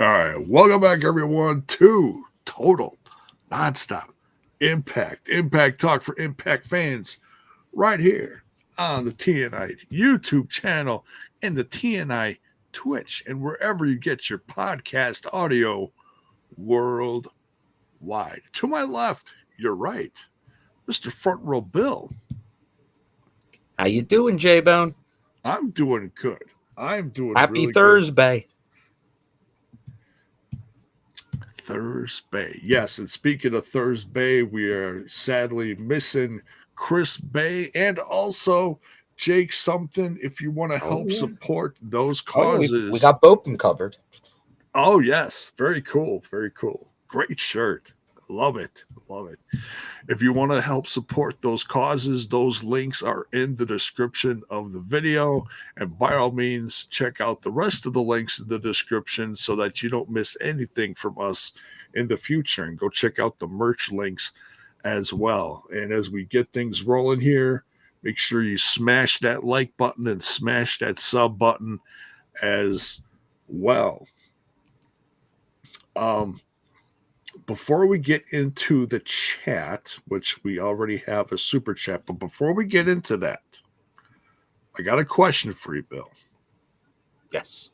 All right, welcome back, everyone, to Total Nonstop Impact Talk for Impact fans, right here on the TNI YouTube channel and the TNI Twitch, and wherever you get your podcast audio worldwide. To my left, you're right, Mr. Front Row Bill. How you doing, J-Bone? I'm doing good. I'm doing Happy really Thursday. Good. Thursday. Yes, and speaking of Thursday, we are sadly missing Chris Bay and also Jake Something. If you want to help support those causes. We got both of them covered. Oh, yes. Very cool. Very cool. Great shirt. Love it. Love it. If you want to help support those causes, those links are in the description of the video. And by all means, check out the rest of the links in the description so that you don't miss anything from us in the future. And go check out the merch links as well. And as we get things rolling here, make sure you smash that like button and smash that sub button as well. Before we get into the chat, which we already have a super chat, but before we get into that, I got a question for you, Bill. Yes.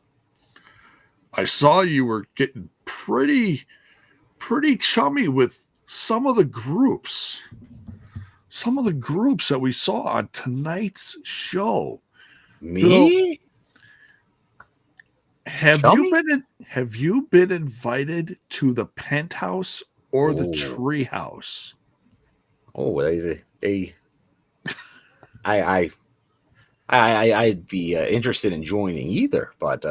I saw you were getting pretty chummy with some of the groups that we saw on tonight's show. Me? Bill, have you been invited to the Penthouse or the Treehouse? Oh, I'd be interested in joining either, but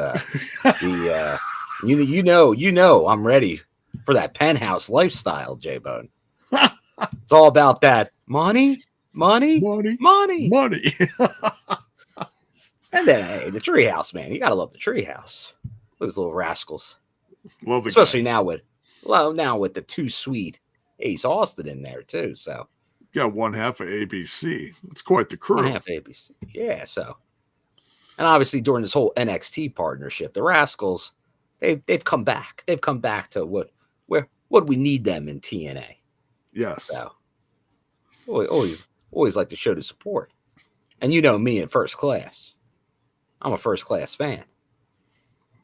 you know, I'm ready for that penthouse lifestyle, J-Bone. It's all about that money. And then, hey, the Treehouse, man. You gotta love the Treehouse. Those little rascals. Love the especially guys. now with the too sweet Ace Austin in there too. So got one half of ABC. It's quite the crew. One half of ABC. Yeah. So, and obviously during this whole NXT partnership, the Rascals, they've come back. They've come back to what we need them in TNA. Yes. So always like to show the support. And you know me in First Class. I'm a First Class fan.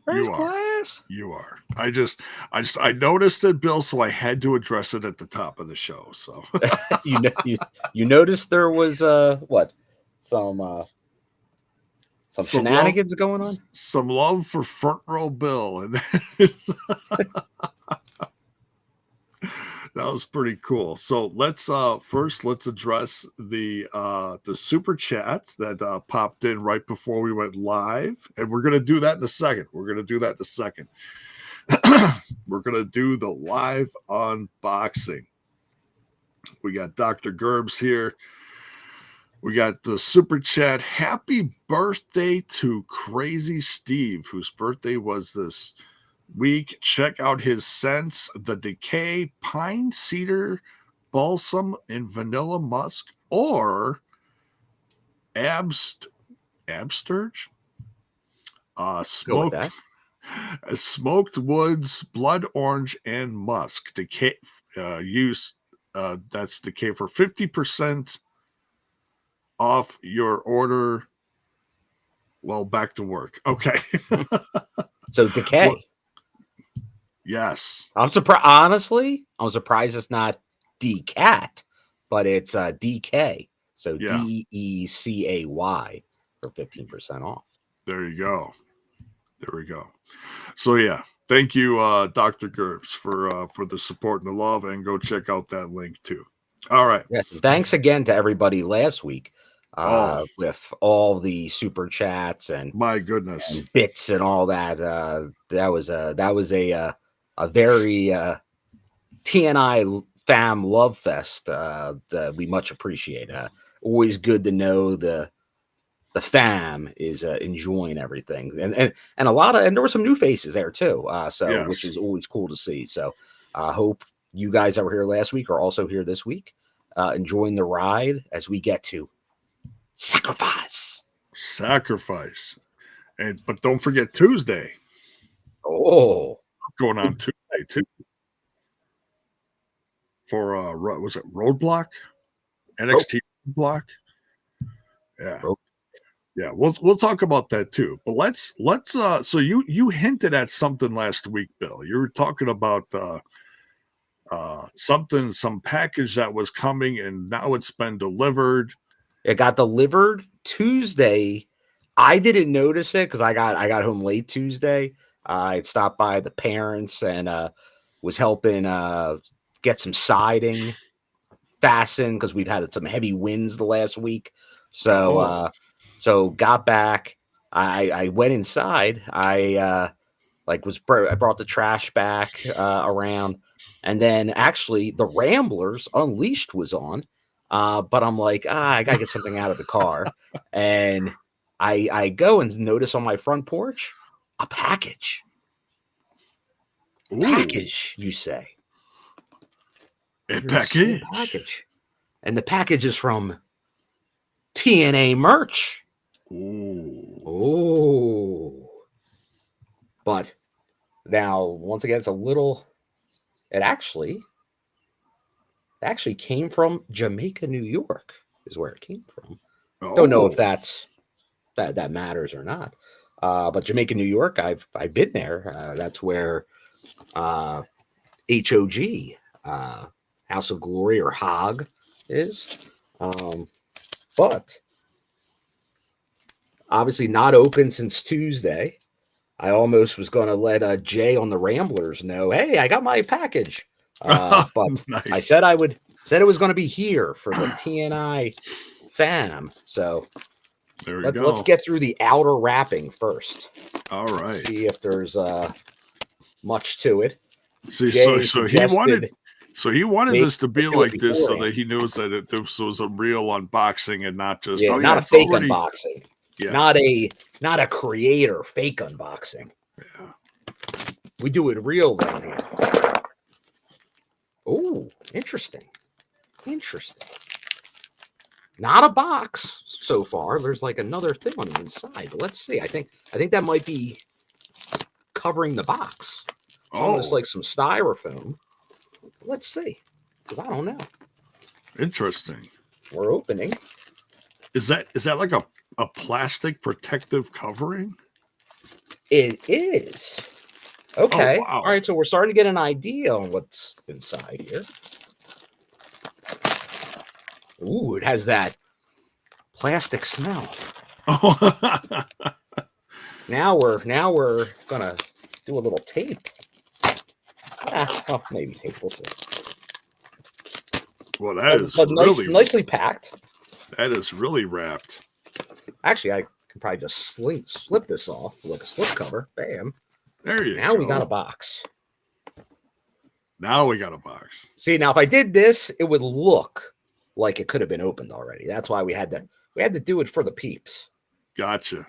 First Class? You are. I noticed it, Bill, so I had to address it at the top of the show. So you noticed there was some shenanigans going on? Some love for Front Row Bill, and that was pretty cool. So let's address the super chats that popped in right before we went live, and we're gonna do that in a second. We're gonna do the live unboxing. We got Dr. Gerbs here. We got the super chat. Happy birthday to Crazy Steve, whose birthday was this week. Check out his scents: the Decay, Pine Cedar, Balsam, and Vanilla Musk, or Absturge. Smoked Woods, Blood Orange, and Musk. Decay that's Decay for 50% off your order. Well, back to work. Okay. So Decay. Well, yes. I'm surprised. Honestly, I'm surprised it's not DCAT, but it's DK. So DECAY for 15% off. There you go. There we go. So yeah, thank you, Dr. Gerbs, for the support and the love, and go check out that link too. All right. Yes. Thanks again to everybody last week with all the super chats and my goodness and bits and all that. That was a very TNI fam love fest that we much appreciate. Always good to know the fam is enjoying everything, and a lot of, and there were some new faces there too. Yes. Which is always cool to see. So I hope you guys that were here last week are also here this week, enjoying the ride as we get to sacrifice. But don't forget Tuesday. Oh, going on Tuesday too for was it Roadblock? NXT Roadblock? Yeah. Yeah, we'll talk about that too. But let's so you hinted at something last week, Bill. You were talking about some package that was coming and now it's been delivered. It got delivered Tuesday. I didn't notice it because I got home late Tuesday. I stopped by the parents and was helping get some siding fastened because we've had some heavy winds the last week. So so got back. I went inside. I brought the trash back around, and then actually the Ramblers Unleashed was on. But I'm like, I gotta get something out of the car, and I go and notice on my front porch a package. Ooh. Package, you say? A package. And the package is from TNA merch. Ooh. But now, once again, it actually came from Jamaica, New York, is where it came from. Don't know if that matters or not. But Jamaica, New York, I've been there. That's where HOG, House of Glory, or HOG is. But obviously not open since Tuesday. I almost was going to let Jay on the Ramblers know, hey, I got my package. But nice. I said it was going to be here for the TNI fam. So let's get through the outer wrapping first. All right. See if there's much to it. See, so he wanted this to be like this so that he knows that this was a real unboxing and not just not a fake unboxing. Yeah. Not a creator fake unboxing. Yeah. We do it real down here. Oh, interesting. Not a box so far. There's like another thing on the inside. But let's see. I think that might be covering the box. Almost like some styrofoam. Let's see. Because I don't know. Interesting. We're opening. Is that like a plastic protective covering? It is. Okay. Oh, wow. All right. So we're starting to get an idea on what's inside here. Ooh, it has that plastic smell. Now we're gonna do a little tape. Maybe tape. We'll see. Well, that is really nicely packed. That is really wrapped. Actually, I can probably just slip this off like a slip cover. Bam. There you go. Now we got a box. See, now if I did this, it would look like it could have been opened already. That's why we had to do it for the peeps. Gotcha.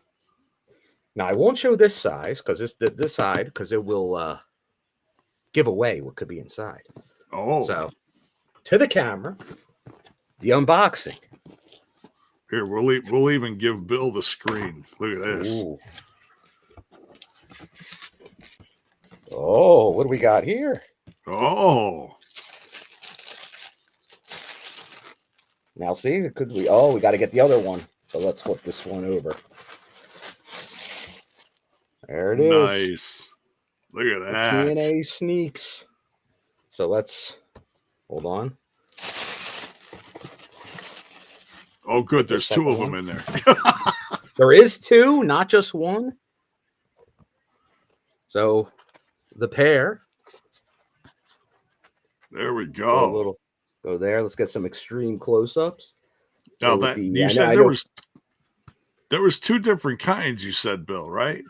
Now I won't show this size because this side because it will give away what could be inside. Oh. So to the camera, the unboxing. Here, we'll even give Bill the screen. Look at this. Ooh. Oh, what do we got here? Oh. Now see, we got to get the other one. So let's flip this one over. There it is. Nice. Look at that. TNA sneaks. So let's hold on. Oh, good. There's two of them in there. There is two, not just one. So the pair. There we go. Go there. Let's get some extreme close-ups. Now so you said there was two different kinds. You said, Bill, right?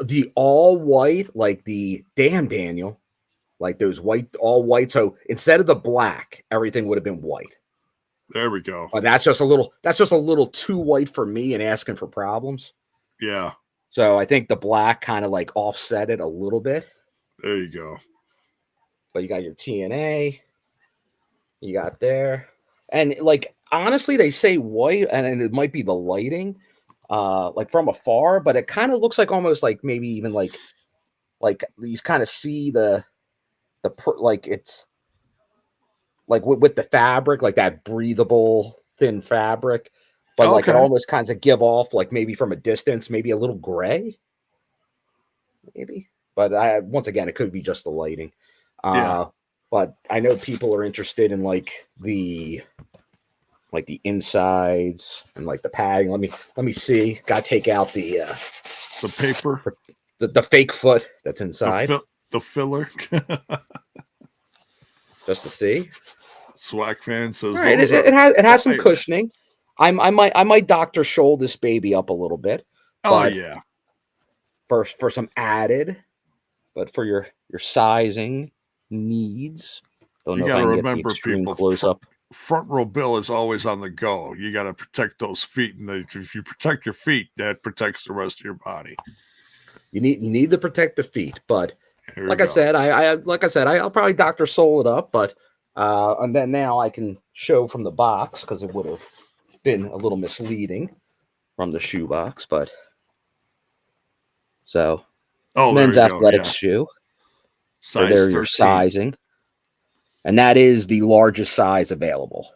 The all white, like the Damn Daniel, like those all white. So instead of the black, everything would have been white. There we go. But that's just a little too white for me and asking for problems. Yeah. So I think the black kind of like offset it a little bit. There you go. But you got your TNA. You got there. And like honestly, they say white, and it might be the lighting, like from afar, but it kind of looks like almost like maybe even like like you kind of see like it's like with the fabric, like that breathable thin fabric, but like it almost kind of give off like maybe from a distance, maybe a little gray, maybe. But once again, it could be just the lighting. But I know people are interested in like the insides and like the padding. Let me see. Got to take out the paper, the fake foot that's inside, the filler, just to see. Swag fan says right, it has some cushioning. I might Dr. Scholl this baby up a little bit. Oh yeah. For some added, but for your sizing needs, don't know. You got to remember, people. Close up. Front row Bill is always on the go. You got to protect those feet, and if you protect your feet, that protects the rest of your body. You need to protect the feet, but like I said, I'll probably Dr. Soul it up, but and then now I can show from the box because it would have been a little misleading from the shoe box, but so men's athletics shoe. Size so there's your sizing, and that is the largest size available.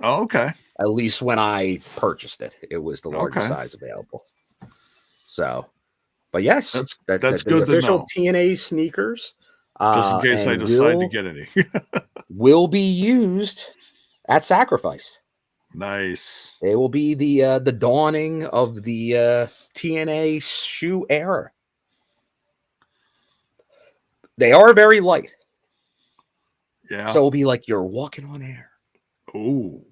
Oh, okay. At least when I purchased it, it was the largest size available. So, but yes, that's good official to know. TNA sneakers. Just in case I decide to get any. will be used at Sacrifice. Nice. They will be the dawning of the TNA shoe era. They are very light. Yeah. So it'll be like you're walking on air. Ooh.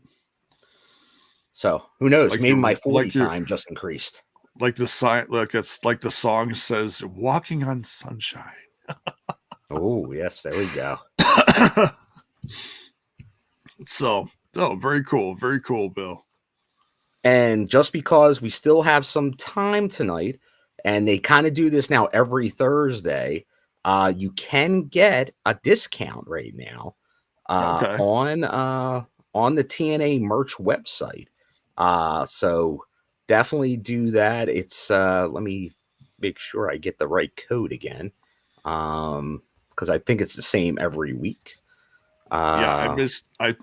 So who knows? Like maybe my 40 time just increased. Like the sign, like it's like the song says, "Walking on sunshine." Oh yes, there we go. So, very cool, Bill. And just because we still have some time tonight, and they kind of do this now every Thursday, you can get a discount right now on the TNA merch website. So definitely do that. It's let me make sure I get the right code again, because I think it's the same every week. I missed a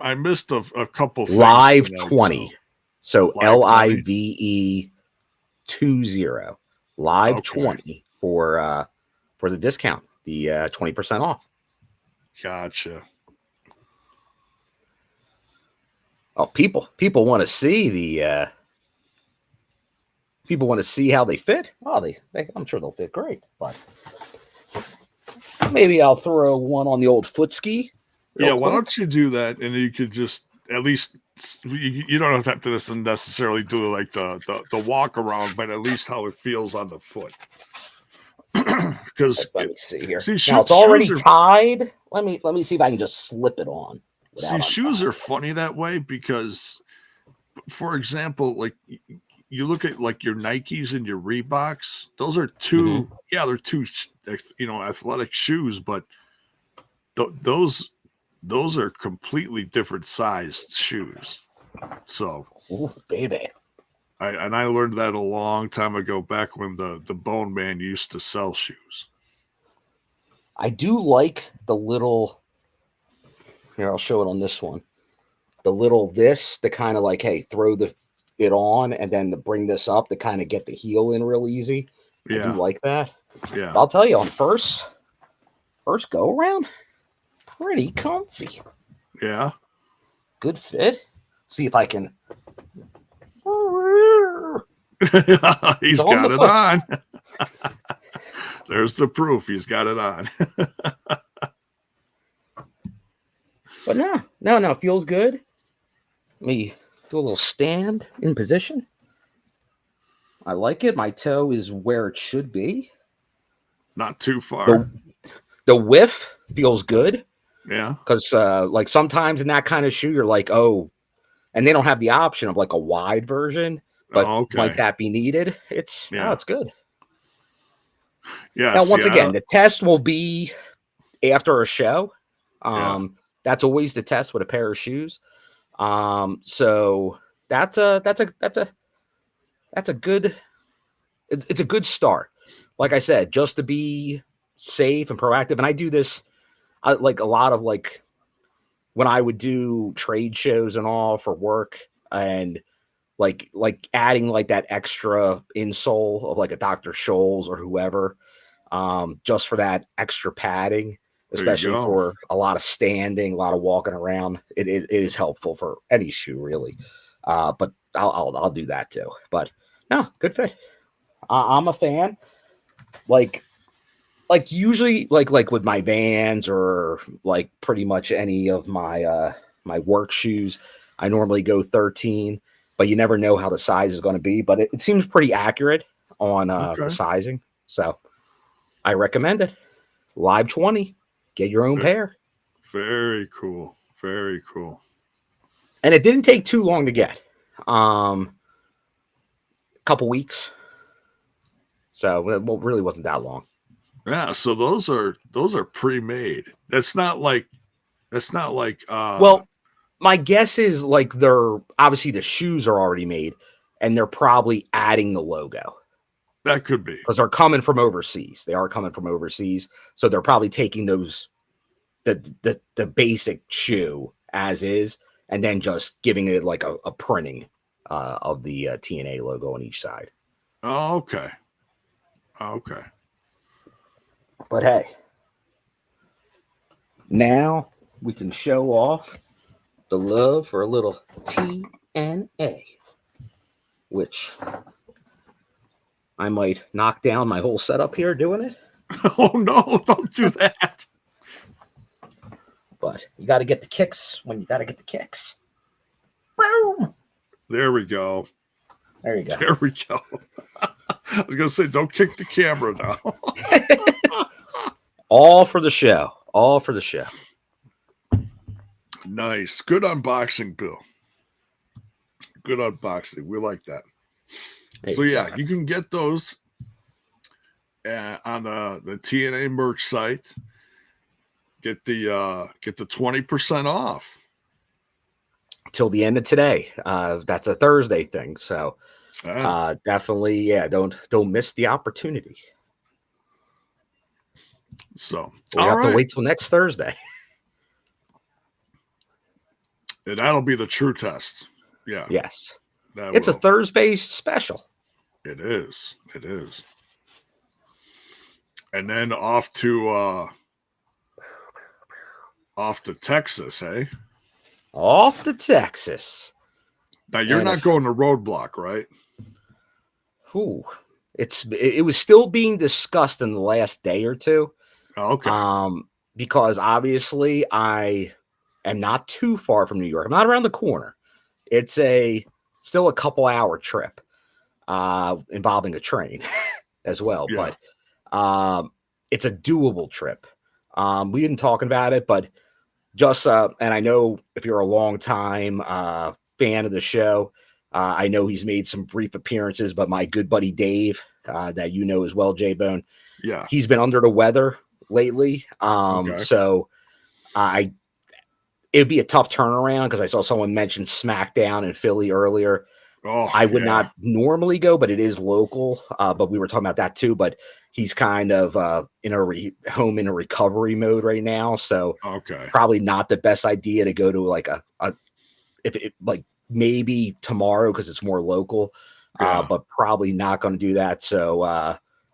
couple things live tonight, 20. So LIVE 20 live 20 for the discount, the 20% off. Gotcha. Oh, people want to see the people want to see how they fit. Oh, I'm sure they'll fit great, but maybe I'll throw one on the old foot ski. Yeah, why don't you do that, and you could just at least you don't have to necessarily do like the walk around, but at least how it feels on the foot. Because let me see here. Now it's already tied. Let me see if I can just slip it on. Shoes are funny that way because, for example, like you look at like your Nikes and your Reeboks. Those are two. Mm-hmm. Yeah, they're two. Athletic shoes, but those are completely different sized shoes. So, ooh, baby. I learned that a long time ago, back when the Bone Man used to sell shoes. I do like the little. Here, I'll show it on this one. The little to kind of like, hey, throw it on and then to bring this up to kind of get the heel in real easy. Yeah. I do like that. Yeah. But I'll tell you, on first go around, pretty comfy. Yeah. Good fit. See if I can. He's got it on. There's the proof. He's got it on. But no, feels good. Let me do a little stand in position. I like it. My toe is where it should be. Not too far. The whiff feels good. Yeah. Because like sometimes in that kind of shoe, you're like, oh, and they don't have the option of like a wide version, but might that be needed? It's good. Yeah. Now, once again, the test will be after a show. That's always the test with a pair of shoes. So that's a good. It's a good start. like I said, just to be safe and proactive. And I do this like a lot of like when I would do trade shows and all for work, and like adding like that extra insole of like a Dr. Scholl's or whoever, just for that extra padding, especially for a lot of standing, a lot of walking around. It is helpful for any shoe, really. But I'll do that too. But no, good fit. I'm a fan. Like usually like with my Vans or like pretty much any of my my work shoes, I normally go 13, but you never know how the size is going to be. But it seems pretty accurate on the sizing, so I recommend it. Live 20, get your own pair. Very cool, very cool. And it didn't take too long to get. A couple weeks. So it really wasn't that long. Yeah, so those are pre-made. That's not like well, my guess is like they're obviously the shoes are already made and they're probably adding the logo. That could be. Because they're coming from overseas. They are coming from overseas. So they're probably taking those the basic shoe as is and then just giving it like a printing of the TNA logo on each side. Oh, okay. Okay. But hey, now we can show off the love for a little TNA, which I might knock down my whole setup here doing it. Oh, no, don't do that. But you got to get the kicks when you got to get the kicks. Boom. There we go. There you go. There we go. I was going to say, don't kick the camera now. All for the show. All for the show. Nice. Good unboxing, Bill. Good unboxing. We like that. So, yeah, you can get those on the TNA merch site. Get the 20% off. Till the end of today. That's a Thursday thing. So definitely, yeah, don't miss the opportunity. So we have to wait till next Thursday. And that'll be the true test. Yeah. Yes. It's a Thursday special. It is. It is. And then off to Texas, eh? Off to Texas. Now you're not going to Roadblock, right? Ooh. It was still being discussed in the last day or two. Okay. Because obviously I am not too far from New York. I'm not around the corner. It's still a couple hour trip involving a train as well. Yeah. But it's a doable trip. We've been talking about it, but just and I know if you're a long time fan of the show, I know he's made some brief appearances, but my good buddy Dave, that you know as well, J-Bone, yeah, he's been under the weather lately. So it'd be a tough turnaround because I saw someone mention SmackDown in Philly earlier. Oh, I would not normally go, but it is local. But we were talking about that too. But he's kind of in a recovery mode right now, so probably not the best idea to go to like like maybe tomorrow because it's more local. But probably not going to do that. So,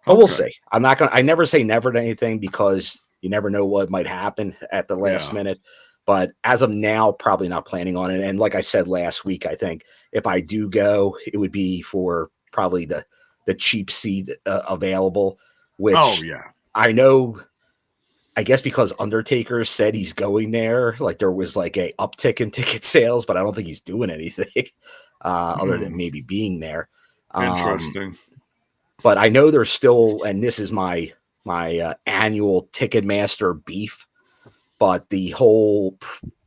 but we'll see. I never say never to anything because you never know what might happen at the last minute. But as of now, probably not planning on it. And like I said last week, I think if I do go, it would be for probably the cheap seat available, which I know, I guess because Undertaker said he's going there, like there was like a uptick in ticket sales, but I don't think he's doing anything other than maybe being there. Interesting. But I know there's still, and this is my annual Ticketmaster beef, but the whole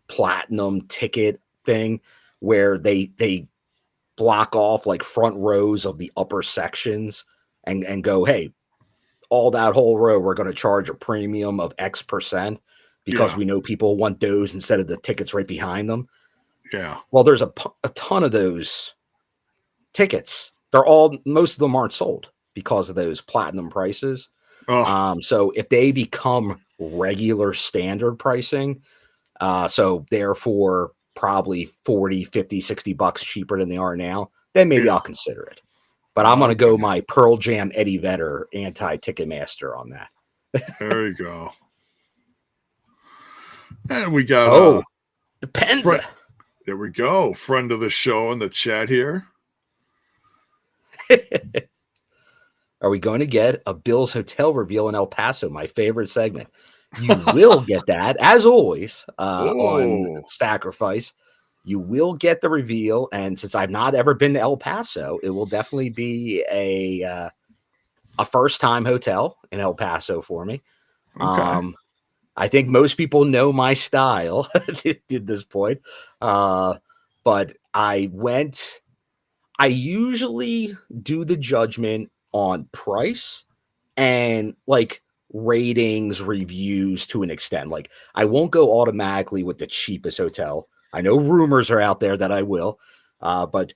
platinum ticket thing where they block off like front rows of the upper sections and go, hey, all that whole row, we're going to charge a premium of X% because we know people want those instead of the tickets right behind them. Yeah. Well, there's a ton of those tickets. Most of them aren't sold. because of those platinum prices. Oh, So if they become regular standard pricing, so therefore probably 40, 50, 60 bucks cheaper than they are now, then maybe yeah. I'll consider it. But I'm going to Okay. go my Pearl Jam Eddie Vedder anti-Ticketmaster on that. There you go. And we got Oh, depends. there we go. Friend of the show in the chat here. Are we going to get a Bill's Hotel reveal in El Paso? My favorite segment. You will get that, as always, on Oh, Sacrifice. You will get the reveal, and since I've not ever been to El Paso, it will definitely be a first-time hotel in El Paso for me. okay. I think most people know my style at this point, but I usually do the judgment on price and like ratings, reviews to an extent. Like I won't go automatically with the cheapest hotel. I know rumors are out there that I will, but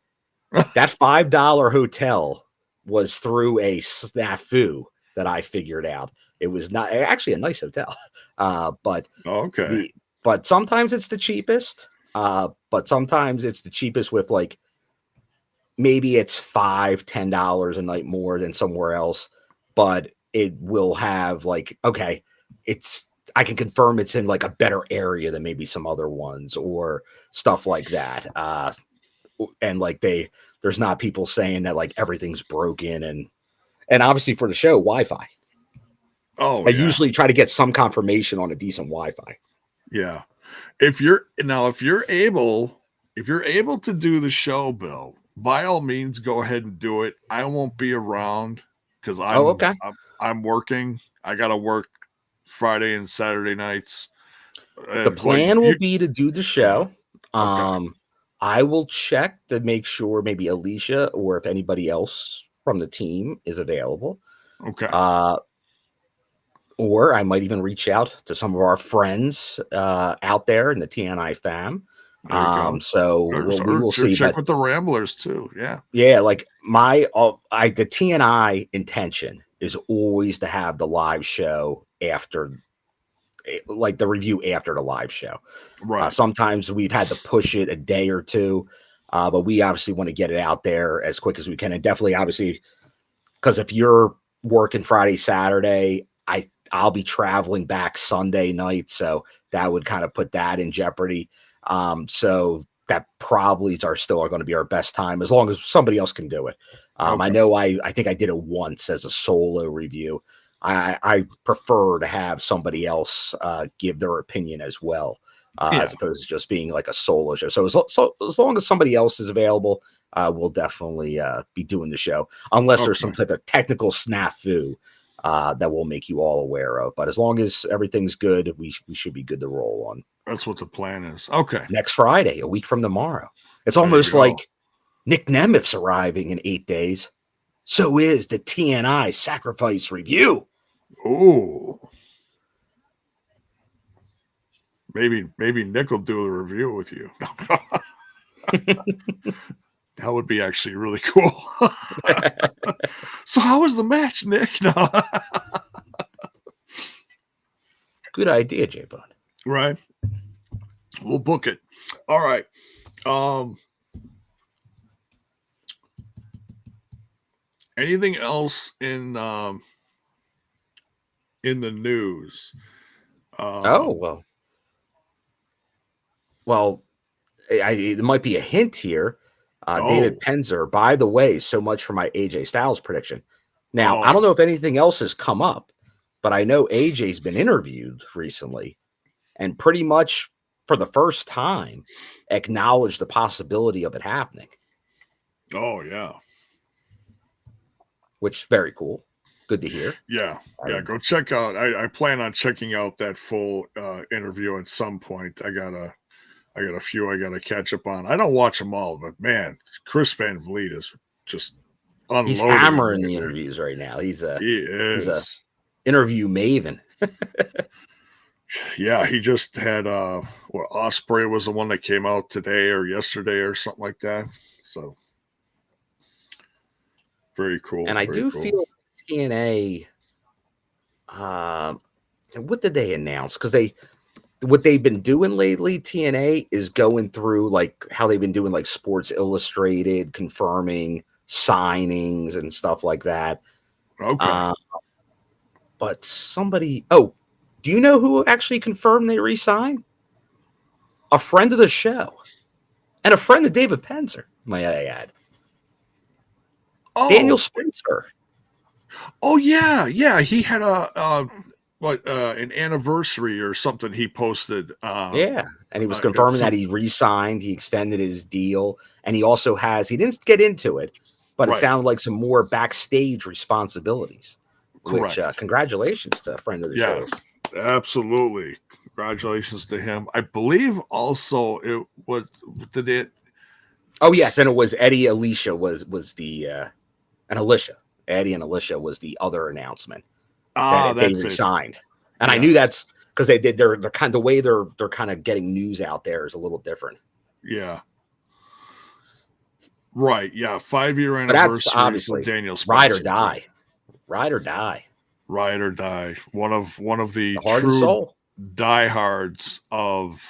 that $5 hotel was through a snafu that I figured out. It was not actually a nice hotel, but Okay. but sometimes it's the cheapest. But sometimes it's the cheapest with like maybe it's $5-10 a night more than somewhere else, but it will have like, okay, I can confirm it's in like a better area than maybe some other ones or stuff like that. And like there's not people saying that like everything's broken and obviously for the show, Wi-Fi. Oh I yeah. usually try to get some confirmation on a decent Wi-Fi. Yeah. If you're able to do the show, Bill, by all means go ahead and do it. I won't be around because Oh, okay. I'm working. I gotta work Friday and Saturday nights. The Well, plan will be to do the yeah. show. Okay. I will check to make sure maybe Alicia or if anybody else from the team is available. Okay. Or I might even reach out to some of our friends out there in the TNI fam. There you go. So we will Or see. check But with the Ramblers too. Yeah. yeah, like the TNI intention is always to have the live show after, like the review after the live show. Right. Sometimes we've had to push it a day or two, but we obviously want to get it out there as quick as we can. And definitely, obviously, because if you're working Friday, Saturday, I'll be traveling back Sunday night, so that would kind of put that in jeopardy. So that probably are going to be our best time as long as somebody else can do it. I Okay. know I think I did it once as a solo review. I prefer to have somebody else give their opinion as well, Yeah. as opposed to just being like a solo show. So as long as somebody else is available, we'll definitely be doing the show, unless there's some Okay. type of technical snafu that we'll make you all aware of. But as long as everything's good, we should be good to roll on. That's what the plan is. Okay. Next Friday, a week from tomorrow. It's There you almost go. like Nick Nemeth's arriving in 8 days. So is the TNI Sacrifice review. Ooh. Maybe Nick will do a review with you. That would be actually really cool. So how was the match, Nick? No. Good idea, J-Bone. Right. We'll book it. All right. Anything else in the news? Well, it might be a hint here. David Penzer, by the way, so much for my AJ Styles prediction. Now, I don't know if anything else has come up, but I know AJ's been interviewed recently and pretty much for the first time acknowledged the possibility of it happening. Oh, yeah. Which is very cool. Good to hear. Yeah. Yeah. Go check out. I plan on checking out that full interview at some point. I got a few I got to catch up on. I don't watch them all, but man, Chris Van Vliet is just unloading. He's hammering the interviews right now. He's a interview maven. Yeah, he just had Osprey was the one that came out today or yesterday or something like that. So Very cool. And I Very do cool. feel TNA. What did they announce? Because what they've been doing lately, TNA is going through like how they've been doing like Sports Illustrated, confirming signings and stuff like that. Okay. But somebody, do you know who actually confirmed they re-signed? A friend of the show and a friend of David Penzer, might I add. Oh, Daniel Spencer. Oh yeah, yeah. He had an anniversary or something he posted. Yeah, and he was confirming that he re-signed, he extended his deal, and he also has, he didn't get into it, but it sounded like some more backstage responsibilities. Correct. Which, congratulations to a friend of the show. Absolutely. Congratulations to him. I believe also it was, did it? Oh, yes, and it was Eddie Alicia was the, and Alicia. Eddie and Alicia was the other announcement that they re-signed. And I knew that's because they did they're kind of the way they're kind of getting news out there is a little different. Yeah. Right. Yeah. 5-year anniversary obviously for Daniel Spencer. Ride or die. Ride or die. Ride or die. One of the heart true and soul diehards of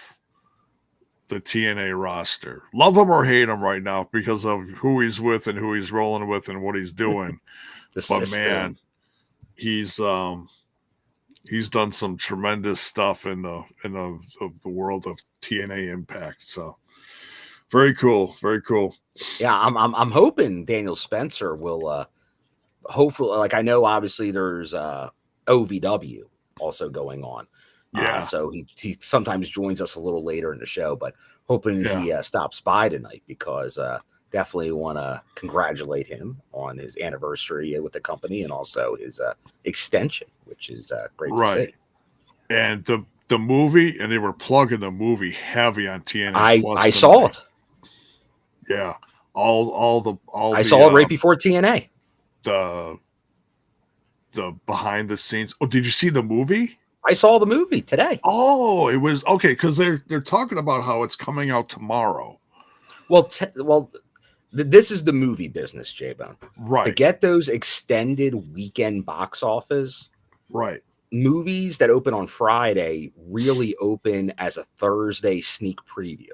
the TNA roster. Love him or hate him right now because of who he's with and who he's rolling with and what he's doing. Man, he's done some tremendous stuff in the world of TNA Impact. So very cool, very cool. Yeah, I'm hoping Daniel Spencer will hopefully, like I know obviously there's OVW also going on. Yeah. So he sometimes joins us a little later in the show, but hoping he stops by tonight because definitely want to congratulate him on his anniversary with the company and also his extension, which is great to see. And the movie, and they were plugging the movie heavy on TNA. I saw it. Yeah, I saw it right before TNA. The behind the scenes. Oh, did you see the movie? I saw the movie today. Oh, it was okay because they're talking about how it's coming out tomorrow. Well, this is the movie business, J-Bone. Right. To get those extended weekend box office, right? Movies that open on Friday really open as a Thursday sneak preview.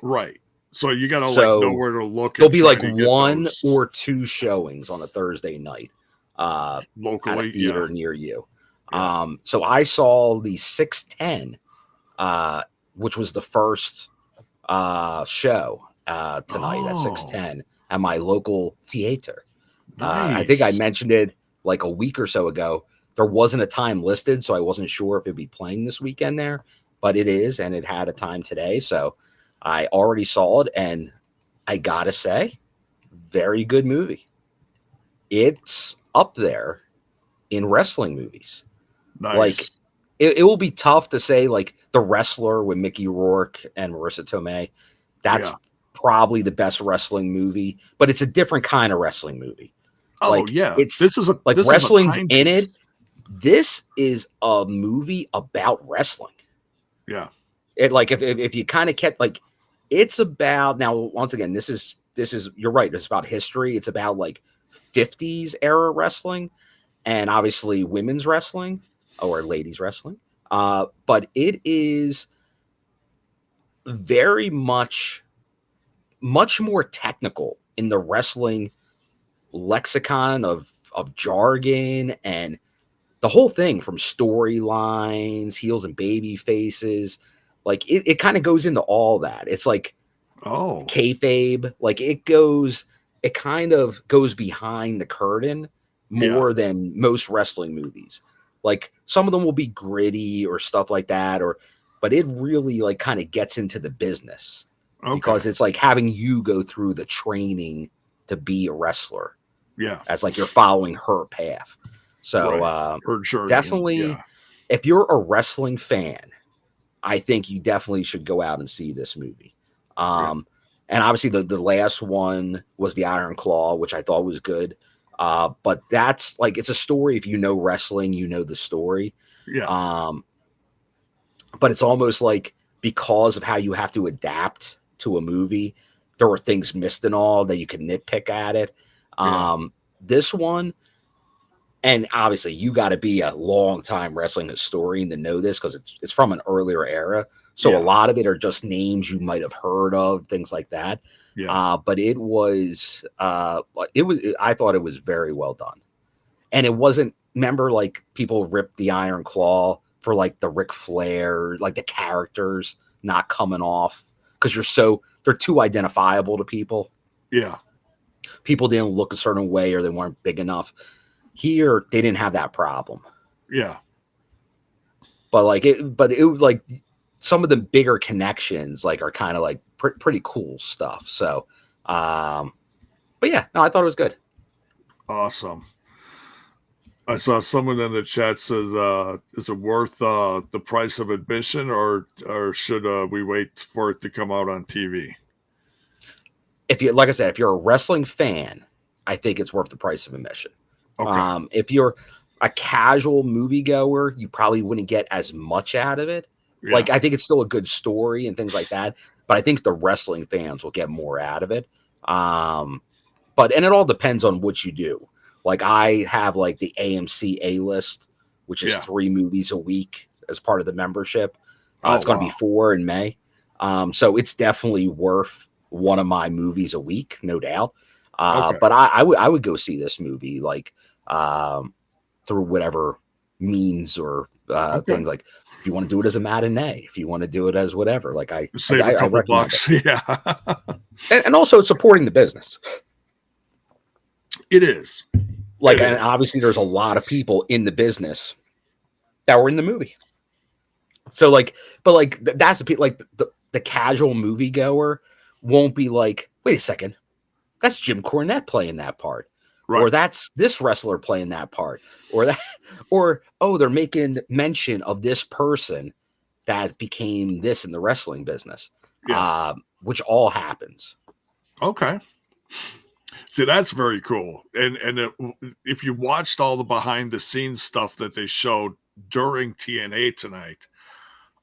Right. So you got to know where to look. There'll be like one or two showings on a Thursday night, locally, at a theater near you. Yeah. So I saw the 610, which was the first show tonight at 610 at my local theater. Nice. I think I mentioned it like a week or so ago. There wasn't a time listed, so I wasn't sure if it'd be playing this weekend there, but it is, and it had a time today. So I already saw it, and I gotta say, very good movie. It's up there in wrestling movies. Nice. Like it will be tough to say like The Wrestler with Mickey Rourke and Marissa Tomei. That's probably the best wrestling movie, but it's a different kind of wrestling movie. Oh like, this is like wrestling's in it. This is a movie about wrestling. Yeah. It like if you kind of kept like it's about now once again this is you're right, it's about history. It's about like 50s era wrestling and obviously women's wrestling or ladies wrestling. But it is very much more technical in the wrestling lexicon of jargon and the whole thing from storylines, heels and baby faces. Like it kind of goes into all that. It's like kayfabe. Like it kind of goes behind the curtain more than most wrestling movies. Like some of them will be gritty or stuff like that, but it really like kind of gets into the business because it's like having you go through the training to be a wrestler. Yeah. As like you're following her path. So her journey, definitely if you're a wrestling fan, I think you definitely should go out and see this movie. And obviously the last one was the Iron Claw, which I thought was good. But that's like, it's a story. If you know wrestling, you know the story. Yeah. But it's almost like because of how you have to adapt to a movie, there were things missed and all that you could nitpick at it. this one, and obviously you got to be a long time wrestling historian to know this because it's from an earlier era. So a lot of it are just names you might have heard of, things like that. Yeah. But it was I thought it was very well done. And it wasn't, remember, like people ripped the Iron Claw for like the Ric Flair, like the characters not coming off because they're too identifiable to people. Yeah. People didn't look a certain way or they weren't big enough. Here, they didn't have that problem. Yeah. But it was like some of the bigger connections like are kind of like pretty cool stuff. So, but yeah, no, I thought it was good. Awesome. I saw someone in the chat says, is it worth the price of admission or should we wait for it to come out on TV? Like I said, if you're a wrestling fan, I think it's worth the price of admission. Okay. If you're a casual moviegoer, you probably wouldn't get as much out of it. Yeah. Like, I think it's still a good story and things like that, but I think the wrestling fans will get more out of it. And it all depends on what you do. Like, I have like the AMC A-list, which is 3 movies a week as part of the membership. It's going to be 4 in May. So it's definitely worth one of my movies a week, no doubt. But I would go see this movie like through whatever means or things. Like, if you want to do it as a matinee, if you want to do it as whatever, like I save a couple bucks. Yeah. and also supporting the business. It is. Like, and obviously there's a lot of people in the business that were in the movie. So like, but like that's the casual moviegoer won't be like, wait a second, that's Jim Cornette playing that part. Right. Or that's this wrestler playing that part. Or they're making mention of this person that became this in the wrestling business. Yeah. Which all happens. Okay. See, that's very cool. And if you watched all the behind the scenes stuff that they showed during TNA tonight,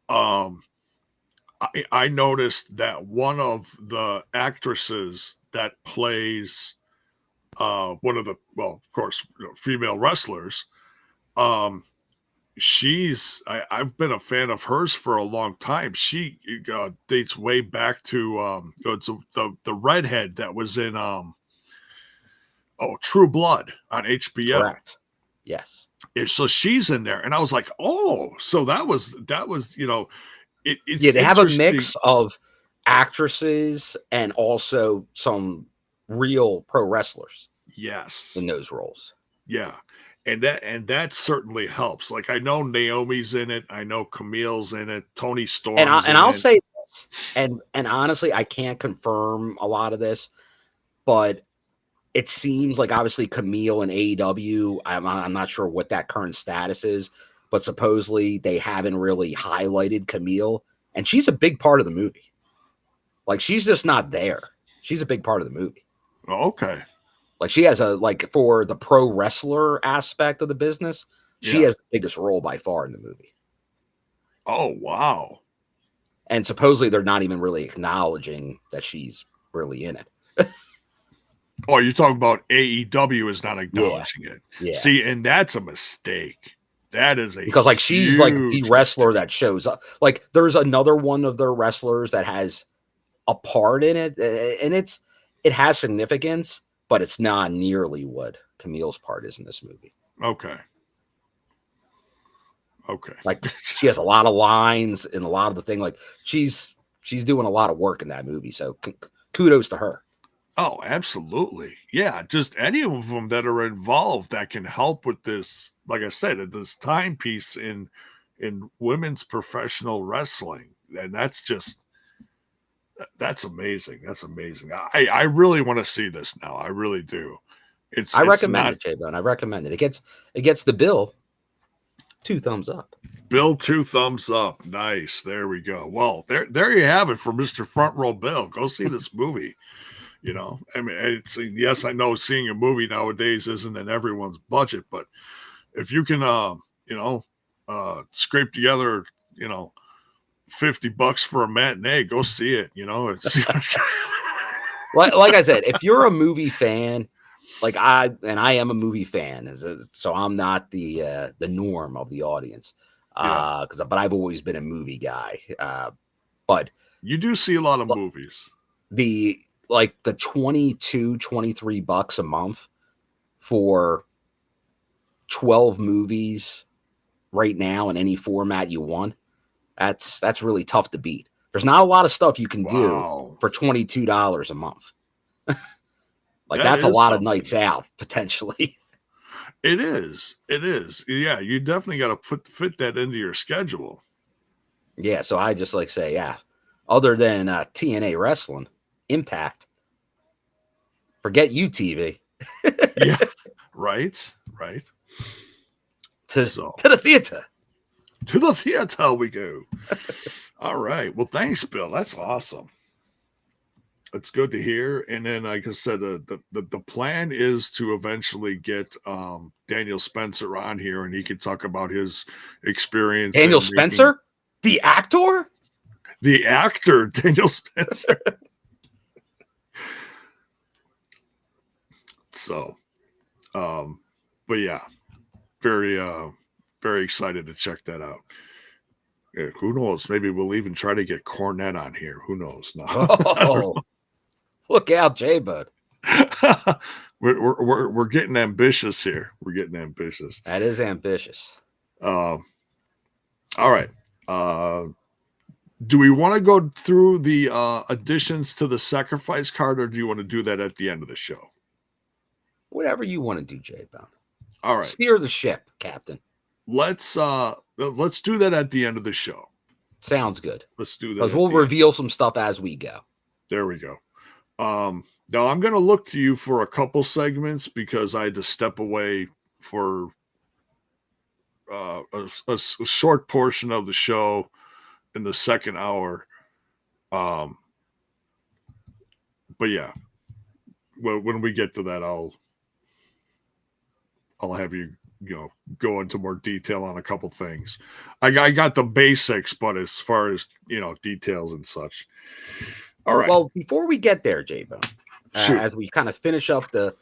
I noticed that one of the actresses that plays one of the, well, of course, female wrestlers, I've been a fan of hers for a long time. She dates way back to it's the redhead that was in True Blood on HBO. Correct. Yes. So she's in there, and I was like, oh, so that was it's they have a mix of actresses and also some real pro wrestlers. Yes. In those roles. Yeah. And that certainly helps. Like, I know Naomi's in it. I know Camille's in it. Tony Storm's in it. And I'll say this, and honestly, I can't confirm a lot of this, but it seems like obviously Camille and AEW, I'm not sure what that current status is, but supposedly they haven't really highlighted Camille, and she's a big part of the movie. Like, she's just not there. She's a big part of the movie. Oh, okay. Like, she has for the pro wrestler aspect of the business, she has the biggest role by far in the movie. Oh, wow. And supposedly they're not even really acknowledging that she's really in it. Oh, you're talking about AEW is not acknowledging it. Yeah. See, and that's a mistake. That is because like she's like the wrestler that shows up. Like, there's another one of their wrestlers that has a part in it, and it has significance, but it's not nearly what Camille's part is in this movie. Okay. Like, she has a lot of lines and a lot of the thing. Like, she's doing a lot of work in that movie. So kudos to her. Oh, absolutely. Yeah. Just any of them that are involved that can help with this, like I said, this timepiece in women's professional wrestling. And that's amazing. That's amazing. I really want to see this now. I really do. I recommend it, J-Bone. I recommend it. It gets the bill 2 thumbs up. Bill 2 thumbs up. Nice. There we go. Well, there you have it for Mr. Front Row Bill. Go see this movie. I mean, yes, I know seeing a movie nowadays isn't in everyone's budget, but if you can, scrape together, $50 for a matinee, go see it. Like I said, if you're a movie fan, like I am a movie fan, so I'm not the norm of the audience. But I've always been a movie guy. But you do see a lot of movies. The $22-23 a month for 12 movies right now in any format you want. That's really tough to beat. There's not a lot of stuff you can do for $22 a month. That's a lot of nights out potentially. It is. Yeah, you definitely got to fit that into your schedule. Yeah, so I just say, other than TNA wrestling, Impact, forget UTV. Yeah, right. To the theater. To the theater we go. All right. Well, thanks, Bill. That's awesome. It's good to hear. And then, like I said, the plan is to eventually get Daniel Spencer on here, and he can talk about his experience. Daniel Spencer, the actor, Daniel Spencer. So, but yeah, very excited to check that out. Yeah, who knows? Maybe we'll even try to get Cornette on here. Who knows? No. Oh, look out, J-Bud. We're getting ambitious here. We're getting ambitious. That is ambitious. All right. Do we want to go through the additions to the sacrifice card, or do you want to do that at the end of the show? Whatever you want to do, J-Bone. All right. Steer the ship, Captain. Let's do that at the end of the show. Sounds good. Let's do that. Because we'll reveal some stuff as we go. There we go. Now I'm going to look to you for a couple segments because I had to step away for a short portion of the show in the second hour. But yeah, when we get to that, I'll have you go into more detail on a couple things. I got the basics, but as far as details and such. All right. Well, before we get there, J-Bone, as we kind of finish up the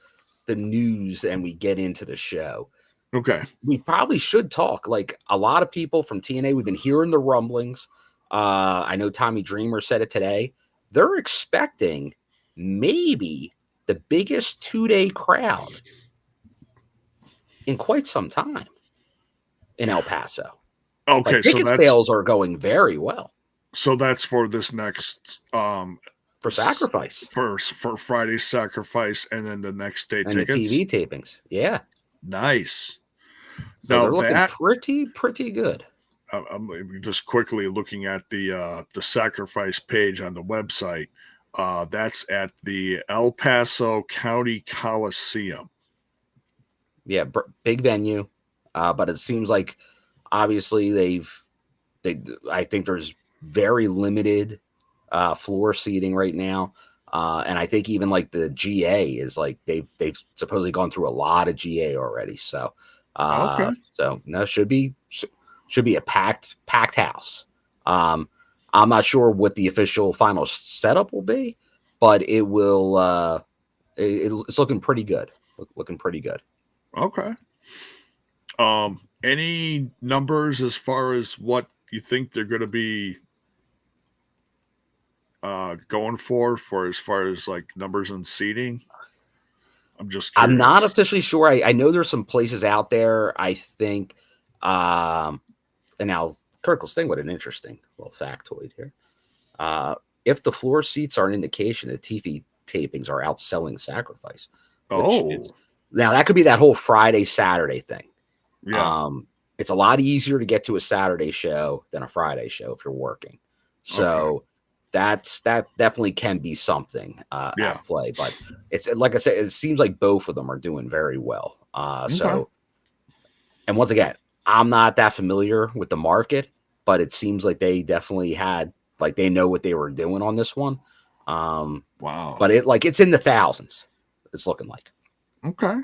news and we get into the show, okay, we probably should talk. Like a lot of people from TNA, we've been hearing the rumblings. I know Tommy Dreamer said it today. They're expecting maybe the biggest 2-day crowd in quite some time in El Paso. Okay, ticket sales are going very well. So that's for this next for Sacrifice. For Friday's Sacrifice, and then the next day and tickets. The TV tapings. Yeah. Nice. So now they're looking pretty good. I'm just quickly looking at the Sacrifice page on the website. That's at the El Paso County Coliseum. Yeah, big venue, but it seems like obviously I think there's very limited floor seating right now, and I think even like the GA is like they've supposedly gone through a lot of GA already. So, okay. So no, should be a packed house. I'm not sure what the official final setup will be, but it will. It's looking pretty good. Looking pretty good. Okay. Any numbers as far as what you think they're going to be going for as far as like numbers and seating? I'm just curious. I'm not officially sure. I know there's some places out there. I think, and now Kirk will sting with an interesting little factoid here. If the floor seats are an indication that TV tapings are outselling Sacrifice. Now, that could be that whole Friday, Saturday thing. Yeah. It's a lot easier to get to a Saturday show than a Friday show if you're working. So that definitely can be something at play. But it's like I said, it seems like both of them are doing very well. So, and once again, I'm not that familiar with the market, but it seems like they definitely they know what they were doing on this one. Wow. But it's in the thousands. It's looking like. Okay.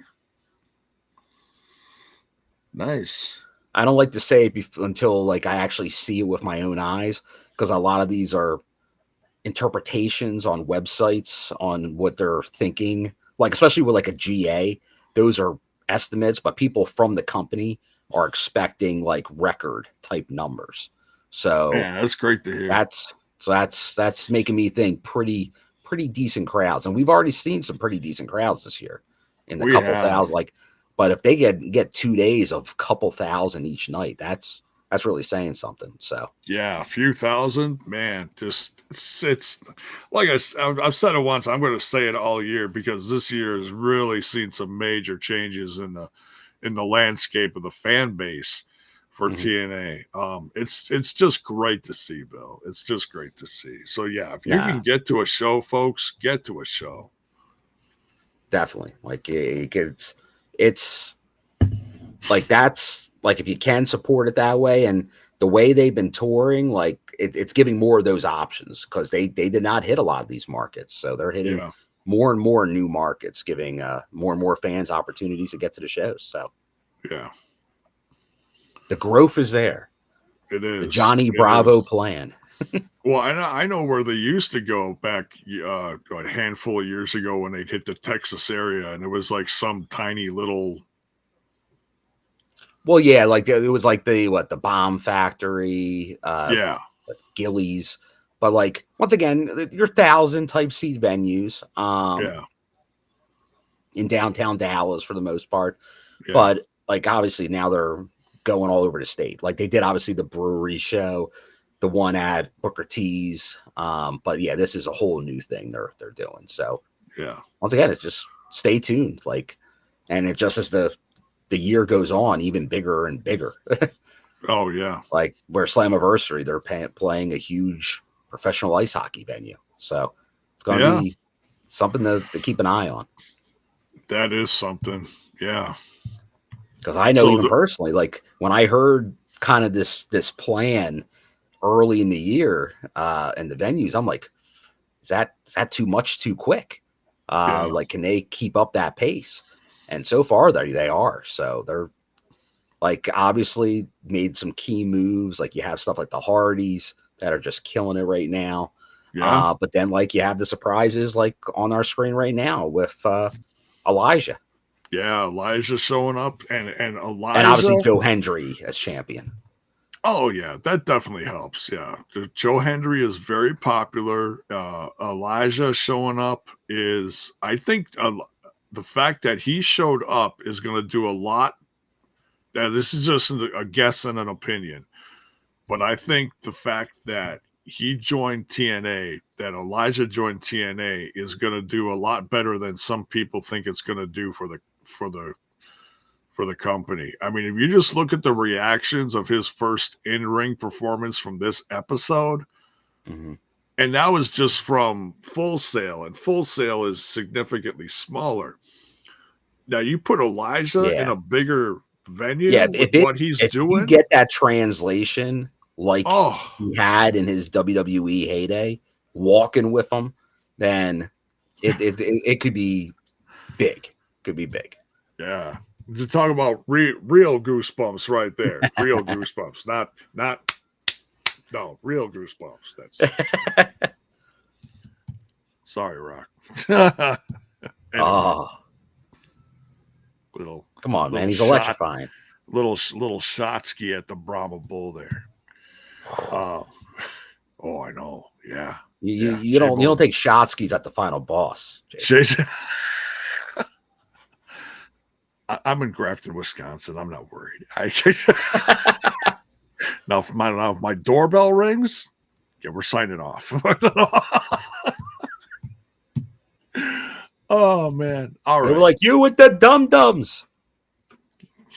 Nice. I don't like to say it until I actually see it with my own eyes, because a lot of these are interpretations on websites on what they're thinking like especially with like a GA, those are estimates, but people from the company are expecting like record type numbers. So Yeah, that's great to hear. That's making me think pretty decent crowds, and we've already seen some pretty decent crowds this year in the couple thousand. Like, but if they get 2 days of couple thousand each night, that's really saying something. So yeah, a few thousand, man. Just it's like I've said it once. I'm going to say it all year because this year has really seen some major changes in the landscape of the fan base for TNA. It's just great to see, Bill. It's just great to see. So yeah, if you can get to a show, folks, get to a show. Definitely. Like it's like that's like if you can support it that way, and the way they've been touring, like it's giving more of those options because they did not hit a lot of these markets, so they're hitting more and more new markets, giving more and more fans opportunities to get to the shows. So yeah, the growth is there. It is the Johnny Bravo plan. Well, I know where they used to go back a handful of years ago when they'd hit the Texas area, and it was like some tiny little. Well, yeah, like it was like the Bomb Factory, Gillies, but like once again, your 1,000 type seat venues, in downtown Dallas for the most part, but like obviously now they're going all over the state. Like they did obviously the brewery show, the one at Booker T's, but yeah, this is a whole new thing they're doing. So once again, it's just stay tuned, like, and it just as the year goes on, even bigger and bigger. Oh yeah, like where Slammiversary, they're playing a huge professional ice hockey venue, so it's going to be something to keep an eye on. That is something, yeah. Because I know even personally, like when I heard kind of this plan early in the year and the venues, I'm like, is that too much too quick? Like, can they keep up that pace? And so far, they are. So they're like obviously made some key moves. Like you have stuff like the Hardys that are just killing it right now. Yeah. But then like you have the surprises like on our screen right now with Elijah. Yeah, Elijah showing up and Elijah. And obviously Joe Hendry as champion. Oh, yeah, that definitely helps. Yeah. Joe Hendry is very popular. Elijah showing up is, I think, the fact that he showed up is going to do a lot. This is just a guess and an opinion. But I think the fact that he joined TNA, that Elijah joined TNA, is going to do a lot better than some people think it's going to do for the company. I mean, if you just look at the reactions of his first in-ring performance from this episode, and that was just from Full Sail, and Full Sail is significantly smaller. Now you put Elijah in a bigger venue with what he's doing. You get that translation like he had in his WWE heyday, walking with him, then it could be big. Could be big. Yeah. To talk about real goosebumps right there. Real goosebumps. Real goosebumps. That's sorry, Rock. Anyway, come on, man. He's electrifying. Little Shotsky at the Brahma Bull there. I know. Yeah. You don't take Shotskis at the final boss. I'm in Grafton, Wisconsin. I'm not worried. Now, if my doorbell rings, we're signing off. Oh man! All right. They were like, you with the dum-dums.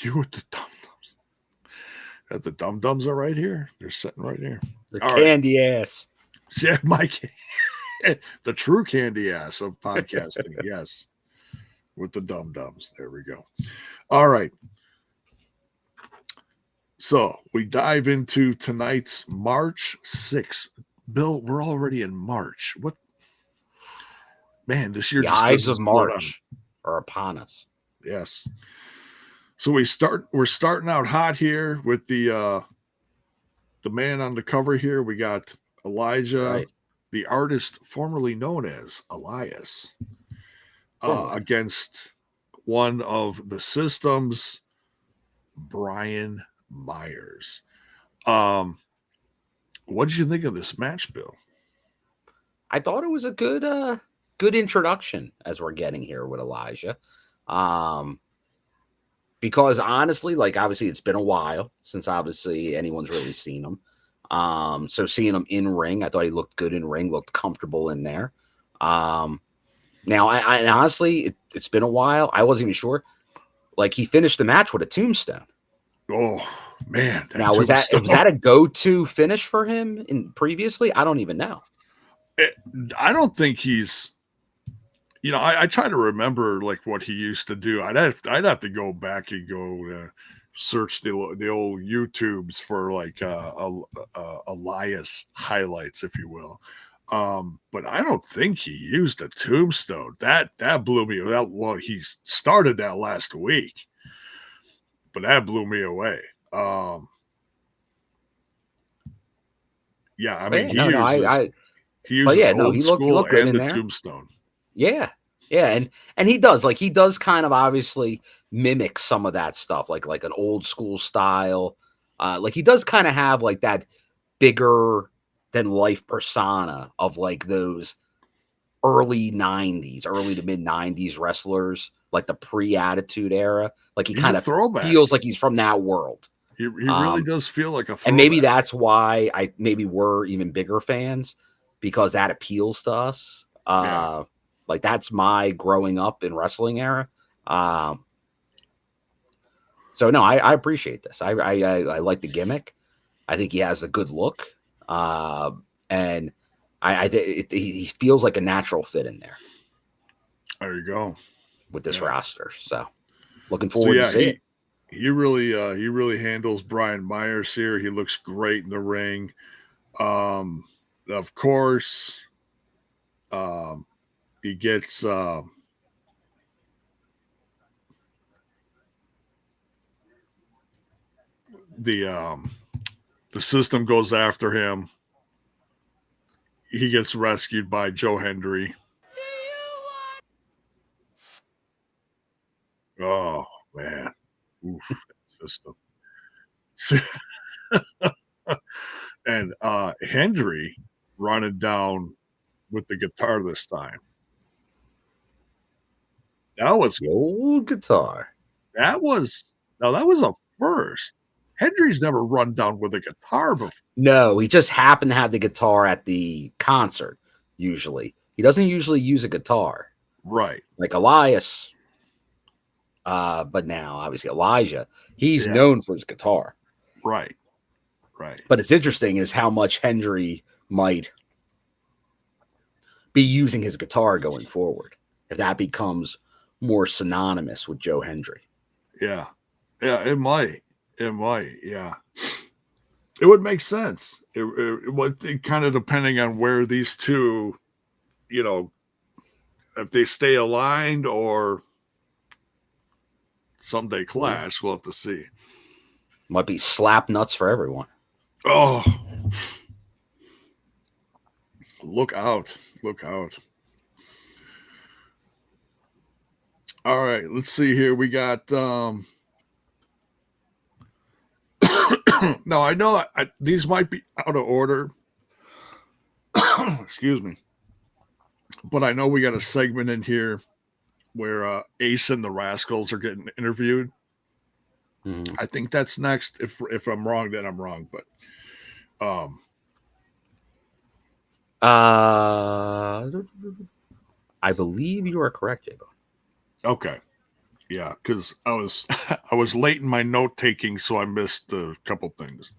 You with the dum-dums. The dum-dums are right here. They're sitting right here. The candy ass. Yeah, the true candy ass of podcasting. Yes. With the dum-dums. There we go. All right. So we dive into tonight's March 6th. Bill, we're already in March. What? Man, this year the eyes of March are upon us. Yes. So we're starting out hot here with the man on the cover here. We got Elijah, the artist formerly known as Elias. against one of the system's Brian Meyers. What did you think of this match, Bill? I thought it was a good introduction as we're getting here with Elijah. Because honestly, like obviously it's been a while since obviously anyone's really seen him. So seeing him in ring, I thought he looked good in ring, looked comfortable in there. Now I honestly, it's been a while. I wasn't even sure. Like he finished the match with a tombstone. Oh man! Now was that a go-to finish for him in previously? I don't even know. I don't think he's. You know, I try to remember like what he used to do. I'd have to go back and go search the old YouTubes for like Elias highlights, if you will. But I don't think he used a tombstone. That blew me. Well, he started that last week, but that blew me away. Yeah, I mean, he uses old school good and in the there. tombstone. Yeah, and he does kind of obviously mimic some of that stuff, like an old school style. Like he does kind of have like that bigger than life persona of like those early to mid 90s wrestlers, like the pre-attitude era. Like he kind of feels like he's from that world. He really does feel like a throwback. And maybe that's why we're even bigger fans, because that appeals to us. Like that's my growing up in wrestling era. So no, I appreciate this. I like the gimmick. I think he has a good look. And he feels like a natural fit in there. There you go. With this roster. So looking forward to see it. He really handles Brian Meyers here. He looks great in the ring. Of course, he gets the system goes after him. He gets rescued by Joe Hendry. Oh man. Oof, system. And Hendry running down with the guitar this time. That was the old guitar. That was a first. Hendry's never run down with a guitar before. No, he just happened to have the guitar at the concert. Usually, he doesn't usually use a guitar, right? Like Elias. But now, obviously, Elijah, he's known for his guitar, right? But it's interesting is how much Hendry might be using his guitar going forward, if that becomes more synonymous with Joe Hendry. Yeah, it might, yeah. It would make sense. It would kind of depending on where these two, if they stay aligned or someday clash. We'll have to see. Might be slap nuts for everyone. Oh, look out. All right, let's see here. We got now I know these might be out of order. Excuse me. But I know we got a segment in here where Ace and the Rascalz are getting interviewed. Mm-hmm. I think that's next. If I'm wrong, then I'm wrong. But I believe you are correct, J-Bone. Okay. Yeah, because I was late in my note taking, so I missed a couple things.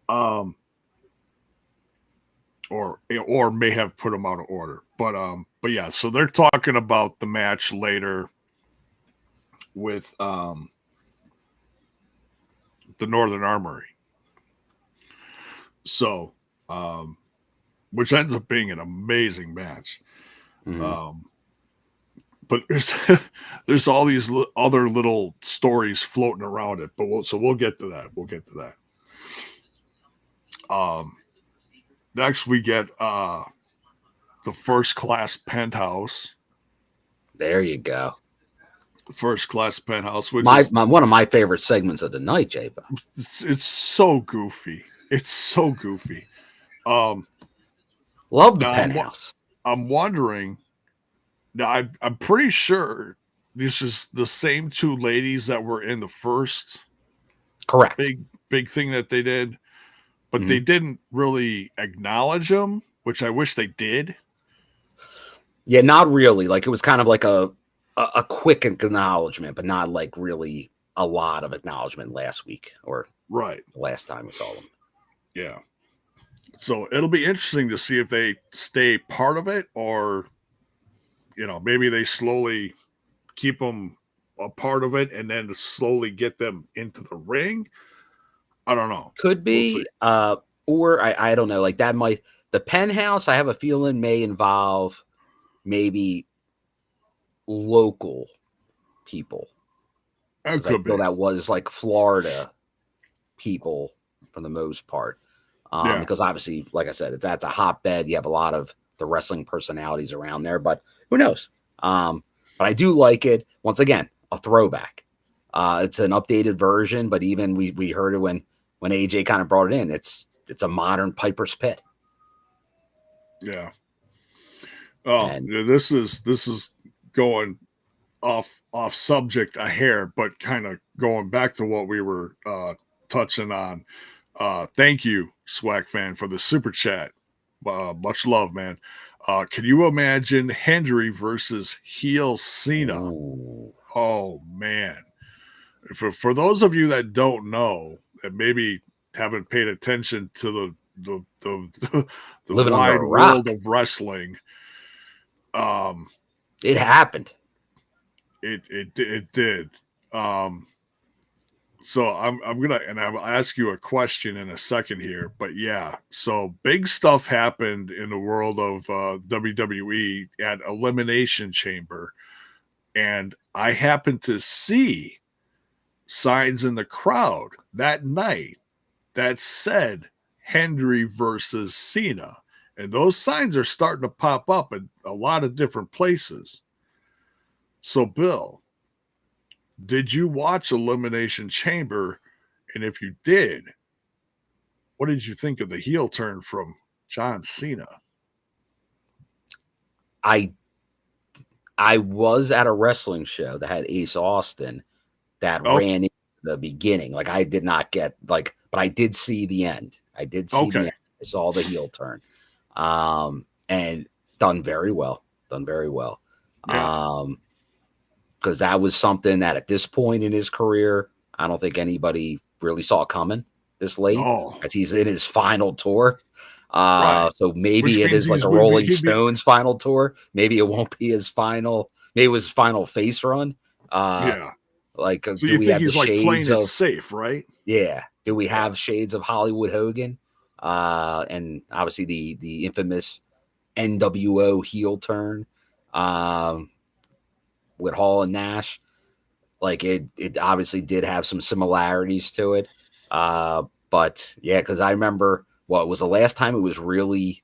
Or may have put them out of order. But yeah, so they're talking about the match later with the Northern Armory. So which ends up being an amazing match. Mm-hmm. But there's all these other little stories floating around it. But we'll get to that. Next we get the First Class Penthouse. There you go. First class Penthouse, which My is one of my favorite segments of the night, J-Bo. it's so goofy. It's so goofy. Love the Now Penthouse. I'm wondering. Now I'm pretty sure this is the same two ladies that were in the first Correct. big thing that they did, but they didn't really acknowledge them, which I wish they did. Yeah, not really. Like it was kind of like a quick acknowledgement, but not like really a lot of acknowledgement last week or Right. the last time we saw them. Yeah. So it'll be interesting to see if they stay part of it or, maybe they slowly keep them a part of it and then slowly get them into the ring. I don't know. Could be. Or I don't know. Like that might, the Penthouse, I have a feeling may involve maybe local people. It I feel that was like Florida people for the most part. Because obviously, like I said, that's a hotbed. You have a lot of the wrestling personalities around there, but who knows? But I do like it. Once again, a throwback. It's an updated version, but even we heard it when AJ kind of brought it in. It's a modern Piper's Pit. Yeah. Oh, this is going off subject a hair, but kind of going back to what we were touching on. Thank you, Swag Fan, for the super chat. Much love, man. Can you imagine Hendry versus heel Cena? Ooh. Oh man. For those of you that don't know, that maybe haven't paid attention to the wide world of wrestling, it happened. It did. So I'm gonna, and I'll ask you a question in a second here, but yeah, so big stuff happened in the world of WWE at Elimination Chamber, and I happened to see signs in the crowd that night that said Hendry versus Cena, and those signs are starting to pop up at a lot of different places. So, Bill, did you watch Elimination Chamber? And if you did, what did you think of the heel turn from John Cena? I was at a wrestling show that had Ace Austin that ran in the beginning. Like I did not get but I did see the end. I did see the end. I saw the heel turn. And done very well. Yeah. Because that was something that at this point in his career, I don't think anybody really saw coming this late. As he's in his final tour. Right. So maybe it is like a Rolling Stones final tour. Maybe it won't be his final. Maybe it was his final face run. Yeah. Like, so do we have the shades of safe, right? Yeah. Do we have shades of Hollywood Hogan? And obviously the infamous NWO heel turn. With Hall and Nash, like it obviously did have some similarities to it. But yeah, because I remember what was the last time it was really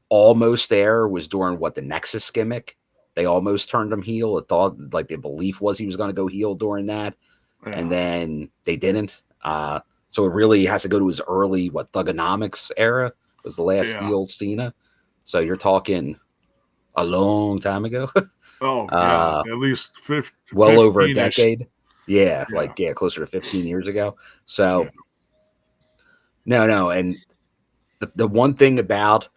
almost there was during the Nexus gimmick. They almost turned him heel. It thought like the belief was he was going to go heel during that. Yeah. And then they didn't. So it really has to go to his early Thugonomics era was the last heel Cena. So you're talking a long time ago. At least 50, well over a decade. Yeah, closer to 15 years ago. So no, and the one thing about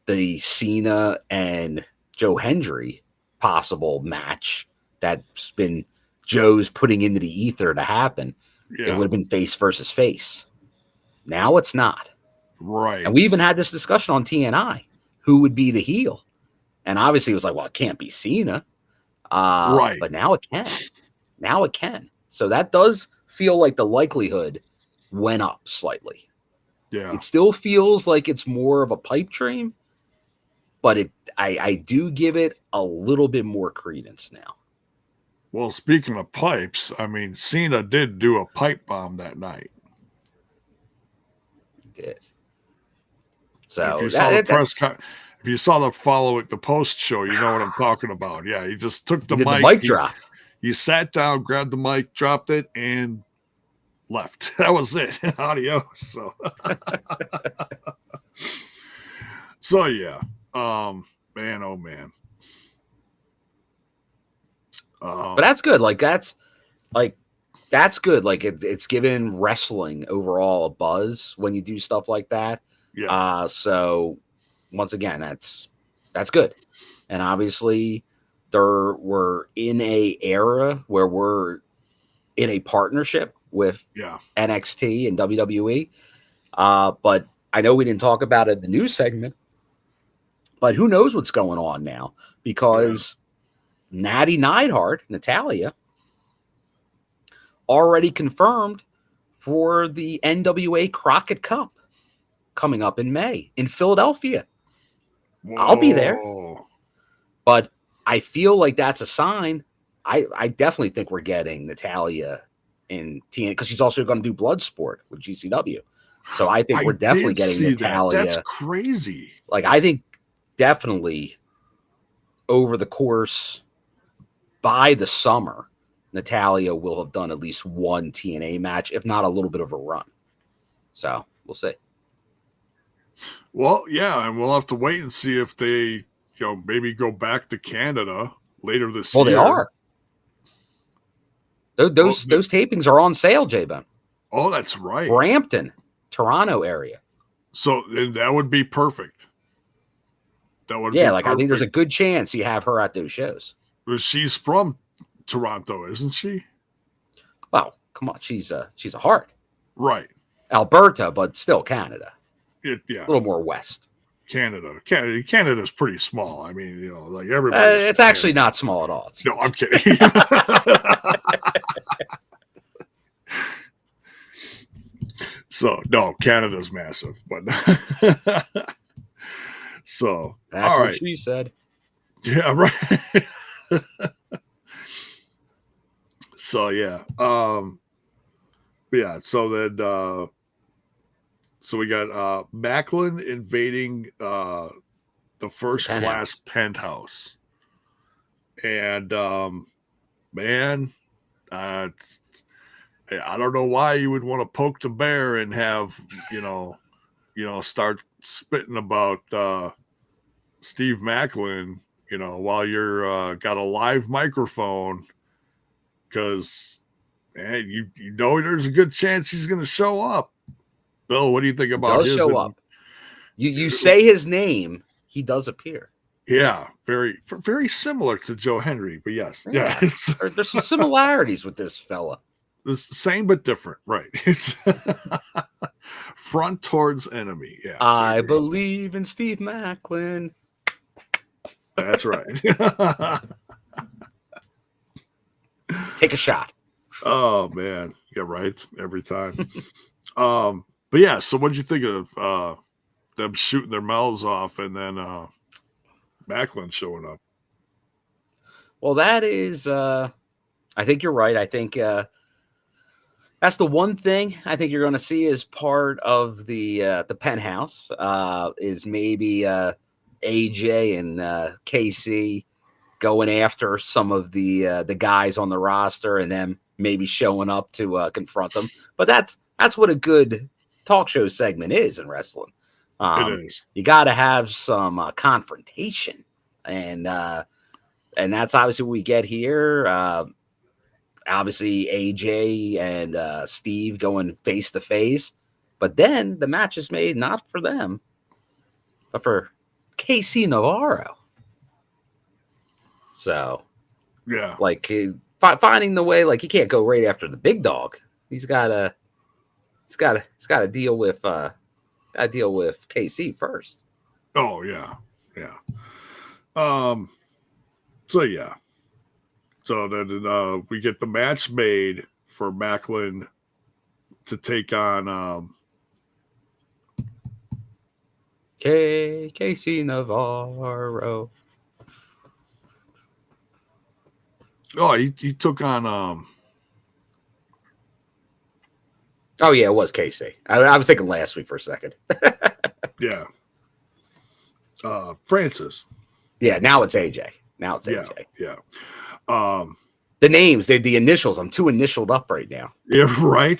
the Cena and Joe Hendry possible match that's been Joe's putting into the ether to happen, it would have been face versus face. Now it's not. Right. And we even had this discussion on TNI. Who would be the heel? And obviously it was like, well, it can't be Cena. Right. But now it can. So that does feel like the likelihood went up slightly. Yeah. It still feels like it's more of a pipe dream, but I do give it a little bit more credence now. Well, speaking of pipes, I mean, Cena did do a pipe bomb that night. He did. So if you saw If you saw the post show, you know what I'm talking about. Yeah, he just took the He did mic. the mic drop. He sat down, grabbed the mic, dropped it, and left. That was it. Adios. So yeah. Man, oh man. But that's good. That's good. It's given wrestling overall a buzz when you do stuff like that. Yeah. So once again, that's good. And obviously we're in a era where we're in a partnership with NXT and WWE. But I know we didn't talk about it in the news segment, but who knows what's going on now, because Natty Neidhart, Natalya, already confirmed for the NWA Crockett Cup coming up in May in Philadelphia. Whoa. I'll be there. But I feel like that's a sign. I definitely think we're getting Natalya in TNA, because she's also going to do Bloodsport with GCW. So I think we're definitely getting Natalya. That's crazy. I think definitely over the course by the summer, Natalya will have done at least one TNA match, if not a little bit of a run. So we'll see. Well, yeah, and we'll have to wait and see if they, maybe go back to Canada later this year. Well, they are. Those tapings are on sale, J-Bone. Oh, that's right. Brampton, Toronto area. So that would be perfect. That would be perfect. I think there's a good chance you have her at those shows. But she's from Toronto, isn't she? Well, come on, she's a Hart. Right. Alberta, but still Canada. Yeah. A little more west. Canada's pretty small. I mean, everybody. It's actually not small at all. No, I'm kidding. So no, Canada's massive, but so that's what she said. Yeah, right. So yeah, yeah. So then, so we got Maclin invading the first class penthouse, and man, I don't know why you would want to poke the bear and have start spitting about Steve Maclin, while you're got a live microphone, because you know there's a good chance he's going to show up. Bill, what do you think about his? Show up. You say his name, he does appear. Yeah, very very similar to Joe Hendry, but yes, yeah. There's some similarities with this fella. The same but different, right? It's front towards enemy. Yeah, I believe in Steve Maclin. That's right. Take a shot. Oh man, yeah, right. Every time. But yeah. So, what did you think of them shooting their mouths off and then Maclin showing up? Well, that is. I think you're right. I think. That's the one thing I think you're going to see as part of the penthouse is maybe AJ and KC going after some of the guys on the roster and them maybe showing up to confront them. But that's what a good talk show segment is in wrestling. It is. You got to have some confrontation, and that's obviously what we get here. Obviously, AJ and Steve going face to face, but then the match is made not for them, but for KC Navarro. So, yeah, finding the way, he can't go right after the big dog. He's got to deal with KC first. Oh yeah. So yeah. So then we get the match made for Maclin to take on KC Navarro. Oh, he took on Oh yeah, it was KC. I was thinking last week for a second. Yeah. Francis. Yeah, now it's AJ. Yeah, AJ. yeah. The names, the initials. I'm too initialed up right now. Yeah, right.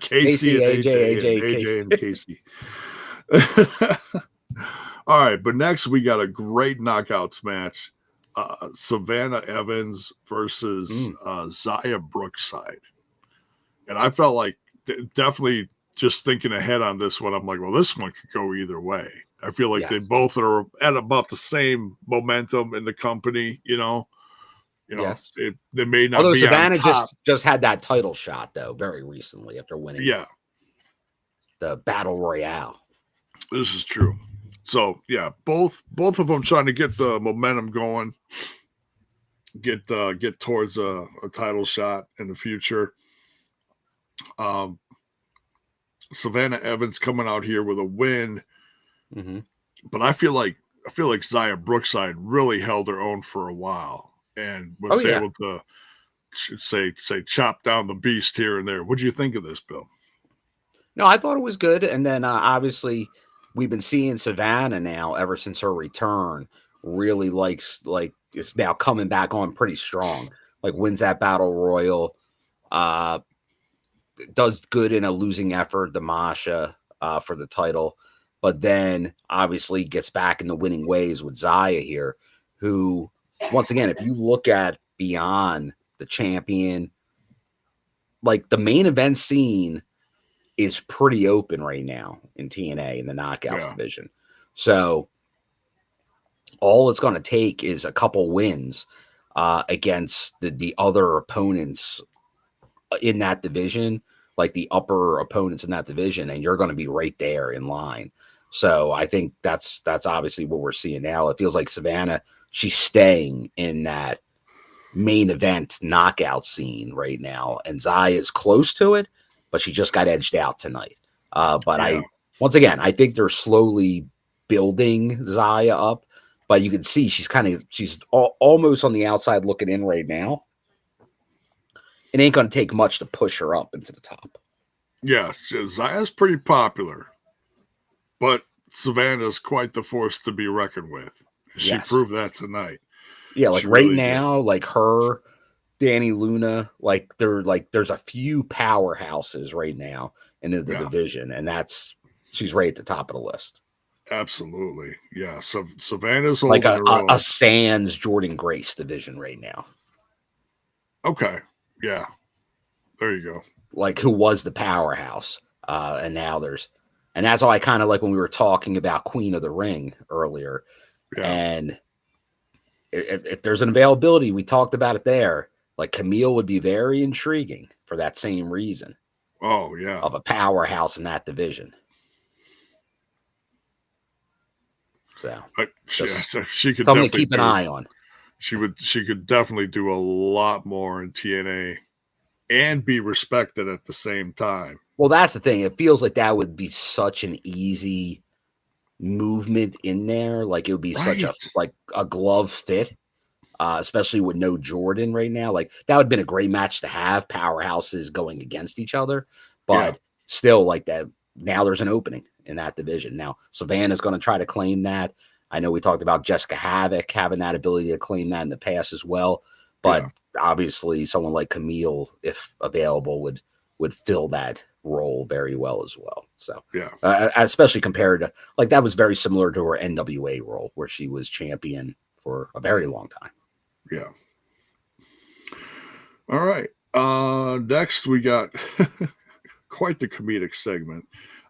Casey, and AJ, AJ and Casey. All right, but next we got a great knockouts match. Savannah Evans versus Xia Brookside. And I felt like definitely just thinking ahead on this one, I'm like, well, this one could go either way. I feel like they both are at about the same momentum in the company, you know. Yes. They may not. Although be Savannah on top. just had that title shot though very recently after winning. The Battle Royale. This is true. So yeah, both of them trying to get the momentum going, get towards a title shot in the future. Savannah Evans coming out here with a win, but I feel like Xia Brookside really held her own for a while and was able to say chop down the beast here and there. What do you think of this, Bill? No, I thought it was good, and then obviously we've been seeing Savannah now ever since her return. Really it's now coming back on pretty strong. Like wins that battle royal. Does good in a losing effort, Damasha, for the title, but then obviously gets back in the winning ways with Xia here, who, once again, if you look at beyond the champion, like the main event scene is pretty open right now in TNA in the knockouts division. So all it's going to take is a couple wins against the other opponents in that division, like the upper opponents in that division, and you're going to be right there in line. So I think that's obviously what we're seeing now. It feels like Savannah, she's staying in that main event knockout scene right now, and Xia is close to it, but she just got edged out tonight. Once again, I think they're slowly building Xia up, but you can see she's almost on the outside looking in right now. It ain't going to take much to push her up into the top. Yeah, Xia's pretty popular, but Savannah's quite the force to be reckoned with. She proved that tonight. Yeah, like she right really now, did. Like her, Danny Luna, there's a few powerhouses right now in the division, and she's right at the top of the list. Absolutely, yeah. So Savannah's like a Sans Jordan Grace division right now. Okay, yeah, there you go. Like who was the powerhouse, and now and that's how I kind of like when we were talking about Queen of the Ring earlier, and if there's an availability, we talked about it there. Like Camille would be very intriguing for that same reason. Oh yeah, of a powerhouse in that division. So she could definitely keep an eye on. She could definitely do a lot more in TNA and be respected at the same time. Well, that's the thing. It feels like that would be such an easy movement in there. Like it would be such a glove fit, especially with no Jordan right now. Like that would have been a great match to have, powerhouses going against each other. But still, like that, now there's an opening in that division. Now Savannah's going to try to claim that. I know we talked about Jessica Havoc having that ability to claim that in the past as well. But obviously someone like Camille, if available, would fill that role very well as well. So especially compared to, like, that was very similar to her NWA role where she was champion for a very long time. Yeah. All right. Next we got quite the comedic segment.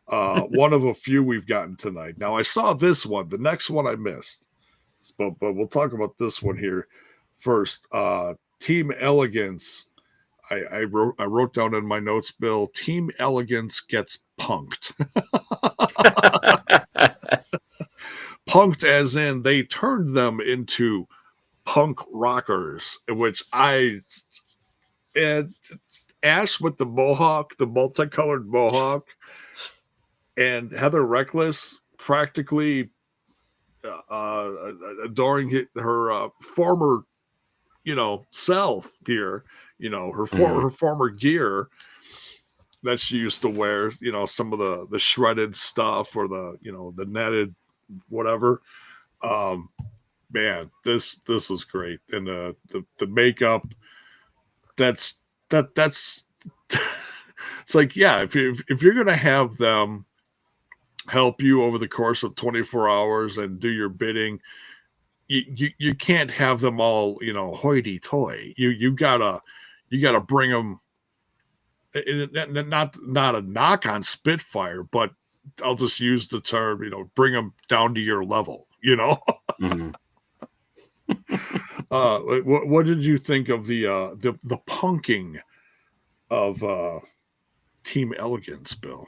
One of a few we've gotten tonight. Now I saw this one. The next one I missed. But we'll talk about this one here first. Team Elegance. I wrote down in my notes, Bill, Team Elegance gets punked. Punked as in they turned them into punk rockers, which and Ash with the mohawk, the multicolored mohawk, and Heather Reckless practically adoring her former, self here, her former gear that she used to wear, some of the shredded stuff or the netted whatever. Man, this is great, and the makeup. That's that's. It's like, yeah, if you're gonna have them help you over the course of 24 hours and do your bidding, you can't have them all, hoity toy. You gotta bring them. Not a knock on Spitfire, but I'll just use the term, bring them down to your level. Mm-hmm. What did you think of the punking of Team Elegance, Bill?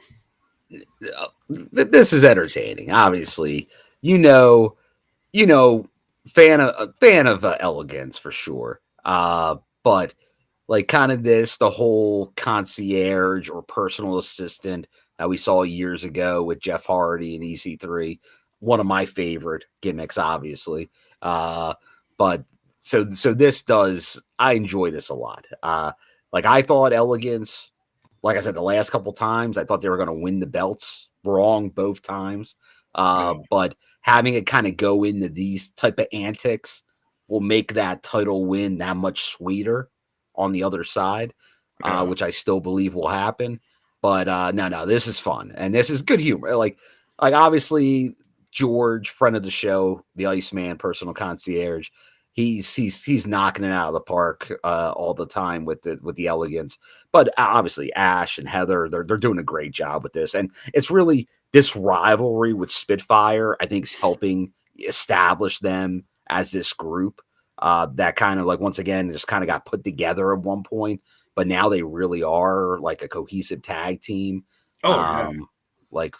This is entertaining. Obviously, fan of Elegance for sure. But like kind of the whole concierge or personal assistant that we saw years ago with Jeff Hardy and EC3, one of my favorite gimmicks, obviously. But so I enjoy this a lot. Like I thought Elegance, like I said, the last couple times, I thought they were going to win the belts. Wrong both times. But having it kind of go into these type of antics will make that title win that much sweeter on the other side, which I still believe will happen. But no, this is fun. And this is good humor. Like obviously George, friend of the show, the Iceman, personal concierge, he's knocking it out of the park all the time with the Elegance. But obviously Ash and Heather, they're doing a great job with this. And it's really this rivalry with Spitfire, I think, is helping establish them as this group that kind of like, once again, just kind of got put together at one point. But now they really are like a cohesive tag team. Like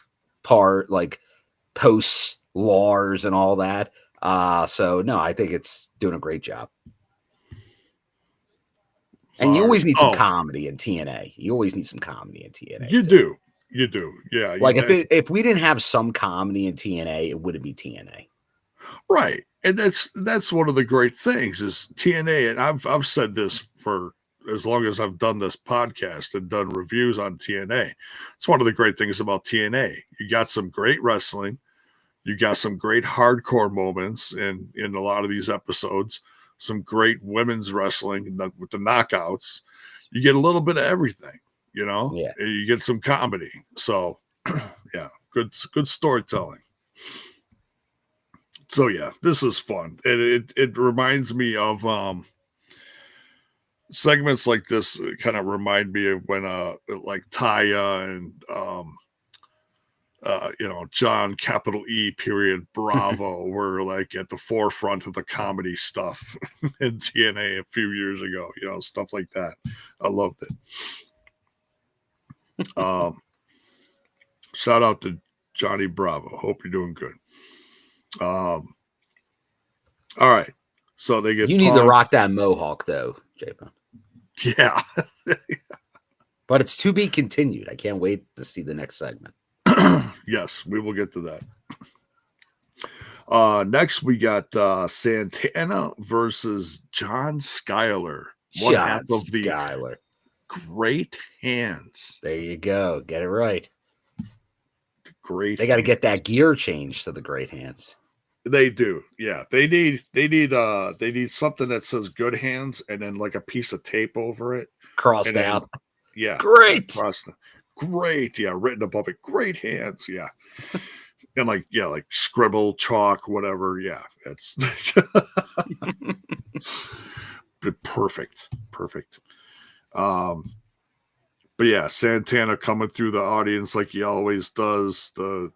posts Lars and all that. So no, I think it's doing a great job. And you always need some comedy in TNA. You always need some comedy in TNA. You do. Yeah. Like if we didn't have some comedy in TNA, it wouldn't be TNA. Right. And that's one of the great things is TNA. And I've said this for as long as I've done this podcast and done reviews on TNA. It's one of the great things about TNA. You got some great wrestling. You got some great hardcore moments in a lot of these episodes, some great women's wrestling with the knockouts. You get a little bit of everything, Yeah. And you get some comedy. So, yeah, good storytelling. So, yeah, this is fun. And it reminds me of segments like this kind of remind me of when like Taya and John capital E period Bravo were like at the forefront of the comedy stuff in TNA a few years ago, stuff like that. I loved it. Shout out to Johnny Bravo. Hope you're doing good. All right. So they get you need to rock that mohawk though, J-Bone. Yeah. But it's to be continued. I can't wait to see the next segment. Yes, we will get to that. Next, we got Santana versus John Skyler. One half of the Skyler. Great Hands. There you go. Get it right. Great. They got to get that gear changed to the Great Hands. They do. Yeah. They need something that says Good Hands and then like a piece of tape over it. Crossed out. Yeah. Great. Great. Yeah. Written above it. Great Hands. Yeah. And like scribble, chalk, whatever. Yeah. It's perfect. But yeah, Santana coming through the audience like he always does. And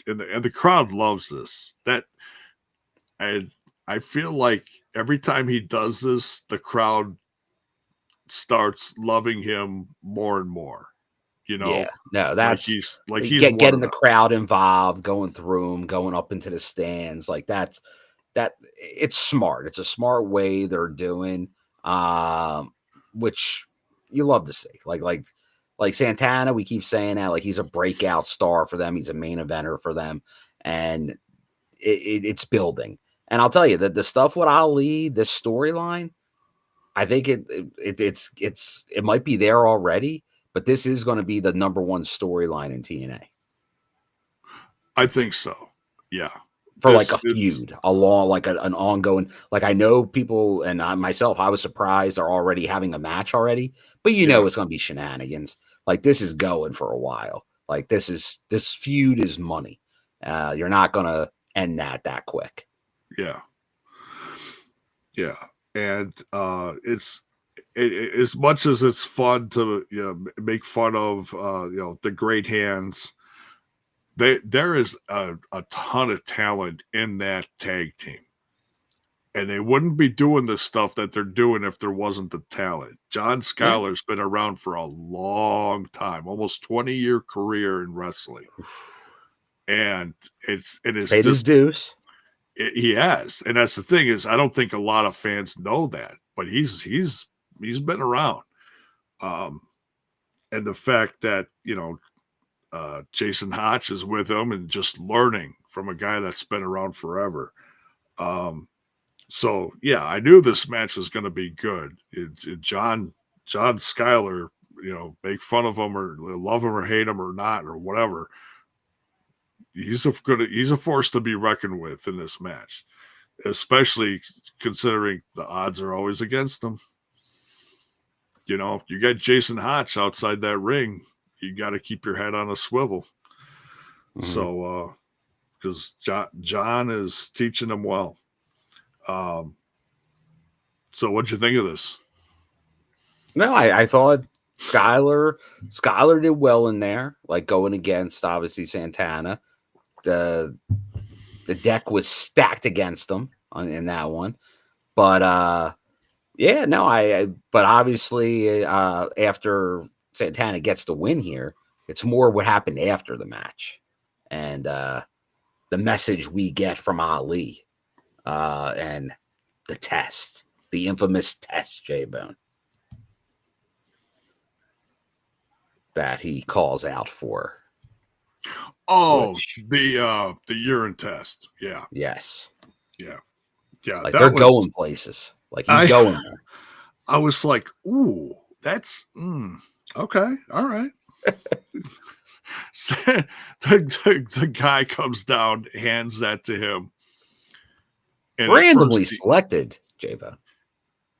the crowd loves this. And I feel like every time he does this, the crowd starts loving him more and more. Yeah, no, that's he's getting the crowd involved, going through them, going up into the stands. Like that. It's smart. It's a smart way they're doing, which you love to see. Like Santana, we keep saying that like he's a breakout star for them. He's a main eventer for them, and it's building. And I'll tell you that the stuff with Ali, this storyline, I think it might be there already. But this is going to be the number one storyline in TNA. I think so. Yeah. For like a feud, a long, like an ongoing, like I know people and I myself, I was surprised they're already having a match already, but you know, it's going to be shenanigans. Like this is going for a while. Like this feud is money. You're not going to end that quick. Yeah. Yeah. And it's as much as it's fun to make fun of the great hands. There is a ton of talent in that tag team. And they wouldn't be doing the stuff that they're doing if there wasn't the talent. John Skyler's been around for a long time, almost 20-year career in wrestling. And it's paid his dues. He has. And that's the thing is I don't think a lot of fans know that, but he's been around. And the fact that, Jason Hotch is with him and just learning from a guy that's been around forever. So yeah, I knew this match was going to be good. John Skyler, make fun of him or love him or hate him or not or whatever. He's a force to be reckoned with in this match, especially considering the odds are always against him. You got Jason Hotch outside that ring. You got to keep your head on a swivel. Mm-hmm. So, because John is teaching him well. So what'd you think of this? No, I thought Skyler did well in there, like going against obviously Santana. The deck was stacked against them in that one. But but obviously after Santana gets the win here, it's more what happened after the match and the message we get from Ali and the infamous test, J-Bone, that he calls out for. Oh, the urine test. Yeah. Yes. Yeah. Yeah. Like they're going places. Like he's going there. I was like, ooh, that's okay. All right. So, the guy comes down, hands that to him. And randomly selected, J-Bone.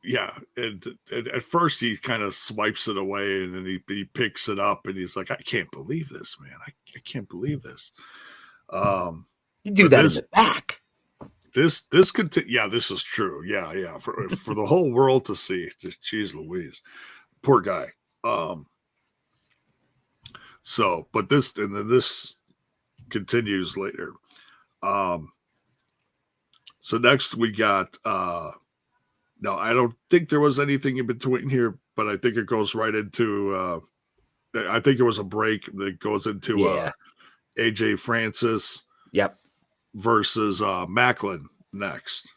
Yeah. And at first he kind of swipes it away and then he picks it up and he's like, I can't believe this, man. I can't believe this. You do that in the back. This could this is true. Yeah. For the whole world to see. Just geez Louise. Poor guy. But this continues later. So next we got no, I don't think there was anything in between here, but I think it goes right into I think it was a break that goes into AJ Francis versus Maclin next.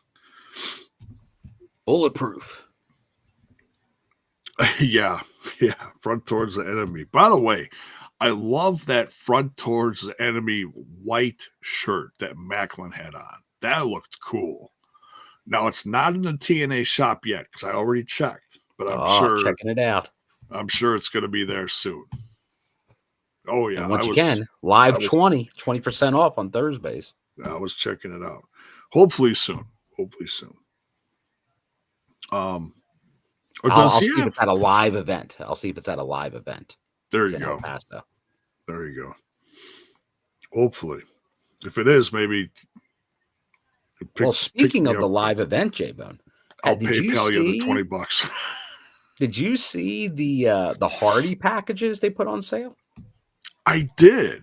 Bulletproof. Yeah, front towards the enemy. By the way, I love that front towards the enemy white shirt that Maclin had on. That looked cool. Now it's not in the TNA shop yet because I already checked, but I'm sure checking it out. I'm sure it's going to be there soon. Oh yeah, and once again, live 20% off on Thursdays. I was checking it out. Hopefully soon. I'll see if it's at a live event. There you go. El Paso. There you go. Hopefully, if it is, maybe. Speaking of the live event, J-Bone, I'll PayPal you the $20. Did you see the Hardy packages they put on sale? I did.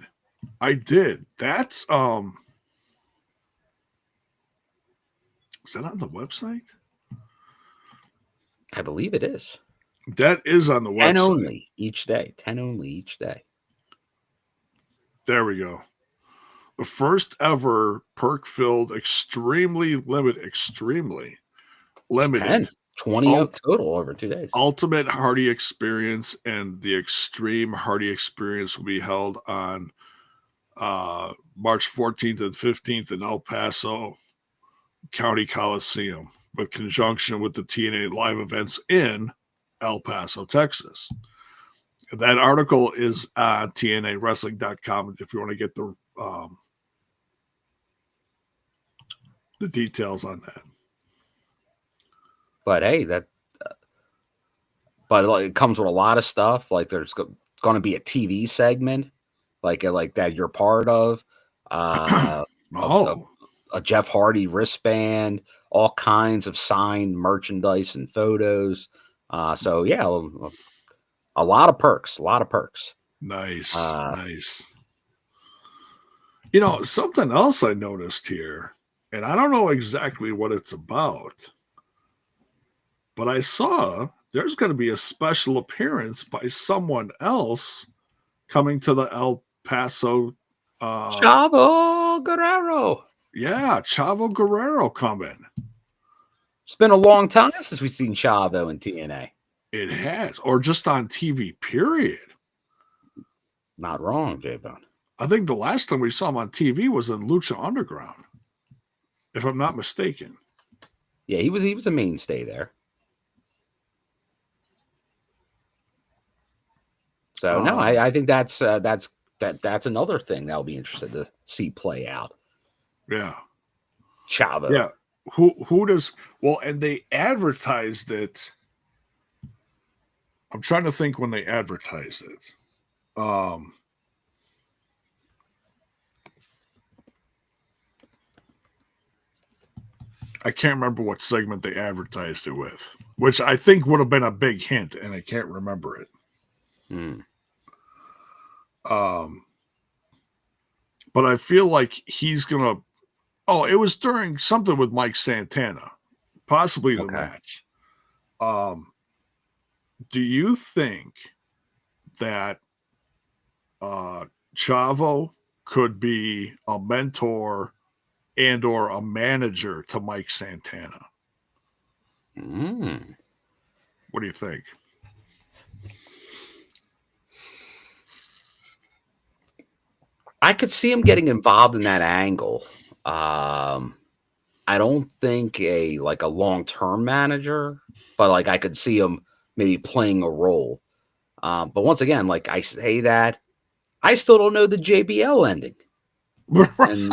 That's is that on the website? I believe it is. That is on the website. 10 only each day. 10 only each day. There we go. The first ever perk-filled, extremely limited. 10. 20 total over 2 days. Ultimate Hardy Experience and the Extreme Hardy Experience will be held on March 14th and 15th in El Paso County Coliseum, with conjunction with the TNA live events in El Paso, Texas. That article is on TNAWrestling.com if you want to get the the details on that. But hey, but it comes with a lot of stuff. Like there's going to be a TV segment, like that you're part of. A Jeff Hardy wristband, all kinds of signed merchandise and photos. So yeah, a lot of perks. Nice, nice. You know, something else I noticed here, and I don't know exactly what it's about, but I saw there's going to be a special appearance by someone else coming to the El Paso. Chavo Guerrero. Yeah, Chavo Guerrero coming. It's been a long time since we've seen Chavo in TNA. It has, or just on TV, period. Not wrong, J-Bone. I think the last time we saw him on TV was in Lucha Underground, if I'm not mistaken. Yeah, he was a mainstay there. So no, I think that's another thing that'll be interesting to see play out. Yeah, Chavo. Yeah, who does well? And they advertised it. I'm trying to think when they advertised it. I can't remember what segment they advertised it with, which I think would have been a big hint, and I can't remember it. But I feel like he's gonna. Oh, it was during something with Mike Santana, possibly the match. Do you think that Chavo could be a mentor and or a manager to Mike Santana? What do you think? I could see him getting involved in that angle. I don't think a long-term manager, but like I could see him maybe playing a role. But once again, like I say that, I still don't know the JBL ending. And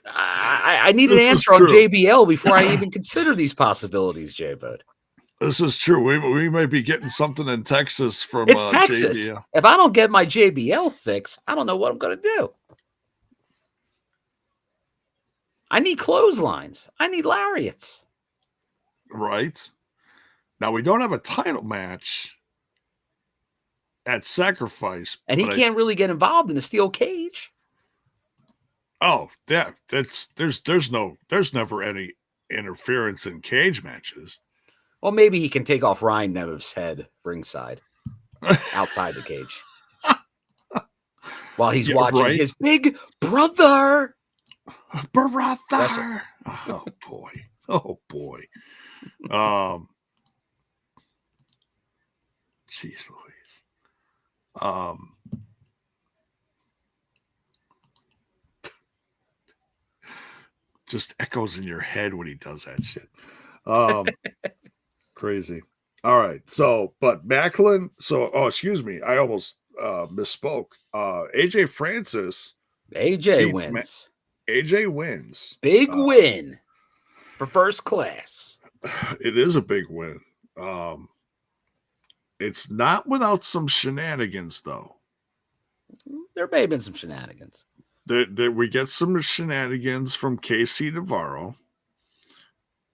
I need an answer on JBL before I even consider these possibilities, J-Bud. This is true. We might be getting something in Texas from it's Texas. JBL. If I don't get my JBL fix, I don't know what I'm going to do. I need clotheslines. I need lariats. Right. Now, we don't have a title match at Sacrifice. And he can't really get involved in a steel cage. Oh, yeah. There's never any interference in cage matches. Well, maybe he can take off Ryan Nemeth's head ringside, outside the cage, while he's watching his big brother. Oh boy. Jeez Louise. Just echoes in your head when he does that shit. Crazy. All right. So, but Maclin. So, excuse me. I almost misspoke. AJ Francis. AJ wins. AJ wins. Big win for First Class. It is a big win. It's not without some shenanigans, though. There may have been some shenanigans. We get some shenanigans from KC Navarro,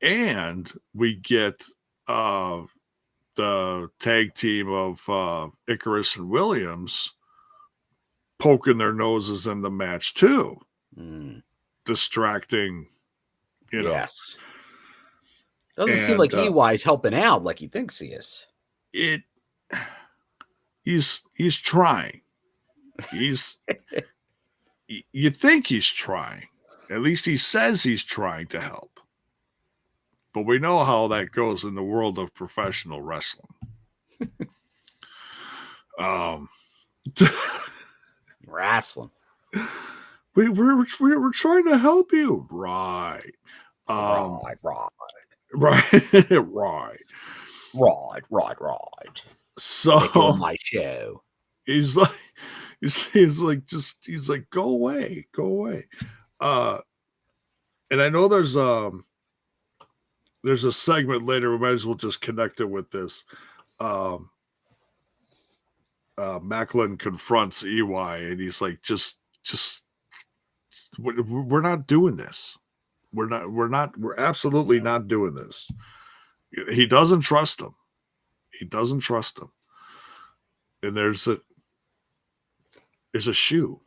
and we get the tag team of Icarus and Williams poking their noses in the match too, distracting. Yes, doesn't seem like EY's helping out like he thinks he is. He's trying. You think he's trying. At least he says he's trying to help. But we know how that goes in the world of professional wrestling. Wrestling. We're trying to help you. Right. Right. So my show. He's like, go away. And I know there's a segment later. We might as well just connect it with this. Maclin confronts EY, and he's like, just we're not doing this. We're absolutely not doing this. He doesn't trust him. And there's a shoe.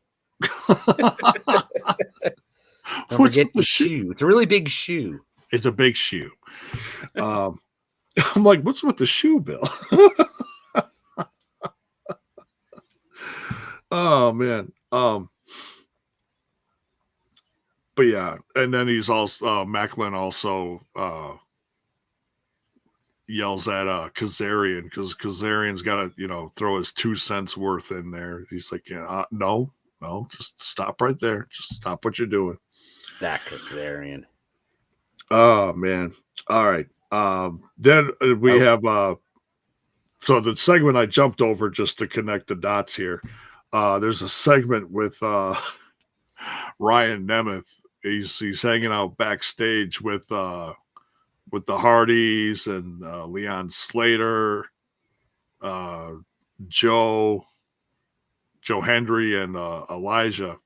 Don't forget the shoe. It's a really big shoe. It's a big shoe. I'm like, what's with the shoe, Bill? Oh man. But yeah, and then he's also Maclin also yells at Kazarian, because Kazarian's got to throw his 2 cents worth in there. He's like, no, just stop right there. Just stop what you're doing. That Kazarian. Oh man. All right. Then we have so the segment I jumped over just to connect the dots here. There's a segment with Ryan Nemeth. He's hanging out backstage with the Hardys and Leon Slater, Joe Hendry, and Elijah.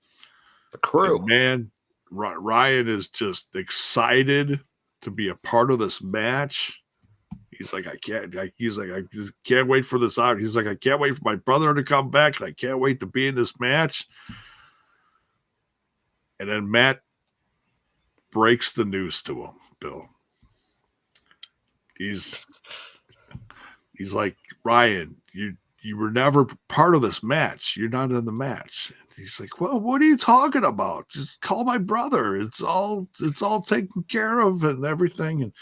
The crew. And man, Ryan is just excited to be a part of this match. He's like, I just can't wait for this out. He's like, I can't wait for my brother to come back, and I can't wait to be in this match. And then Matt breaks the news to him, Bill. He's like, Ryan, you were never part of this match. You're not in the match. And he's like, well, what are you talking about? Just call my brother. It's all taken care of and everything. And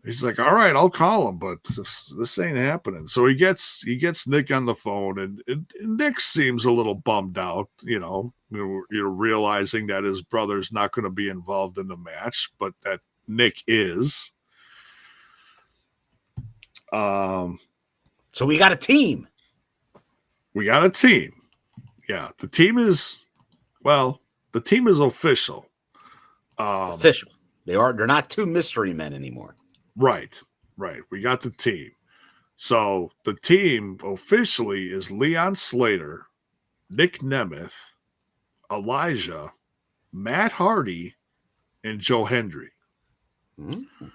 he's like, all right, I'll call him, but this ain't happening. So he gets Nick on the phone, and Nick seems a little bummed out, realizing that his brother's not going to be involved in the match, but that Nick is. So we got a team. Yeah, the team is official. Official. They're not 2 mystery men anymore. Right. We got the team. So the team officially is Leon Slater, Nick Nemeth, Elijah, Matt Hardy, and Joe Hendry. Mm-hmm.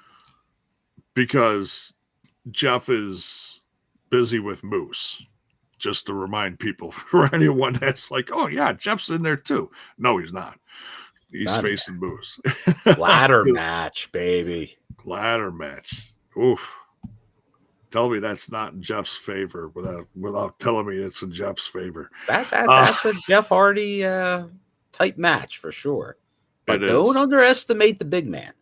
Because Jeff is busy with Moose. Just to remind people, for anyone that's like, oh yeah, Jeff's in there too. No, he's not. He's facing Moose. Ladder match, baby. Ladder match. Oof. Tell me that's not in Jeff's favor without telling me it's in Jeff's favor. That's a Jeff Hardy type match for sure. But don't underestimate the big man.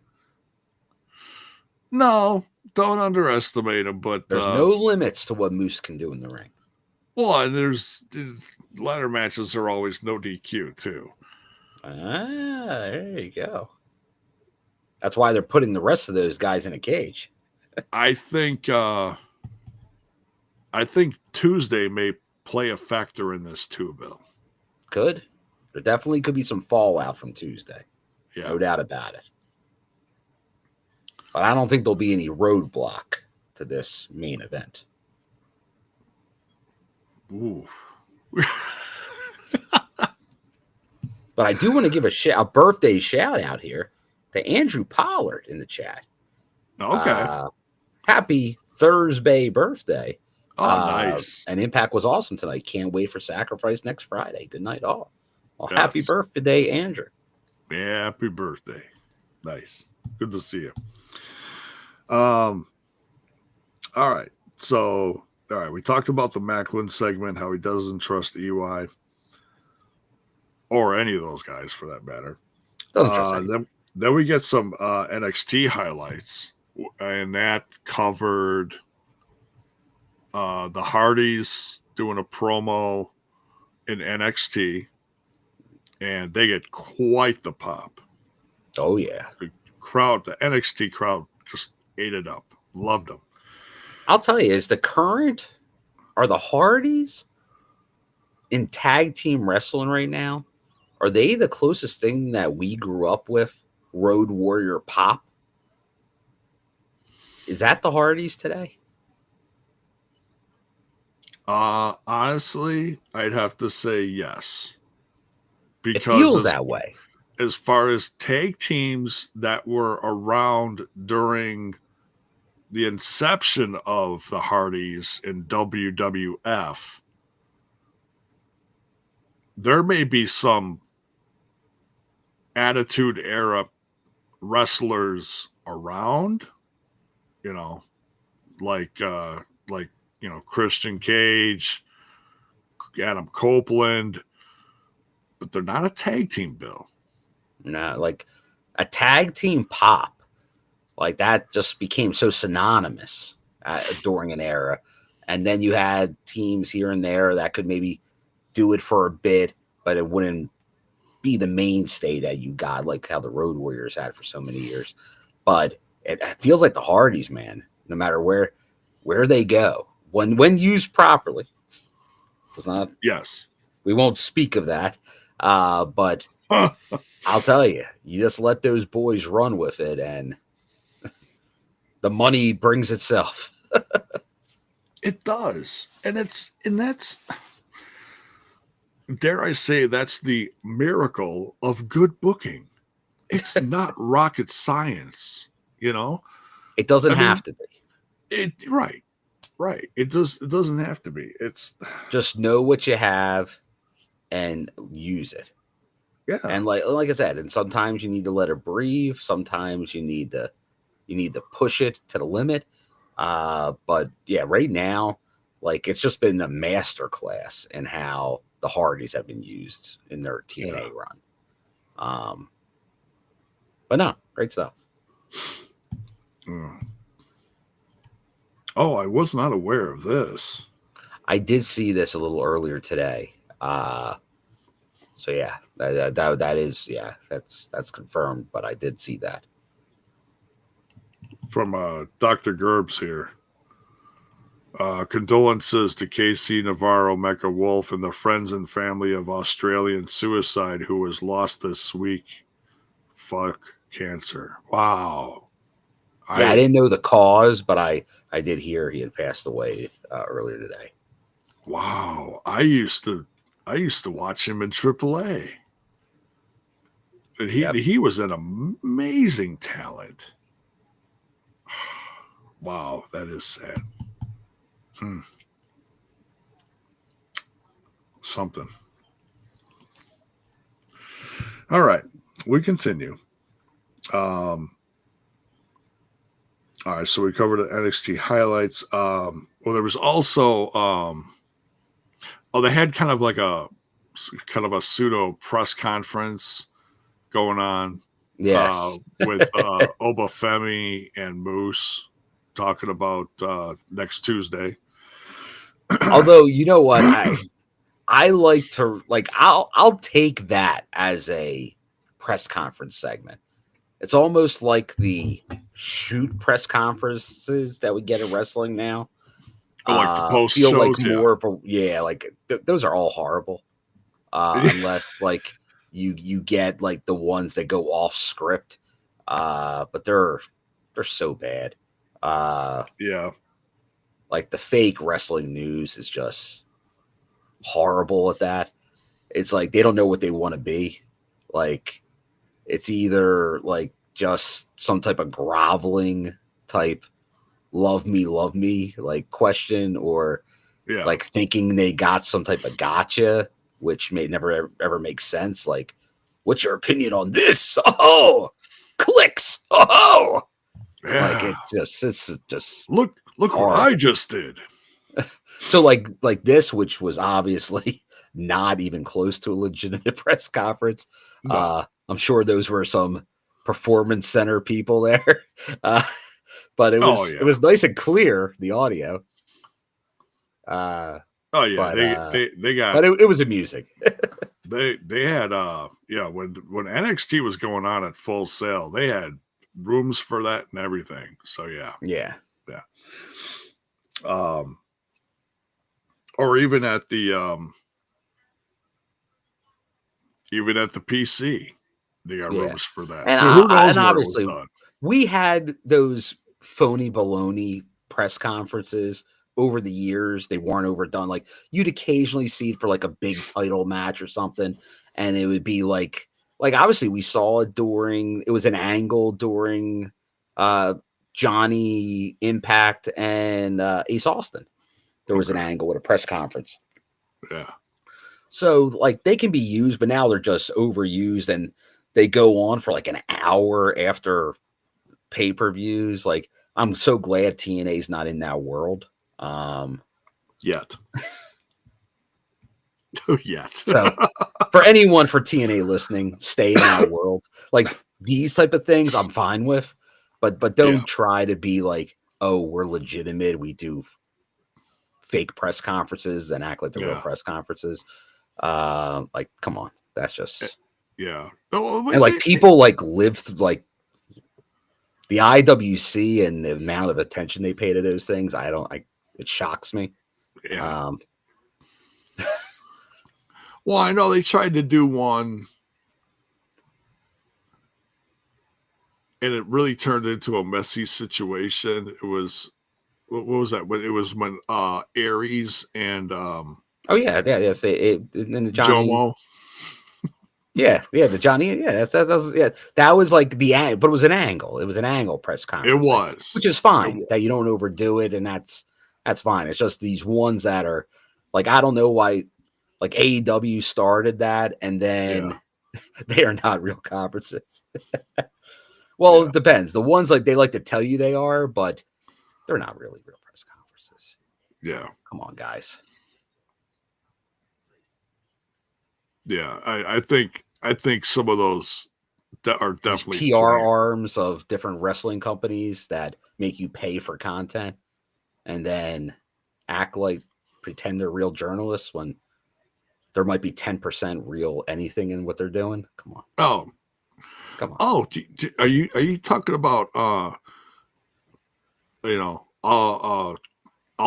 No, don't underestimate him. But there's no limits to what Moose can do in the ring. Well, and there's ladder matches are always no DQ too. There you go. That's why they're putting the rest of those guys in a cage. I think Tuesday may play a factor in this too, Bill. Could. There definitely could be some fallout from Tuesday. Yeah. No doubt about it. But I don't think there'll be any roadblock to this main event. Ooh. But I do want to give a birthday shout out here to Andrew Pollard in the chat. Okay. Happy Thursday birthday. Oh, nice. And Impact was awesome tonight. Can't wait for Sacrifice next Friday. Good night, all. Well, yes. Happy birthday, Andrew. Yeah, happy birthday. Nice. Good to see you. All right. So, we talked about the Maclin segment, how he doesn't trust EY. Or any of those guys, for that matter. Then we get some NXT highlights, and that covered the Hardys doing a promo in NXT, and they get quite the pop. Oh yeah, the NXT crowd just ate it up, loved them. I'll tell you, are the Hardys in tag team wrestling right now? Are they the closest thing that we grew up with? Road Warrior Pop? Is that the Hardys today? Honestly, I'd have to say yes. It Because feels that way. as far as tag teams that were around during the inception of the Hardys in WWF, there may be some Attitude Era wrestlers around, you know, like Christian Cage, Adam Copeland, but they're not a tag team, Bill. No, like a tag team pop, like that just became so synonymous during an era. And then you had teams here and there that could maybe do it for a bit, but it wouldn't be the mainstay that you got, like how the Road Warriors had for so many years. But it feels like the Hardys, man, no matter where they go, when used properly. It's not. Yes. We won't speak of that. But I'll tell you, you just let those boys run with it, and the money brings itself. It does. And that's, dare I say, that's the miracle of good booking. It's not rocket science, you know? It doesn't have to be. Right. It doesn't have to be. It's just know what you have and use it. Yeah. And like I said, and sometimes you need to let it breathe. Sometimes you need to push it to the limit. But yeah, right now, like it's just been a master class in how the Hardys have been used in their TNA run. But no, great stuff. Oh, I was not aware of this. I did see this a little earlier today. So yeah, that is, yeah, that's confirmed. But I did see that from Dr. Gerbs here. Condolences to KC Navarro, Mecca Wolf, and the friends and family of Australian suicide who was lost this week. Fuck cancer. Wow. Yeah, I didn't know the cause, but I did hear he had passed away earlier today. Wow. I used to watch him in AAA. And he was an amazing talent. Wow, that is sad. Something. All right, we continue. All right, so we covered the NXT highlights. Well, there was also they had kind of a pseudo press conference going on. Yes, with Oba Femi and Moose talking about next Tuesday. Although, you know what, I like to I'll take that as a press conference segment. It's almost like the shoot press conferences that we get in wrestling now. Like the post feel shows, like more of a like those are all horrible. Unless like you get like the ones that go off script. But they're so bad. Yeah. Like the fake wrestling news is just horrible at that. It's like they don't know what they want to be. Like it's either like just some type of groveling type love me like question, or like thinking they got some type of gotcha, which may never ever make sense. Like, what's your opinion on this? Oh, clicks. Oh, yeah. Like it's just look what I just did. So like this, which was obviously not even close to a legitimate press conference. No. I'm sure those were some performance center people there. But it was nice and clear, the audio. Oh yeah, but, they got. But it was amusing. they had when NXT was going on at Full Sail, they had rooms for that and everything. So yeah. Or even at the Even at the PC, they got rumors for that. And So who knows and where it was obviously, done? we had those phony baloney press conferences over the years. They weren't overdone. Like, you'd occasionally see it for like a big title match or something, and it would be like obviously we saw it during, it was an angle during Johnny Impact and Ace Austin. There was an angle at a press conference. Yeah. So like they can be used, but now they're just overused and they go on for like an hour after pay-per-views. Like, I'm so glad TNA's not in that world. Yet. Yet. So for anyone for TNA listening, stay in that world. Like, these type of things I'm fine with, but don't try to be like, oh, we're legitimate. We do fake press conferences and act like they're real press conferences. Like, come on. That's just and like people like lived like the IWC and the amount of attention they pay to those things. It shocks me. Yeah. Well, I know they tried to do one and it really turned into a messy situation. It was, what was that? When it was when Aries and and the Johnny, Jomo. the Johnny, that was like but it was an angle. It was an angle press conference. It was, which is fine that you don't overdo it, and that's fine. It's just these ones that are like, I don't know why, like AEW started that, and then they are not real conferences. Well, it depends. The ones like they like to tell you they are, but they're not really real press conferences. Yeah, come on, guys. Yeah, I think some of those that are definitely these PR arms of different wrestling companies that make you pay for content and then act like pretend they're real journalists when there might be 10% real anything in what they're doing. Come on. Oh, come on. Oh, are you talking about all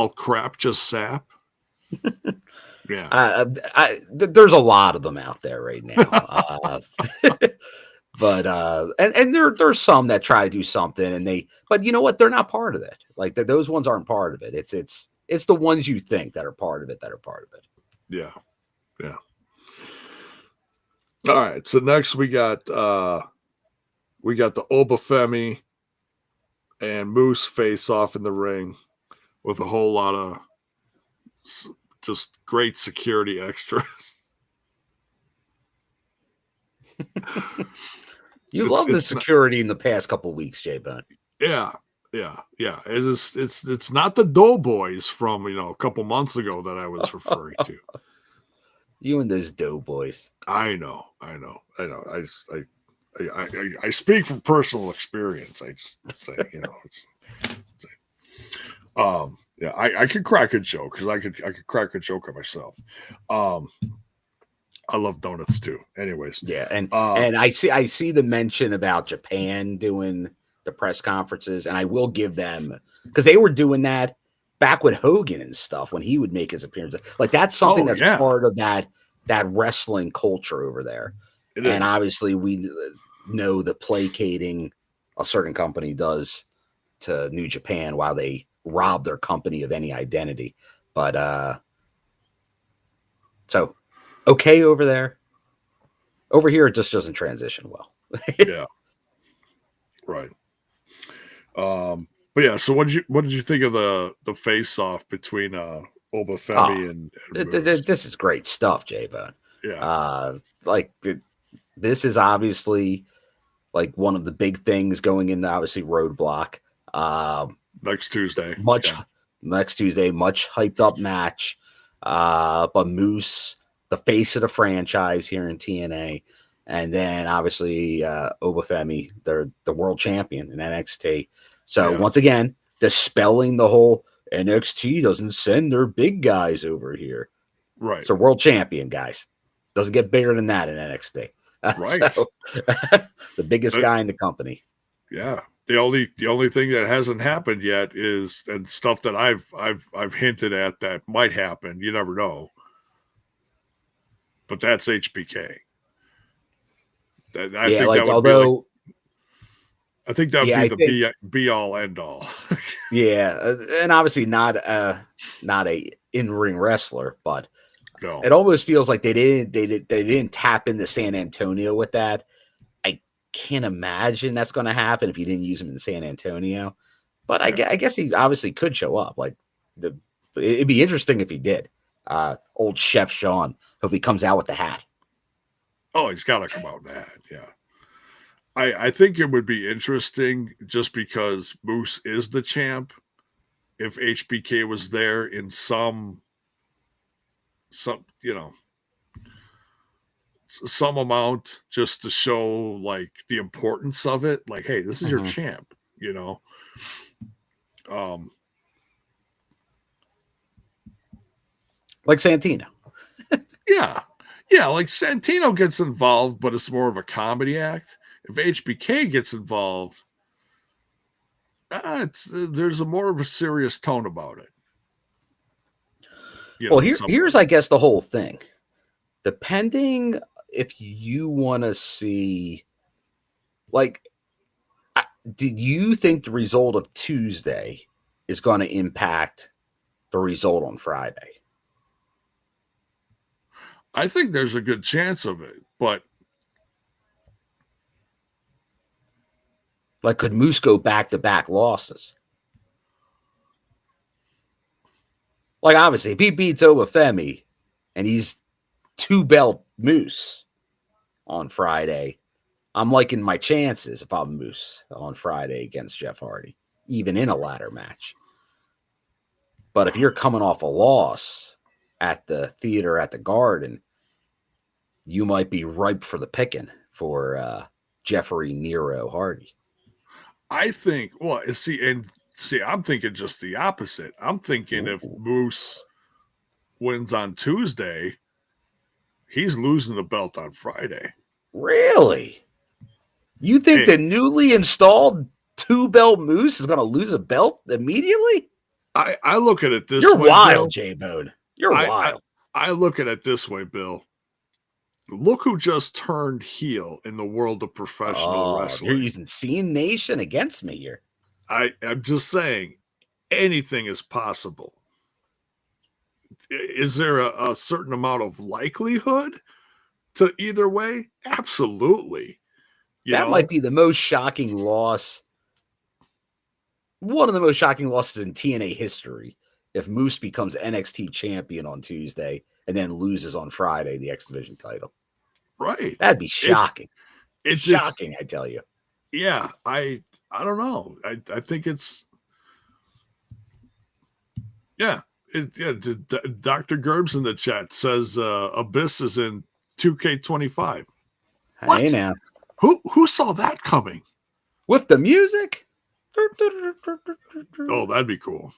crap just sap? Yeah. There's a lot of them out there right now. But and there's some that try to do something but you know what? They're not part of it. Like those ones aren't part of it. It's the ones you think that are part of it that are part of it. Yeah. Yeah. All right. So next we got the Obafemi and Moose face off in the ring with a whole lot of just great security extras. You love the security in the past couple of weeks, J-Bone. Yeah. It's not the Doughboys from a couple months ago that I was referring to. You and those Doughboys. I know. I speak from personal experience. I just say, I could crack a joke because I could crack a joke on myself. I love donuts too. Anyways, and I see the mention about Japan doing the press conferences, and I will give them, because they were doing that back with Hogan and stuff when he would make his appearances. Like, that's something that's part of that wrestling culture over there. And obviously we know the placating a certain company does to New Japan while they rob their company of any identity. But so okay over there. Over here, it just doesn't transition well. Yeah. Right. But yeah, so what did you think of the face off between Obafemi and this is great stuff, J-Bone. Yeah. This is obviously like one of the big things going into obviously Roadblock. Next Tuesday. Next Tuesday, much hyped up match. But Moose, the face of the franchise here in TNA, and then obviously Obafemi, they're the world champion in NXT. So once again, dispelling the whole NXT doesn't send their big guys over here. Right. So world champion, guys. Doesn't get bigger than that in NXT. Right. So, the biggest guy in the company. Yeah. The only thing that hasn't happened yet is, and stuff that I've hinted at that might happen. You never know. But that's HBK. I Yeah, think like that would be like. although I think that would yeah, be I the think be all end all. yeah, and obviously not a in ring wrestler, but No. it almost feels like they didn't tap into San Antonio with that. I can't imagine that's going to happen if you didn't use him in San Antonio. But I guess he obviously could show up. Like it'd be interesting if he did. Old Chef Sean, hope he comes out with the hat. Oh, he's got to come out in that. Yeah. I think it would be interesting just because Moose is the champ. If HBK was there in some some amount just to show like the importance of it. Like, hey, this is your champ, Like Santino. Yeah. Yeah, like Santino gets involved, but it's more of a comedy act. If HBK gets involved, there's a more of a serious tone about it. Well, here's I guess the whole thing. Depending if you want to see, like, did you think the result of Tuesday is going to impact the result on Friday? I think there's a good chance of it, but like, could Moose go back-to-back losses? Like, obviously, if he beats Obafemi and he's 2-belt Moose on Friday, I'm liking my chances if I'm Moose on Friday against Jeff Hardy, even in a ladder match. But if you're coming off a loss at the theater at the Garden, you might be ripe for the picking for Jeffrey Nero Hardy. I think, I'm thinking just the opposite. I'm thinking if Moose wins on Tuesday, he's losing the belt on Friday. Really? You think the newly installed 2-belt Moose is going to lose a belt immediately? I look at it this way. You're wild, Bill. J-Bone. You're wild. I look at it this way, Bill. Look who just turned heel in the world of professional wrestling. You're using Scene Nation against me here. I'm just saying, anything is possible. Is there a certain amount of likelihood to either way? Absolutely. That might be the most shocking loss. One of the most shocking losses in TNA history. If Moose becomes NXT champion on Tuesday and then loses on Friday the X Division title. Right. That'd be shocking. It's shocking, I tell you. Yeah, I don't know. I think it's Dr. Gerbs in the chat says Abyss is in 2K25. What? Hey now. Who saw that coming? With the music? Oh, that'd be cool.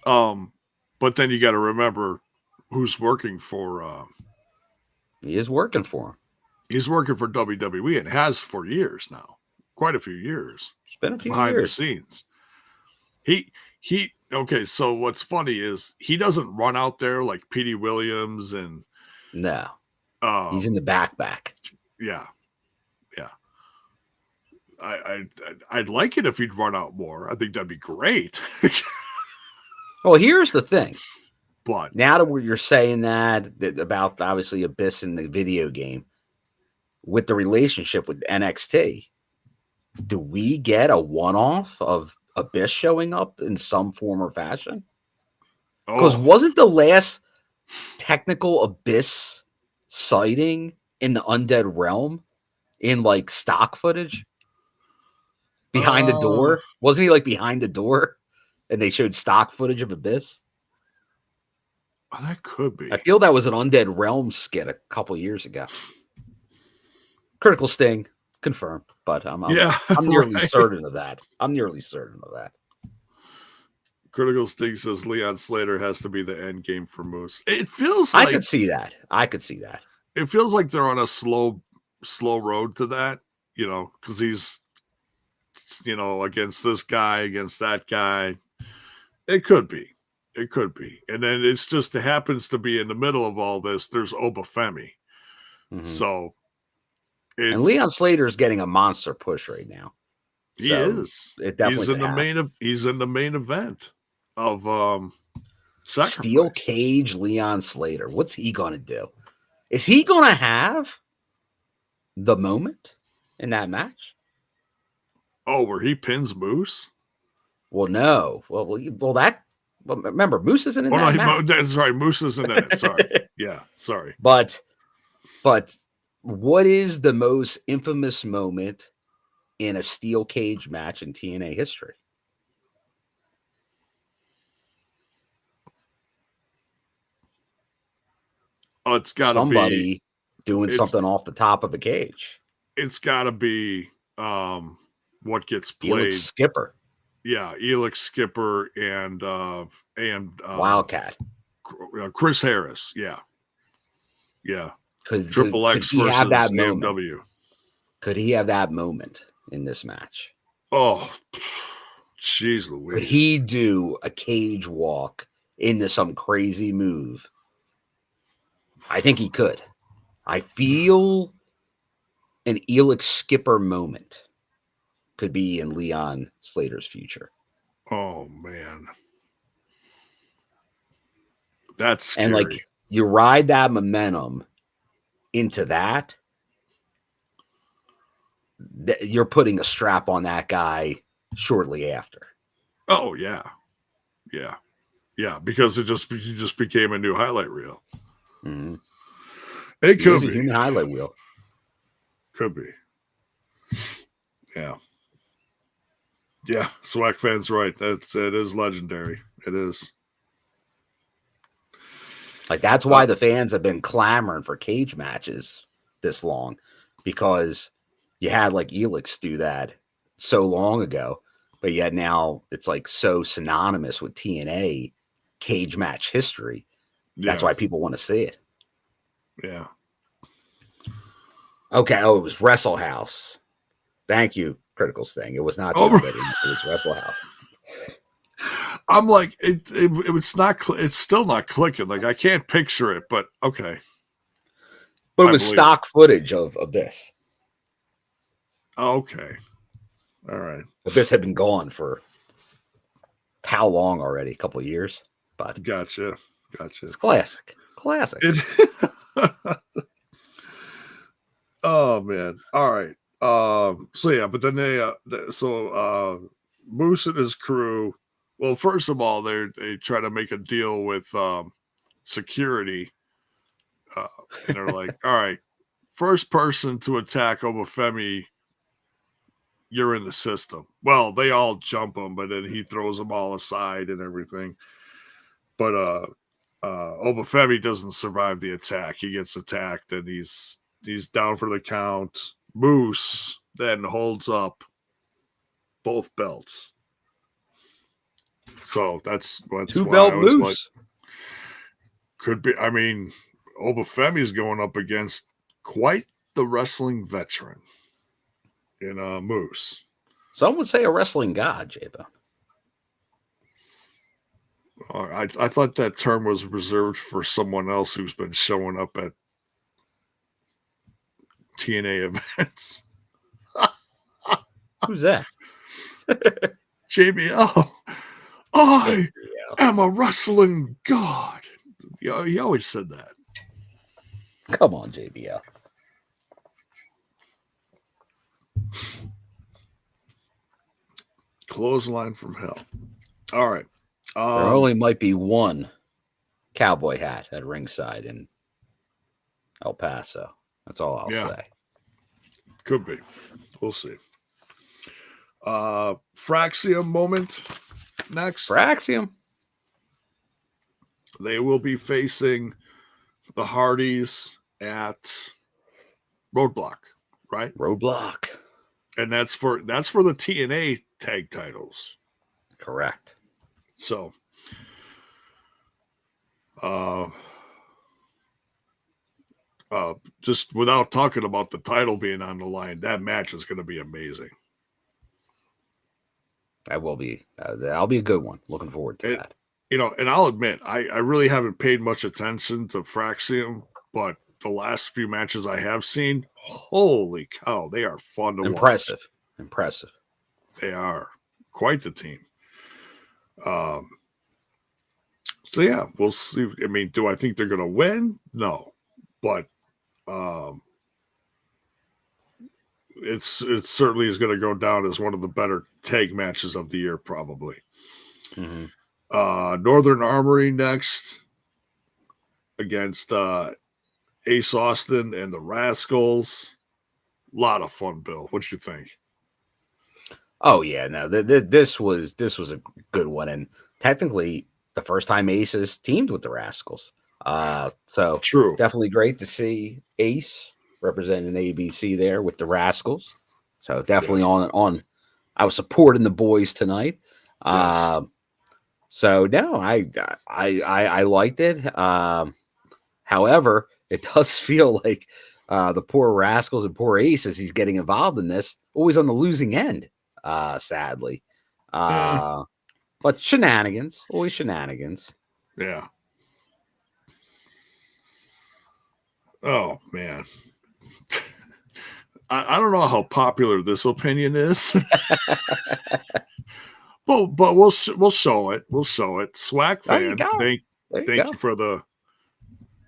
But then you got to remember who's working for. He is working for him. He's working for WWE and has for years now, quite a few years. It's been a few behind years. The scenes. He. Okay, so what's funny is he doesn't run out there like Petey Williams and. No, he's in the back. Yeah. I'd like it if he'd run out more. I think that'd be great. Well, here's the thing. But now that you're saying that about obviously Abyss in the video game, with the relationship with NXT, do we get a one-off of Abyss showing up in some form or fashion? Because wasn't the last technical Abyss sighting in the Undead Realm in like stock footage? Behind the door? Wasn't he like behind the door? And they showed stock footage of Abyss? That could be. I feel that was an Undead Realm skit a couple years ago. Critical Sting, confirmed. But I'm nearly certain of that. Critical Sting says Leon Slater has to be the end game for Moose. It feels like I could see that. It feels like they're on a slow road to that, because he's against this guy, against that guy. It could be. It could be. And then it's just it happens to be in the middle of all this. There's Oba Femi. Mm-hmm. So and Leon Slater is getting a monster push right now. He is. It definitely he's in the main event of Sacrifice. Steel Cage Leon Slater. What's he gonna do? Is he gonna have the moment in that match? Oh, where he pins Moose? Well, no. Well, remember, Moose isn't in that match. That's right. Moose isn't in it. Sorry. Yeah, sorry. But what is the most infamous moment in a steel cage match in TNA history? Oh, it's got to be somebody doing something off the top of a cage. It's got to be what gets played. Elix Skipper. Yeah, Elix Skipper and Wildcat. Chris Harris. Yeah. Triple X versus AMW. Could he have that moment in this match? Oh, jeez Louise. Could he do a cage walk into some crazy move? I think he could. I feel an Elix Skipper moment could be in Leon Slater's future. Oh, man. That's scary. And like you ride that momentum into that, you're putting a strap on that guy shortly after. Oh, yeah. Because he just became a new highlight reel. Mm-hmm. It could be a human highlight wheel. Could be. Yeah. Swag fan's right. It is legendary. It is. Like that's why the fans have been clamoring for cage matches this long, because you had like Elix do that so long ago, but yet now it's like so synonymous with TNA cage match history. That's why people want to see it. Yeah. Okay. Oh, it was Wrestle House. Thank you, Critical Sting. It was not the it was Wrestle House. I'm like, it's not. It's still not clicking. Like I can't picture it, but okay. But it was stock footage of this. Okay. All right. This had been gone for how long already? A couple of years. But Gotcha. It's classic. Oh man. All right. But then Moose and his crew. Well, first of all, they try to make a deal with security, and they're like, "All right, first person to attack Obafemi, you're in the system." Well, they all jump him, but then he throws them all aside and everything. But Obafemi doesn't survive the attack. He gets attacked, and he's down for the count. Moose then holds up both belts. So that's two belt Moose. Like, could be. I mean, Obafemi's going up against quite the wrestling veteran in Moose. Some would say a wrestling god, J-Bone. I thought that term was reserved for someone else who's been showing up at TNA events. Who's that? JBL. I am a wrestling god. He always said that. Come on, JBL. Clothesline from hell. All right. There only might be one cowboy hat at ringside in El Paso. That's all I'll say. Could be. We'll see. Fraxium moment next. Fraxium. They will be facing the Hardys at Roadblock, right? Roadblock. And that's for the TNA tag titles. Correct. So just without talking about the title being on the line, that match is going to be amazing. That will be. That'll be a good one. Looking forward to that. and I'll admit, I really haven't paid much attention to Fraxium, but the last few matches I have seen, holy cow, they are fun to watch. Impressive. They are quite the team. So yeah, we'll see. I mean, do I think they're going to win? No, but it certainly is going to go down as one of the better tag matches of the year, probably. Mm-hmm. Northern Armory next against Ace Austin and the Rascalz. A lot of fun, Bill. What you think? Oh yeah, no, this was a good one, and technically the first time Ace has teamed with the Rascalz. So True, definitely great to see Ace representing ABC there with the Rascalz. So definitely on. I was supporting the boys tonight. Yes. So no, I liked it. However, it does feel like the poor Rascalz and poor Ace, as he's getting involved in this, always on the losing end. Sadly, but shenanigans, always shenanigans. Yeah. Oh man, I don't know how popular this opinion is, but we'll show it. We'll show it. Swag fan, thank you for the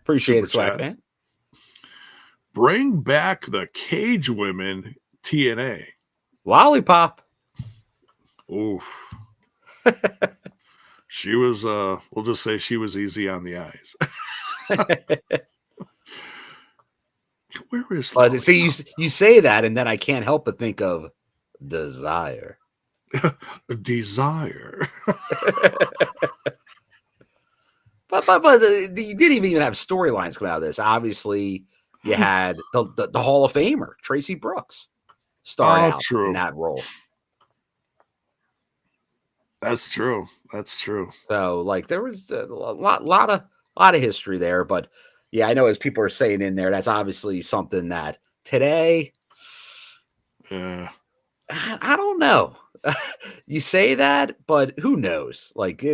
appreciate it, Swag fan. Bring back the Cage Women TNA. Lollipop. Oof. She was we'll just say she was easy on the eyes. Where is Lollipop? See, you say that, and then I can't help but think of Desire. Desire. but you didn't even have storylines come out of this. Obviously, you had the Hall of Famer, Tracy Brooks, start out in that role. That's true. That's true. So, like, there was a lot of history there. But yeah, I know as people are saying in there, that's obviously something that today, I don't know. You say that, but who knows? Like,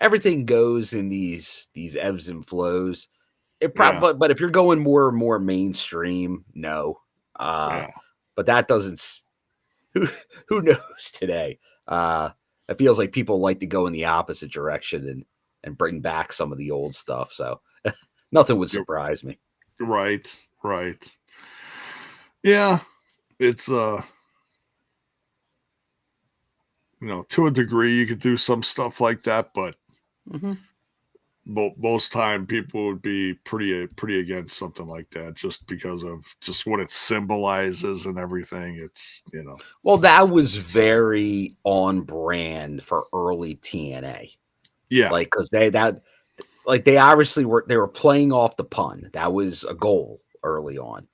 everything goes in these ebbs and flows. But if you're going more and more mainstream, no. But that doesn't. Who knows today? It feels like people like to go in the opposite direction and bring back some of the old stuff. So nothing would surprise me. Right. Yeah, it's to a degree you could do some stuff like that, but most time people would be pretty against something like that just because of just what it symbolizes and everything. It's Well, that was very on brand for early TNA. Yeah, like because they obviously were playing off the pun. That was a goal early on.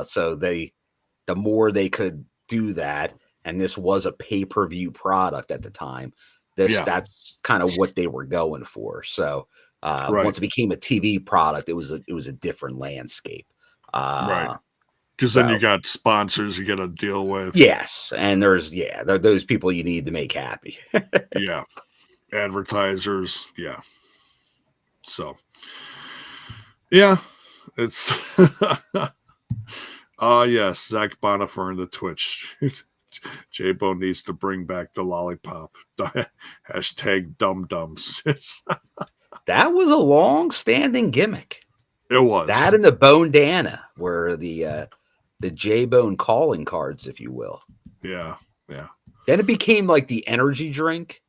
So the more they could do that, and this was a pay-per-view product at the time. That's kind of what they were going for. So once it became a TV product, it was a different landscape. Right. Because then you got sponsors you got to deal with. Yes, and there are those people you need to make happy. Yeah, advertisers. Yeah. So. Yeah, it's. Yes, Zach Bonifer in the Twitch. J-Bone needs to bring back the lollipop. Hashtag dum-dums. That was a long-standing gimmick. It was. That and the Bone Dana were the J-Bone calling cards, if you will. Yeah. Then it became like the energy drink.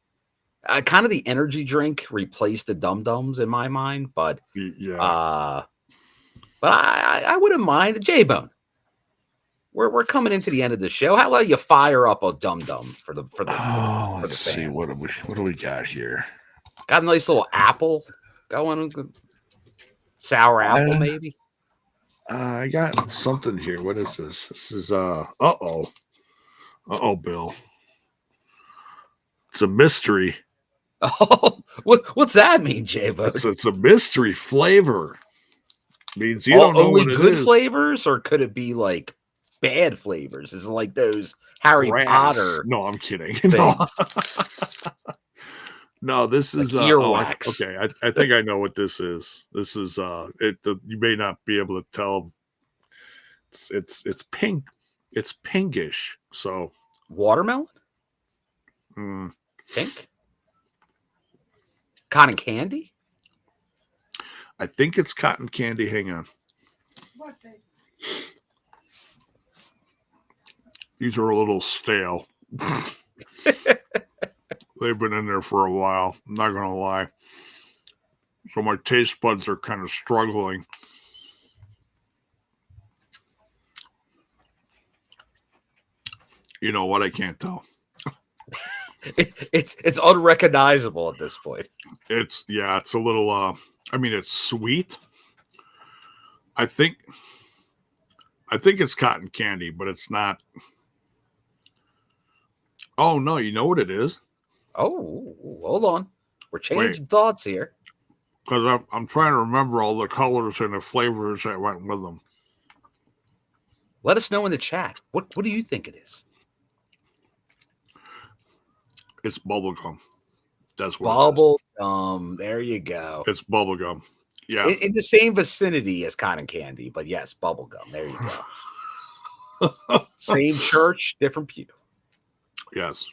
Kind of the energy drink replaced the dum-dums in my mind, but yeah. But I wouldn't mind J-Bone. We're coming into the end of the show. How about you fire up a dum-dum for the let's see, what do we got here? Got a nice little apple going, sour apple maybe. I got something here. What is this? This is Bill. It's a mystery. Oh, what's that mean, J-Bo? It's a mystery flavor. Means you don't know only what it good is. Flavors, or could it be like bad flavors? Is it like those Harry Potter? No, I'm kidding. No, this Like is earwax. okay. I think I know what this is. This is you may not be able to tell. It's pink. It's pinkish. So Watermelon? mm, Pink? Cotton candy? I think it's cotton candy. Hang on. These are a little stale. They've been in there for a while. I'm not gonna lie. So my taste buds are kind of struggling. You know what? I can't tell. It's unrecognizable at this point. It's a little I mean it's sweet. I think it's cotton candy, but it's not. Oh no, you know what it is? Oh, hold on. We're changing thoughts here. Because I'm trying to remember all the colors and the flavors that went with them. Let us know in the chat. What do you think it is? It's bubblegum. That's what Bubblegum. There you go. it's bubblegum. Yeah. In the same vicinity as cotton candy, but yes, bubblegum. There you go. Same church, different pew. Yes.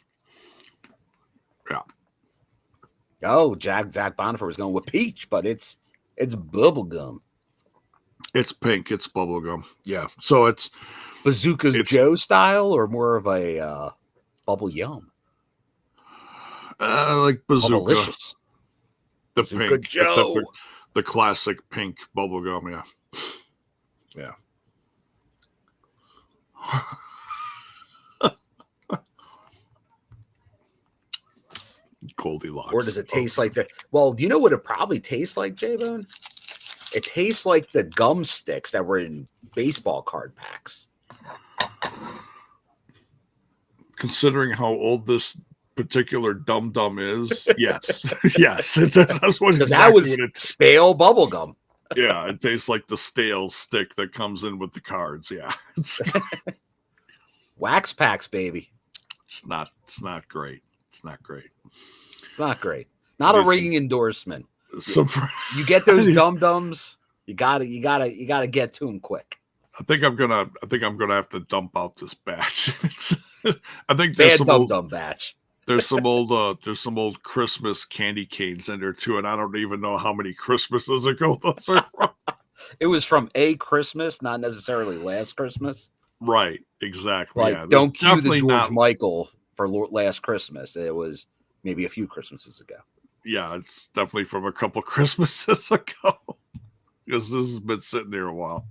Yeah. Oh, Zach Bonifer was going with peach, but it's bubblegum. It's pink. It's bubblegum. Yeah. So it's Bazooka's Joe style or more of a bubble yum? like bazooka. Bubblicious. The Bazooka pink. Joe. The classic pink bubblegum. Yeah. Yeah. Goldilocks. Or does it taste like that? Well, do you know what it probably tastes like, J-Bone? It tastes like the gum sticks that were in baseball card packs. Considering how old this particular dum dum is, yes, yes, that's what Because exactly that was what it. stale bubble gum. Yeah, it tastes like the stale stick that comes in with the cards. Yeah, Wax packs, baby. it's not great. It's not great. It's not great. Not a ringing endorsement. You get those dum dums. You gotta get to them quick. I think I'm gonna have to dump out this batch. I think Bad dum dum batch. There's some old Christmas candy canes in there too, and I don't even know how many Christmases ago those are from. It was from a Christmas, not necessarily last Christmas. Right, exactly. Like, yeah, don't cue the George Michael for last Christmas. It was maybe a few Christmases ago. Yeah, it's definitely from a couple Christmases ago because this has been sitting there a while.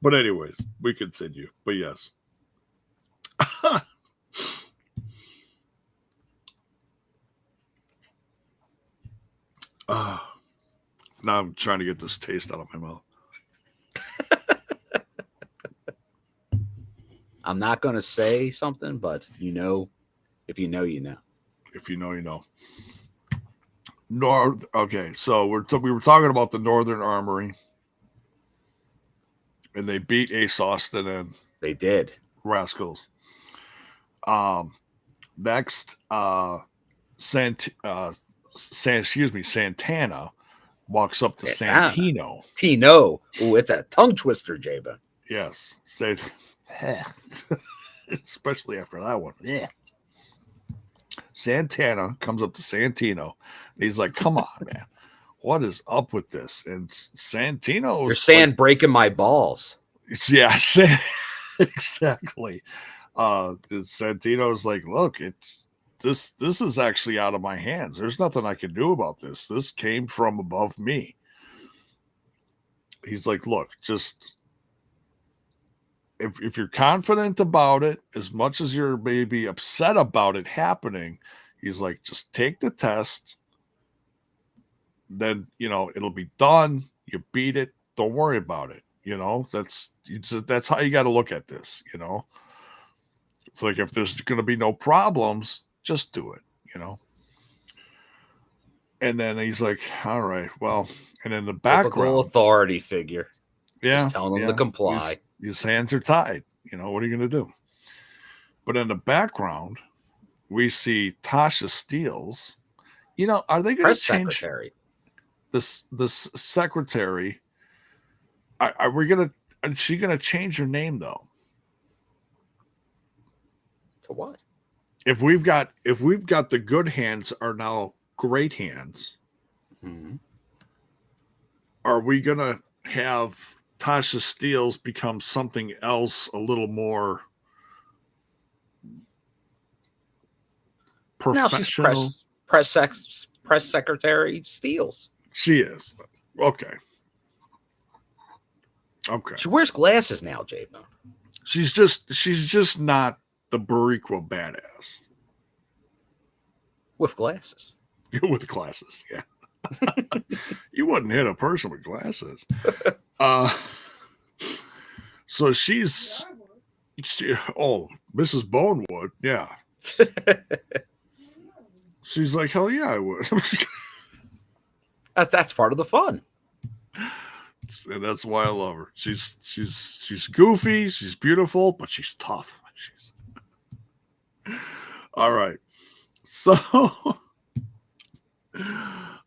But anyways, we continue. But yes. Now I'm trying to get this taste out of my mouth. I'm not going to say something, but if you know, you know. If you know, you know. Okay, so we were talking about the Northern Armory, and they beat Ace Austin and they did. Rascalz. Next, Santana walks up to Santino. Tino. Oh, it's a tongue twister, Jaba. Yes. Especially after that one. Yeah. Santana comes up to Santino. And he's like, come on, man. What is up with this? And Santino, you're saying breaking my balls. Yeah, exactly. Santino's like, look, this is actually out of my hands. There's nothing I can do about this. This came from above me. He's like, look, just if you're confident about it, as much as you're maybe upset about it happening, he's like, just take the test. Then, it'll be done. You beat it. Don't worry about it. That's how you got to look at this. It's like, if there's going to be no problems, just do it, And then he's like, all right, well, and in the background, typical authority figure. Yeah. Just telling him to comply. His hands are tied. What are you going to do? But in the background, we see Tasha Steelz Are they going to Press change secretary. this secretary? Are we going to? Is she going to change her name though? To what? If we've got the good hands are now great hands, Mm-hmm. are we going to have Tasha Steeles become something else a little more Now she's professional? press secretary Steeles. She is. Okay. She wears glasses now, J-Bone. She's just not the Barriqua badass. With glasses. With glasses, yeah. You wouldn't hit a person with glasses. So Mrs. Bonewood, yeah. She's like, hell yeah, I would. That's part of the fun. And that's why I love her. She's goofy, she's beautiful, but she's tough. All right. So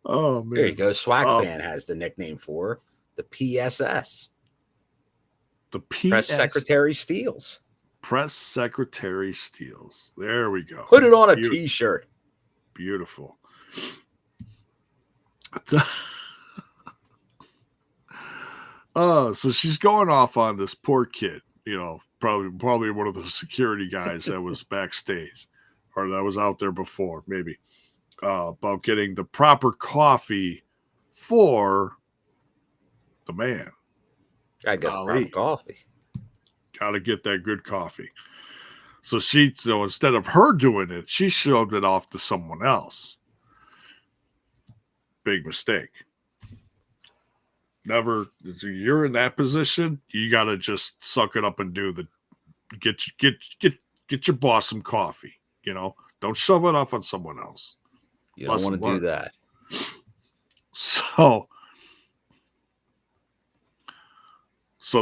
oh man. There you go. Swag Fan has the nickname for her, the PSS. The Press Secretary Steeles. Press Secretary Steeles. There we go. Put it on a t-shirt. Beautiful. So she's going off on this poor kid, probably one of the security guys that was backstage or that was out there before, maybe, about getting the proper coffee for the man. I get proper coffee. Got to get that good coffee. So instead of her doing it, she shoved it off to someone else. Big mistake. Never. You're in that position. You got to just suck it up and get your boss some coffee. Don't shove it off on someone else. You don't want to do that. So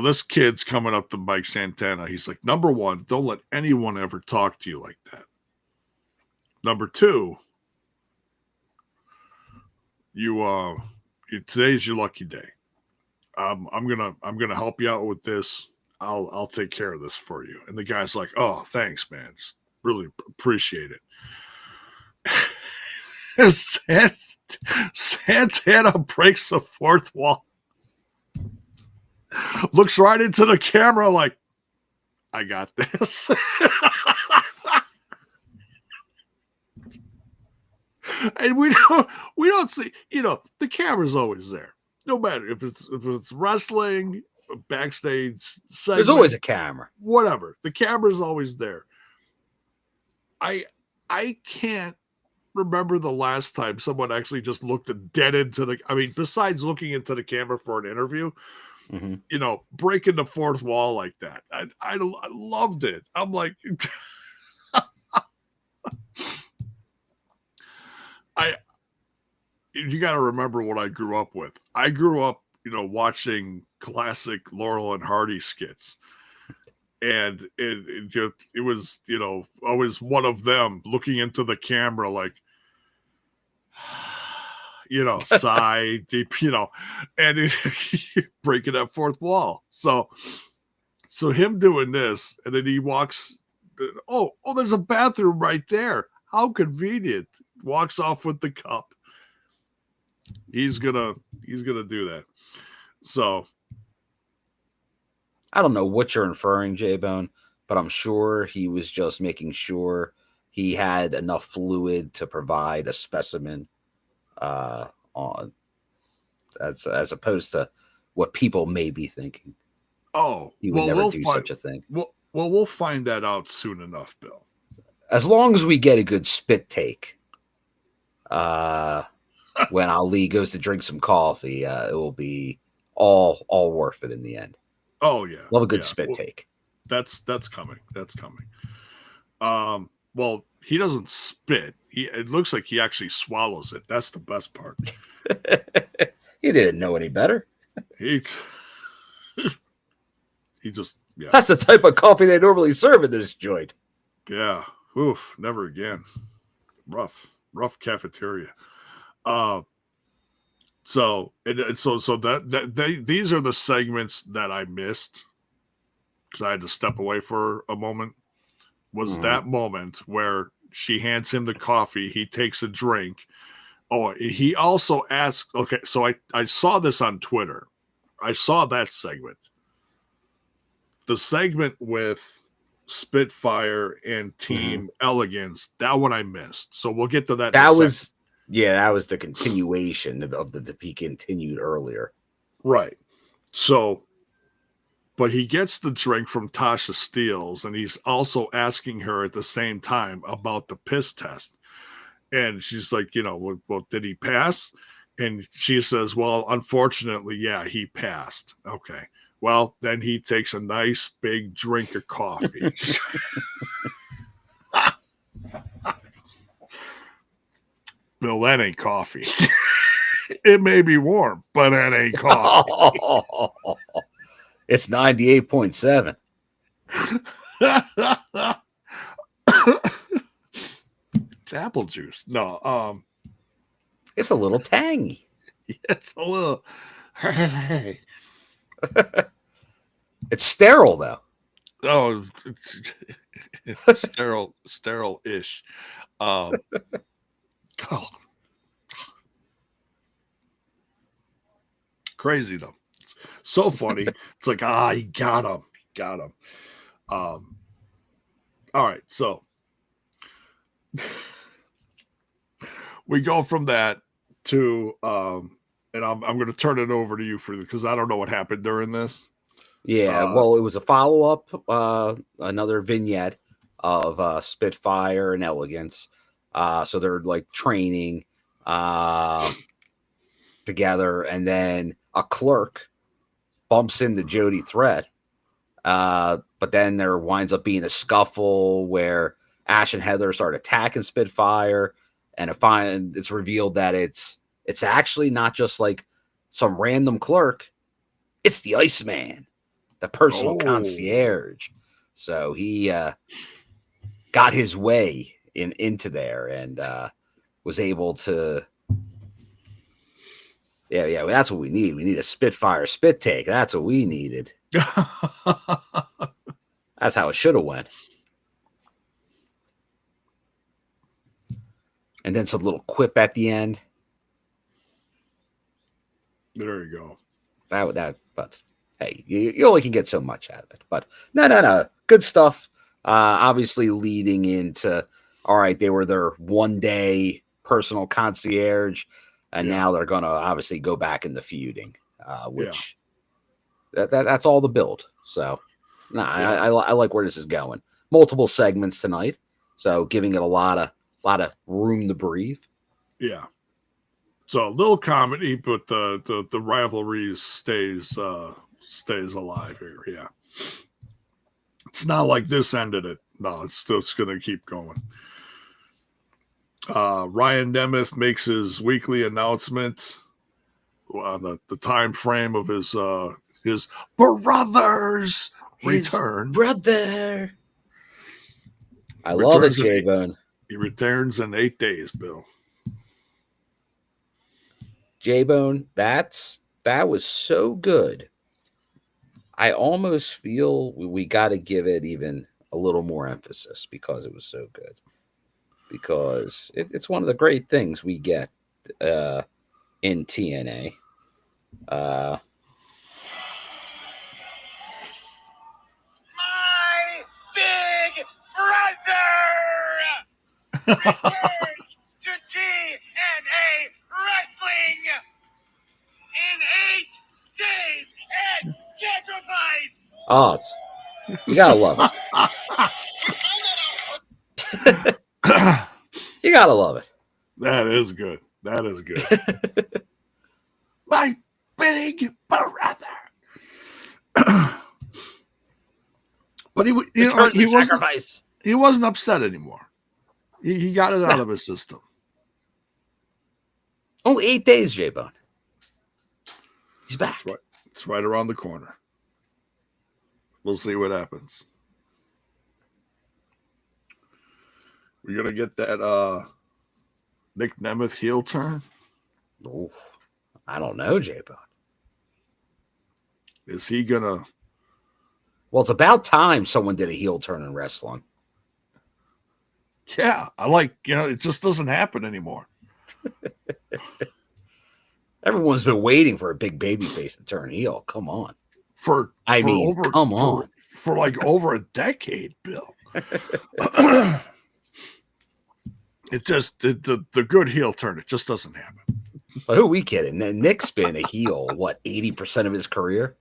this kid's coming up to Mike Santana. He's like, number one, don't let anyone ever talk to you like that. Number two, today's your lucky day. I'm gonna help you out with this. I'll take care of this for you. And the guy's like, oh, thanks, man. Just really appreciate it. Santana breaks the fourth wall. Looks right into the camera like, I got this. And we don't see, the camera's always there. No matter if it's wrestling, backstage segment, there's always a camera. Whatever. The camera's always there. I can't remember the last time someone actually just looked dead into besides looking into the camera for an interview, breaking the fourth wall like that. I loved it. I'm like, you got to remember what I grew up with. I grew up, watching classic Laurel and Hardy skits. And it was, always one of them looking into the camera like, sigh deep, and breaking that fourth wall. So him doing this, and then he walks, oh, there's a bathroom right there. How convenient. Walks off with the cup. He's gonna do that. So I don't know what you're inferring, J-Bone, but I'm sure he was just making sure he had enough fluid to provide a specimen on as opposed to what people may be thinking. Oh, he would never do such a thing. Well, we'll find that out soon enough, Bill. As long as we get a good spit take, when Ali goes to drink some coffee, it will be all worth it in the end. Oh yeah, love a good spit take. That's coming. That's coming. Well, he doesn't spit. It looks like he actually swallows it. That's the best part. He didn't know any better. He just, yeah. That's the type of coffee they normally serve in this joint. Yeah. Oof, never again. Rough cafeteria. Uh, so these are the segments that I missed because I had to step away for a moment. Was that moment where she hands him the coffee, he takes a drink. Oh, he also asked. Okay, so I saw this on Twitter. I saw that segment. The segment with Spitfire and Team Elegance, that one I missed. So we'll get to that. That was the continuation of the to be continued earlier. Right. So, but he gets the drink from Tasha Steeles, and he's also asking her at the same time about the piss test. And she's like, well, did he pass? And she says, well, unfortunately, yeah, he passed. Okay. Well, then he takes a nice big drink of coffee. Bill, that ain't coffee. It may be warm, but that ain't coffee. It's 98.7. It's apple juice. No, it's a little tangy. It's a little. It's sterile though. Oh, it's sterile-ish. Oh. Crazy though. So funny. It's like, he got him. All right, so we go from that to and I'm going to turn it over to you because I don't know what happened during this. Yeah, well, it was a follow-up, another vignette of Spitfire and Elegance. So they're like training together, and then a clerk bumps into Jody Threat. But then there winds up being a scuffle where Ash and Heather start attacking Spitfire, and it's revealed that it's actually not just like some random clerk. It's the Iceman, the personal concierge. So he got his way into there and was able to. Yeah, that's what we need. We need a Spitfire spit take. That's what we needed. That's how it should have went. And then some little quip at the end. There you go. But hey, you only can get so much out of it. But no. Good stuff. Obviously leading into, all right, they were their one-day personal concierge, and now they're going to obviously go back into feuding, which that's all the build. So, I like where this is going. Multiple segments tonight, so giving it a lot of room to breathe. Yeah. So a little comedy, but the rivalry stays alive here. Yeah. It's not like this ended it. No, it's going to keep going. Ryan Nemeth makes his weekly announcement on the time frame of his brother's return. Brother. I love it, J-Bone. He returns in 8 days, Bill. J-Bone, that was so good. I almost feel we got to give it even a little more emphasis because it was so good. Because it's one of the great things we get in TNA. My big brother returns to TNA Wrestling in 8 days and sacrifice. Oh, you gotta love it. You gotta love it. That is good. My big brother. But he wasn't upset anymore. He got it out of his system. Only 8 days, J-Bone. He's back. It's right around the corner. We'll see what happens. We're gonna get that Nick Nemeth heel turn. Oof. I don't know, J-Bone. Is he gonna? Well, it's about time someone did a heel turn in wrestling. Yeah, I like. It just doesn't happen anymore. Everyone's been waiting for a big babyface to turn heel. Come on. Come on. For like over a decade, Bill. It just the good heel turn. It just doesn't happen. But who are we kidding? Nick's been a heel, 80% of his career?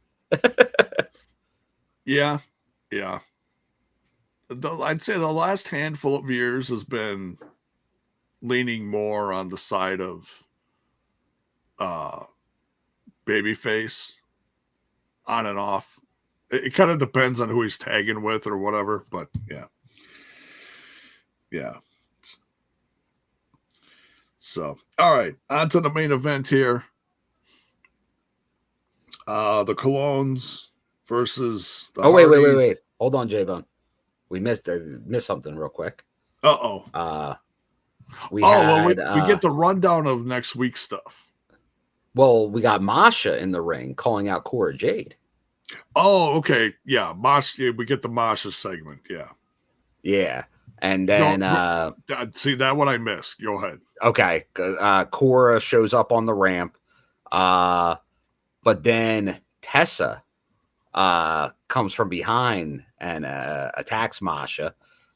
Yeah. I'd say the last handful of years has been leaning more on the side of babyface, on and off. It kind of depends on who he's tagging with or whatever, but yeah. So, all right, on to the main event here. The Colóns versus the Hardys. Wait. Hold on, J-Bone. We missed something real quick. We get the rundown of next week's stuff. Well, we got Masha in the ring calling out Cora Jade. Oh, okay. Yeah, Masha. We get the Masha segment. Yeah. Yeah. And then see that one I missed. Go ahead. Okay. Cora shows up on the ramp. But then Tessa comes from behind and attacks Masha.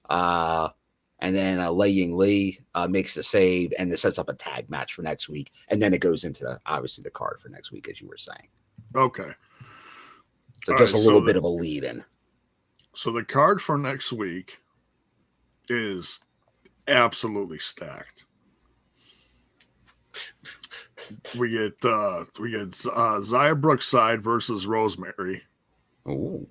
And then Lei Ying Lee makes the save, and this sets up a tag match for next week. And then it goes into obviously the card for next week, as you were saying. Okay. So just a little bit of a lead in. So the card for next week is absolutely stacked. We get Xia Brookside versus Rosemary. Ooh.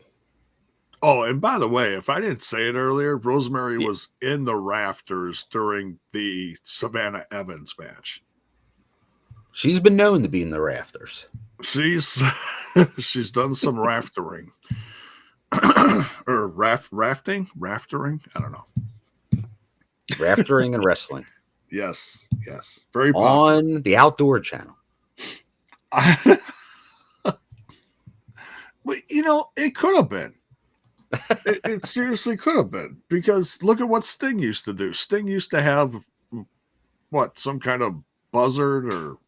Oh, and by the way, if I didn't say it earlier, Rosemary was in the rafters during the Savannah Evans match. She's been known to be in the rafters. She's done some raftering. Or raftering? I don't know. Raftering and wrestling. Yes. Very popular. On the Outdoor Channel. It could have been. It seriously could have been, because look at what Sting used to do. Sting used to have some kind of buzzard or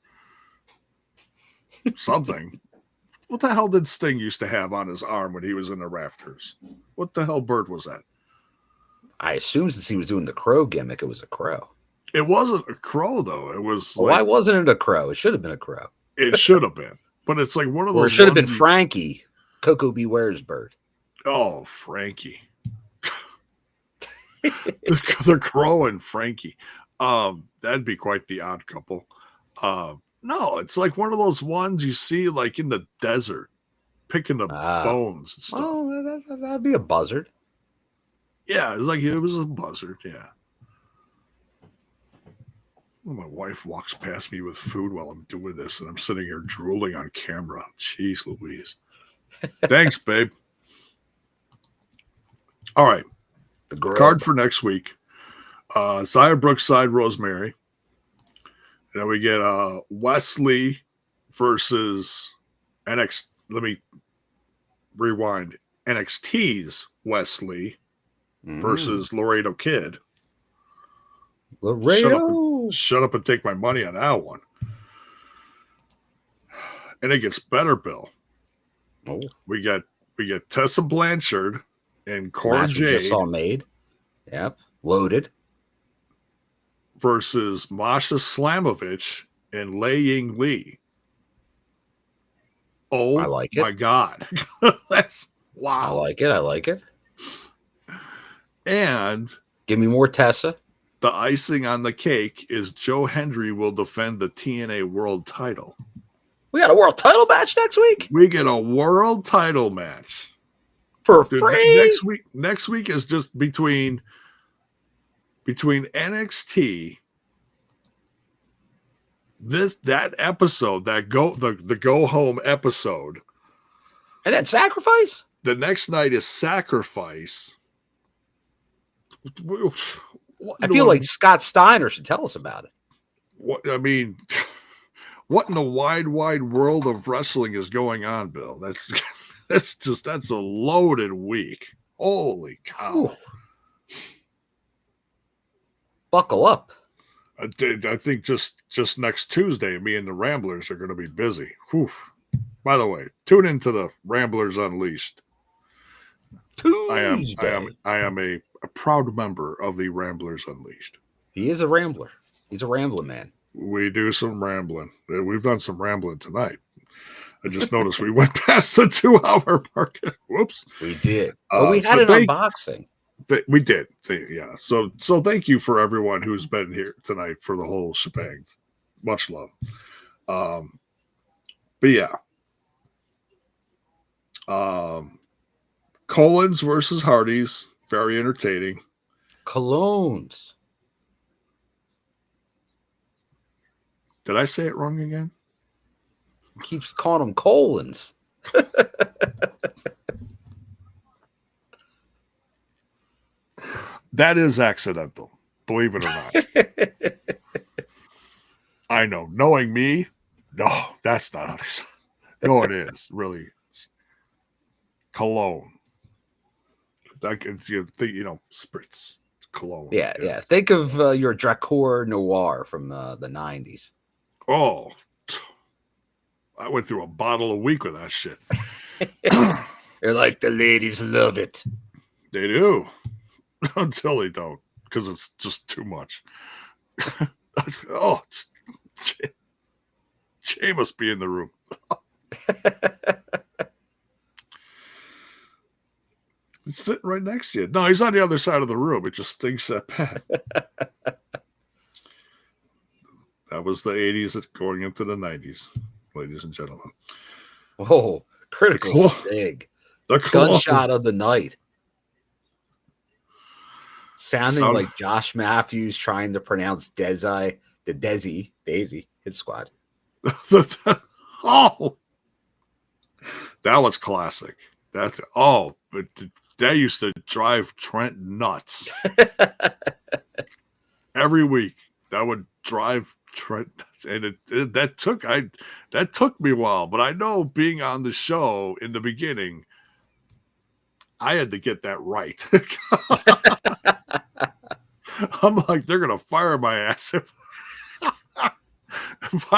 something. What the hell did Sting used to have on his arm when he was in the rafters? What the hell bird was that? I assume since he was doing the crow gimmick, it was a crow. It wasn't a crow, though. It was. Why wasn't it a crow? It should have been a crow. It should have been, but it's like one of those. Or it should have been Frankie, Coco Beware's bird. Oh, Frankie. The crow and Frankie. That'd be quite the odd couple. No, it's like one of those ones you see like in the desert, picking up bones and stuff. Oh, that'd be a buzzard. Yeah, it was a buzzard, yeah. Well, my wife walks past me with food while I'm doing this, and I'm sitting here drooling on camera. Jeez Louise. Thanks, babe. All right. The card for next week. Xia Brookside, Rosemary. And then we get Wesley versus NXT. Let me rewind. NXT's Wesley versus Laredo Kid. Laredo. Shut up and take my money on that one. And it gets better, Bill. Oh. We get Tessa Blanchard and Cora Jade. Just saw made. Yep. Loaded. Versus Masha Slamovich and Lei Ying Lee. Oh, I like it. My God. That's wow. I like it. And give me more Tessa. The icing on the cake is Joe Hendry will defend the TNA World title. We got a world title match next week? We get a world title match. For free? Next week is just between NXT, that episode, the go home episode, and then Sacrifice. The next night is Sacrifice. I feel like Scott Steiner should tell us about it. What I mean, what in the wide world of wrestling is going on, Bill? That's a loaded week. Holy cow. Whew. Buckle up. I think just next Tuesday, me and the Ramblers are going to be busy. Whew. By the way, tune into the Ramblers Unleashed. Tuesday. I am a proud member of the Ramblers Unleashed. He is a rambler. He's a rambling man. We do some rambling. We've done some rambling tonight. I just noticed we went past the 2-hour mark. Whoops. We did. But we had an unboxing. We did. Yeah. So thank you for everyone who's been here tonight for the whole shebang. Much love. But yeah. Colóns versus Hardys. Very entertaining. Colóns. Did I say it wrong again? He keeps calling them Colóns. That is accidental, believe it or not. I know. Knowing me, no, that's not how they say it. No, it is, really. Cologne. Spritz. It's cologne. Yeah. Think of your Dracor Noir from the 90s. Oh, I went through a bottle a week with that shit. They're like, the ladies love it. They do. Until they don't, because it's just too much. Jay must be in the room. He's sitting right next to you. No, he's on the other side of the room. It just stinks that bad. That was the 80s going into the 90s, ladies and gentlemen. Oh, critical stig. The gunshot of the night. Sounding like Josh Matthews trying to pronounce Daisy Hit Squad. Oh, that was classic. But that used to drive Trent nuts. Every week, that would drive Trent nuts, and that took me a while. But I know, being on the show in the beginning, I had to get that right. I'm like, they're gonna fire my ass if I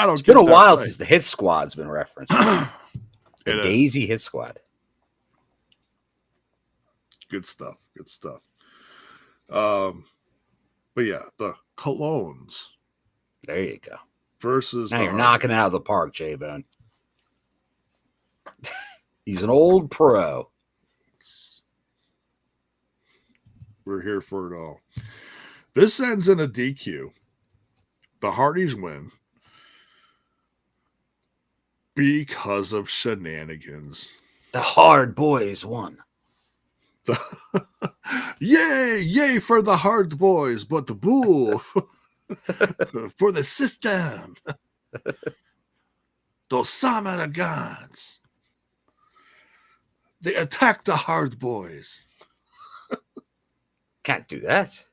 don't. It's been a while since the Hit Squad's been referenced. The Daisy Hit Squad. Good stuff. But yeah, the Colóns. There you go. Versus. Now you're knocking it out of the park, J-Bone. He's an old pro. We're here for it all. This ends in a DQ. The Hardys win because of shenanigans. The Hard Boys won. Yay for the Hard Boys, but the boo for the system. Those Samana gods. They attack the Hard Boys. Can't do that.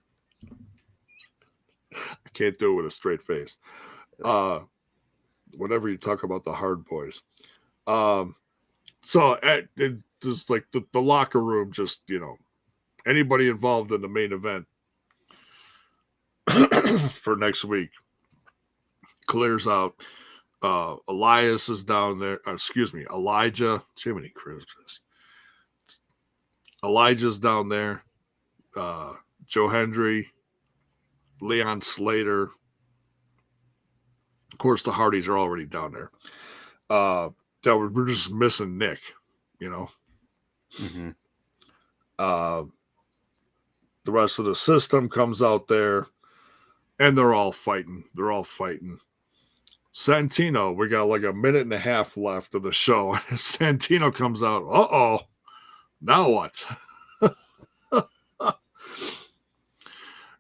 I can't do it with a straight face. Whenever you talk about the Hard Boys. So it just like the locker room, just, anybody involved in the main event for next week clears out. Elias is down there. Elijah. Jiminy Christmas. Elijah's down there. Joe Hendry, Leon Slater. Of course, the Hardys are already down there. We're just missing Nick, Mm-hmm. The rest of the system comes out there, and they're all fighting. Santino, we got like a minute and a half left of the show. Santino comes out. Uh-oh. Now what?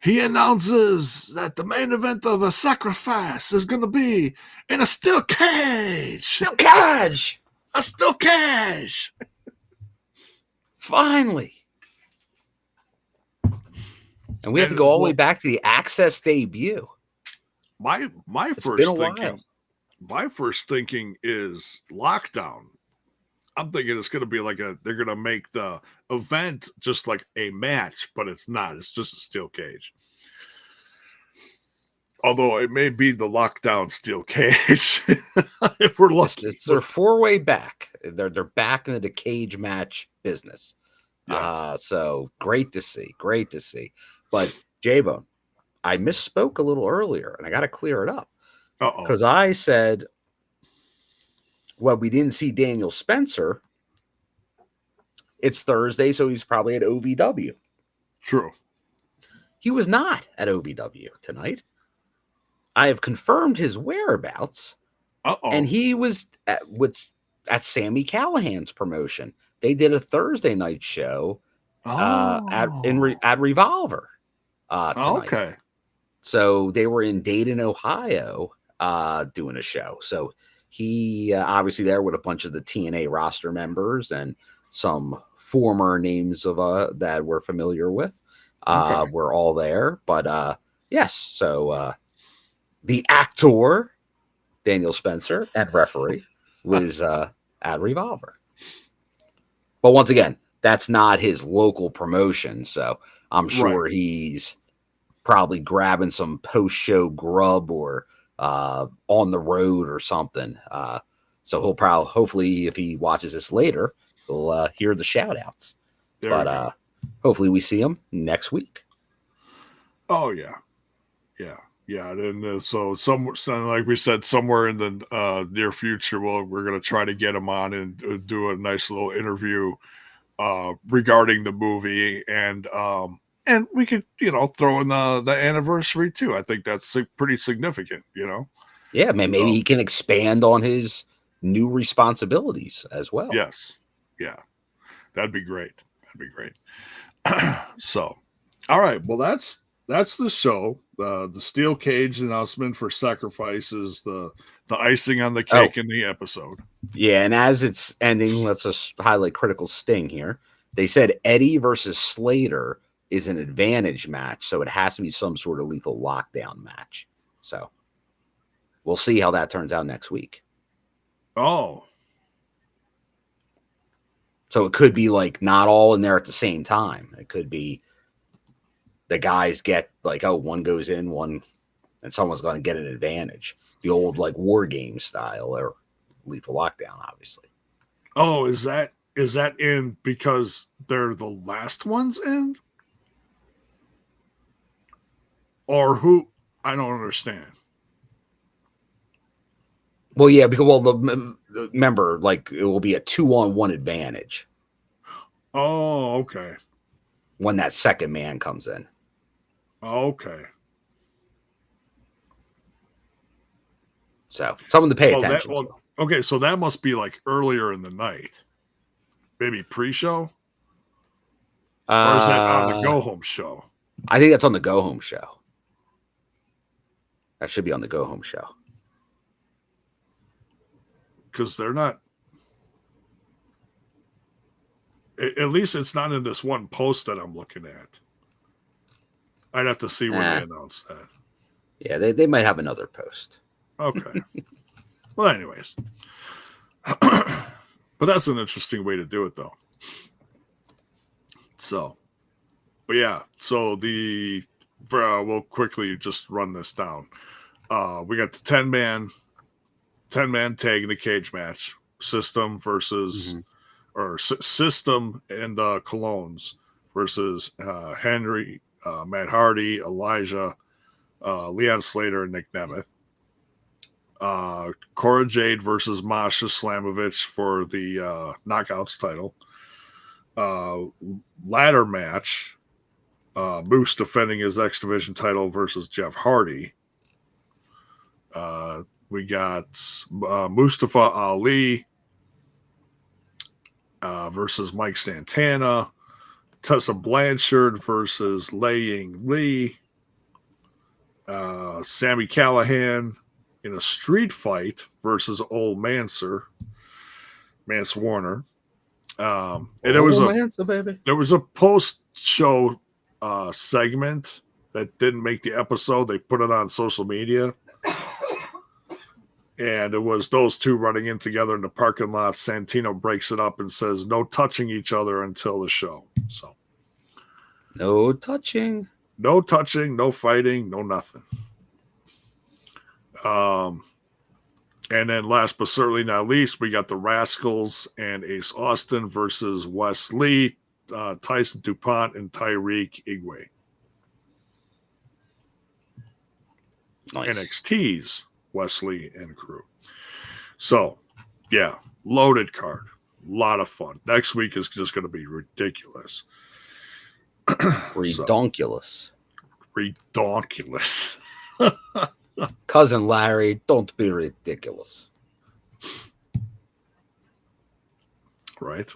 He announces that the main event of a sacrifice is going to be in a steel cage. A steel cage. Finally. And we have to go all the way back to the Access debut. My It's first been a thinking, while. my first thinking is Lockdown. I'm thinking it's going to be like they're going to make the event just like a match, but it's not. It's just a steel cage. Although it may be the Lockdown steel cage if we're lucky. It's their 4-way back. They're back into the cage match business. Yes. So great to see. Great to see. But J-Bone, I misspoke a little earlier, and I got to clear it up. Because I said, well, we didn't see Daniel Spencer. It's Thursday, so he's probably at OVW. True. He was not at OVW tonight. I have confirmed his whereabouts, and he was at Sami Callihan's promotion. They did a Thursday night show at Revolver tonight. Okay. So they were in Dayton, Ohio, doing a show. So he obviously there with a bunch of the TNA roster members and some former names of that we're familiar with. We're all there. But yes, so the actor, Daniel Spencer, and referee was at Revolver. But once again, that's not his local promotion. So I'm sure he's probably grabbing some post-show grub or on the road or something. So he'll probably, hopefully, if he watches this later, he'll hear the shout-outs. But hopefully we see him next week. Oh, yeah. Yeah. Yeah, and so like we said, somewhere in the near future, we're going to try to get him on and do a nice little interview regarding the movie, and we could throw in the anniversary too. I think that's pretty significant, Yeah, man, maybe he can expand on his new responsibilities as well. Yes, yeah, that'd be great. So, all right, well that's the show. The steel cage announcement for Sacrifice is the icing on the cake in the episode. Yeah, and as it's ending, let's just highlight Critical Sting here. They said Eddie versus Slater is an advantage match, so it has to be some sort of lethal lockdown match. So we'll see how that turns out next week. Oh. So it could be like not all in there at the same time. It could be the guys get like, one goes in, one, and someone's going to get an advantage. The old like War Game style or lethal lockdown, obviously. Oh, is that in because they're the last ones in? Or who? I don't understand. Well, yeah, because remember, like it will be a 2-on-1 advantage. Oh, okay. When that second man comes in. Okay. So something to pay attention to. Okay, so that must be like earlier in the night. Maybe pre-show? Or is that on the go-home show? I think that's on the go-home show. That should be on the go-home show. Because they're not... At least it's not in this one post that I'm looking at. I'd have to see when they announce that. Yeah, they might have another post. Okay. Well, anyways. But that's an interesting way to do it, though. So, but yeah. So we'll quickly just run this down. We got the 10-man tag in the cage match. System versus... or System and Colóns versus Henry, Matt Hardy, Elijah, Leon Slater, and Nick Nemeth. Cora Jade versus Masha Slamovich for the Knockouts title. Ladder match. Moose defending his X Division title versus Jeff Hardy. We got Mustafa Ali versus Mike Santana, Tessa Blanchard versus Lei Ying Lee, Sami Callihan in a street fight versus Old Mance Warner. And there was a post-show segment that didn't make the episode. They put it on social media. And it was those two running in together in the parking lot. Santino breaks it up and says, no touching each other until the show. So No touching. no touching, no fighting, no nothing. And then last but certainly not least, we got the Rascalz and Ace Austin versus Wes Lee, Tyson DuPont, and Tyreek Igwe. Nice. NXT's Wesley and crew. So, yeah, loaded card. A lot of fun. Next week is just going to be ridiculous. Redonkulous. Redonkulous. Cousin Larry, don't be ridiculous. Right.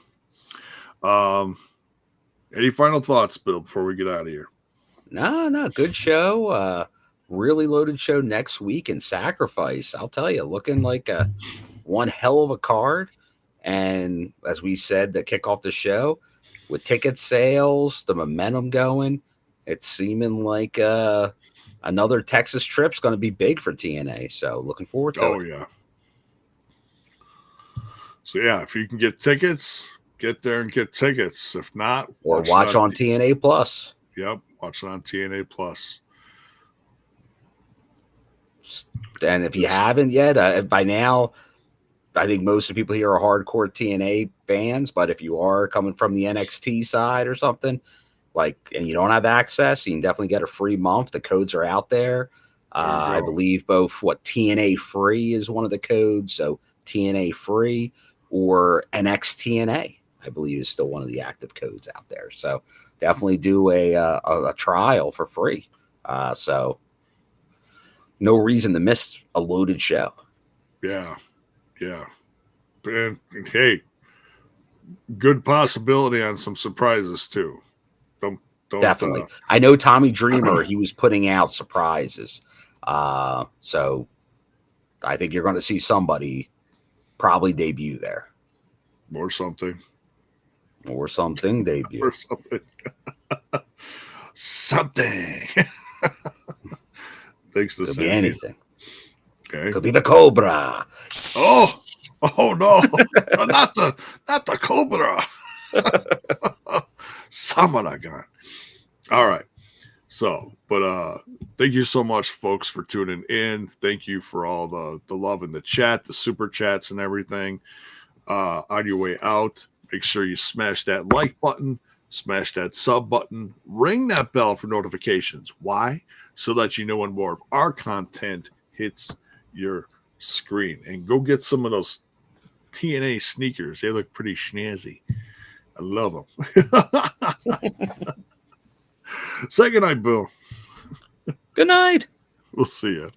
Any final thoughts, Bill, before we get out of here? No, good show. Really loaded show next week in Sacrifice. I'll tell you, looking like one hell of a card. And as we said, to kick off the show, with ticket sales, the momentum going, it's seeming like another Texas trip's going to be big for TNA. So looking forward to it. Oh, yeah. So, yeah, if you can get tickets, get there and get tickets. If not, Or watch on TNA Plus. Yep, watch it on TNA Plus. And if you haven't yet, by now, I think most of the people here are hardcore TNA fans. But if you are coming from the NXT side or something, and you don't have access, you can definitely get a free month. The codes are out there. I believe both TNA free is one of the codes. So TNA free or NXTNA, I believe, is still one of the active codes out there. So definitely do a trial for free. So no reason to miss a loaded show. Yeah. And hey, good possibility on some surprises too. Don't Definitely. I know Tommy Dreamer, he was putting out surprises. So I think you're going to see somebody probably debut there. Or something debut. Or something. Something. Thanks to Could be anything. Okay. Could be the Cobra. Oh no. not the Cobra. Samaragan. All right. So, but thank you so much, folks, for tuning in. Thank you for all the love in the chat, the super chats and everything. On your way out, make sure you smash that like button, smash that sub button, ring that bell for notifications. Why? So that you know when more of our content hits your screen. And go get some of those TNA sneakers. They look pretty snazzy. I love them. Say goodnight, Bill. Good night. We'll see you.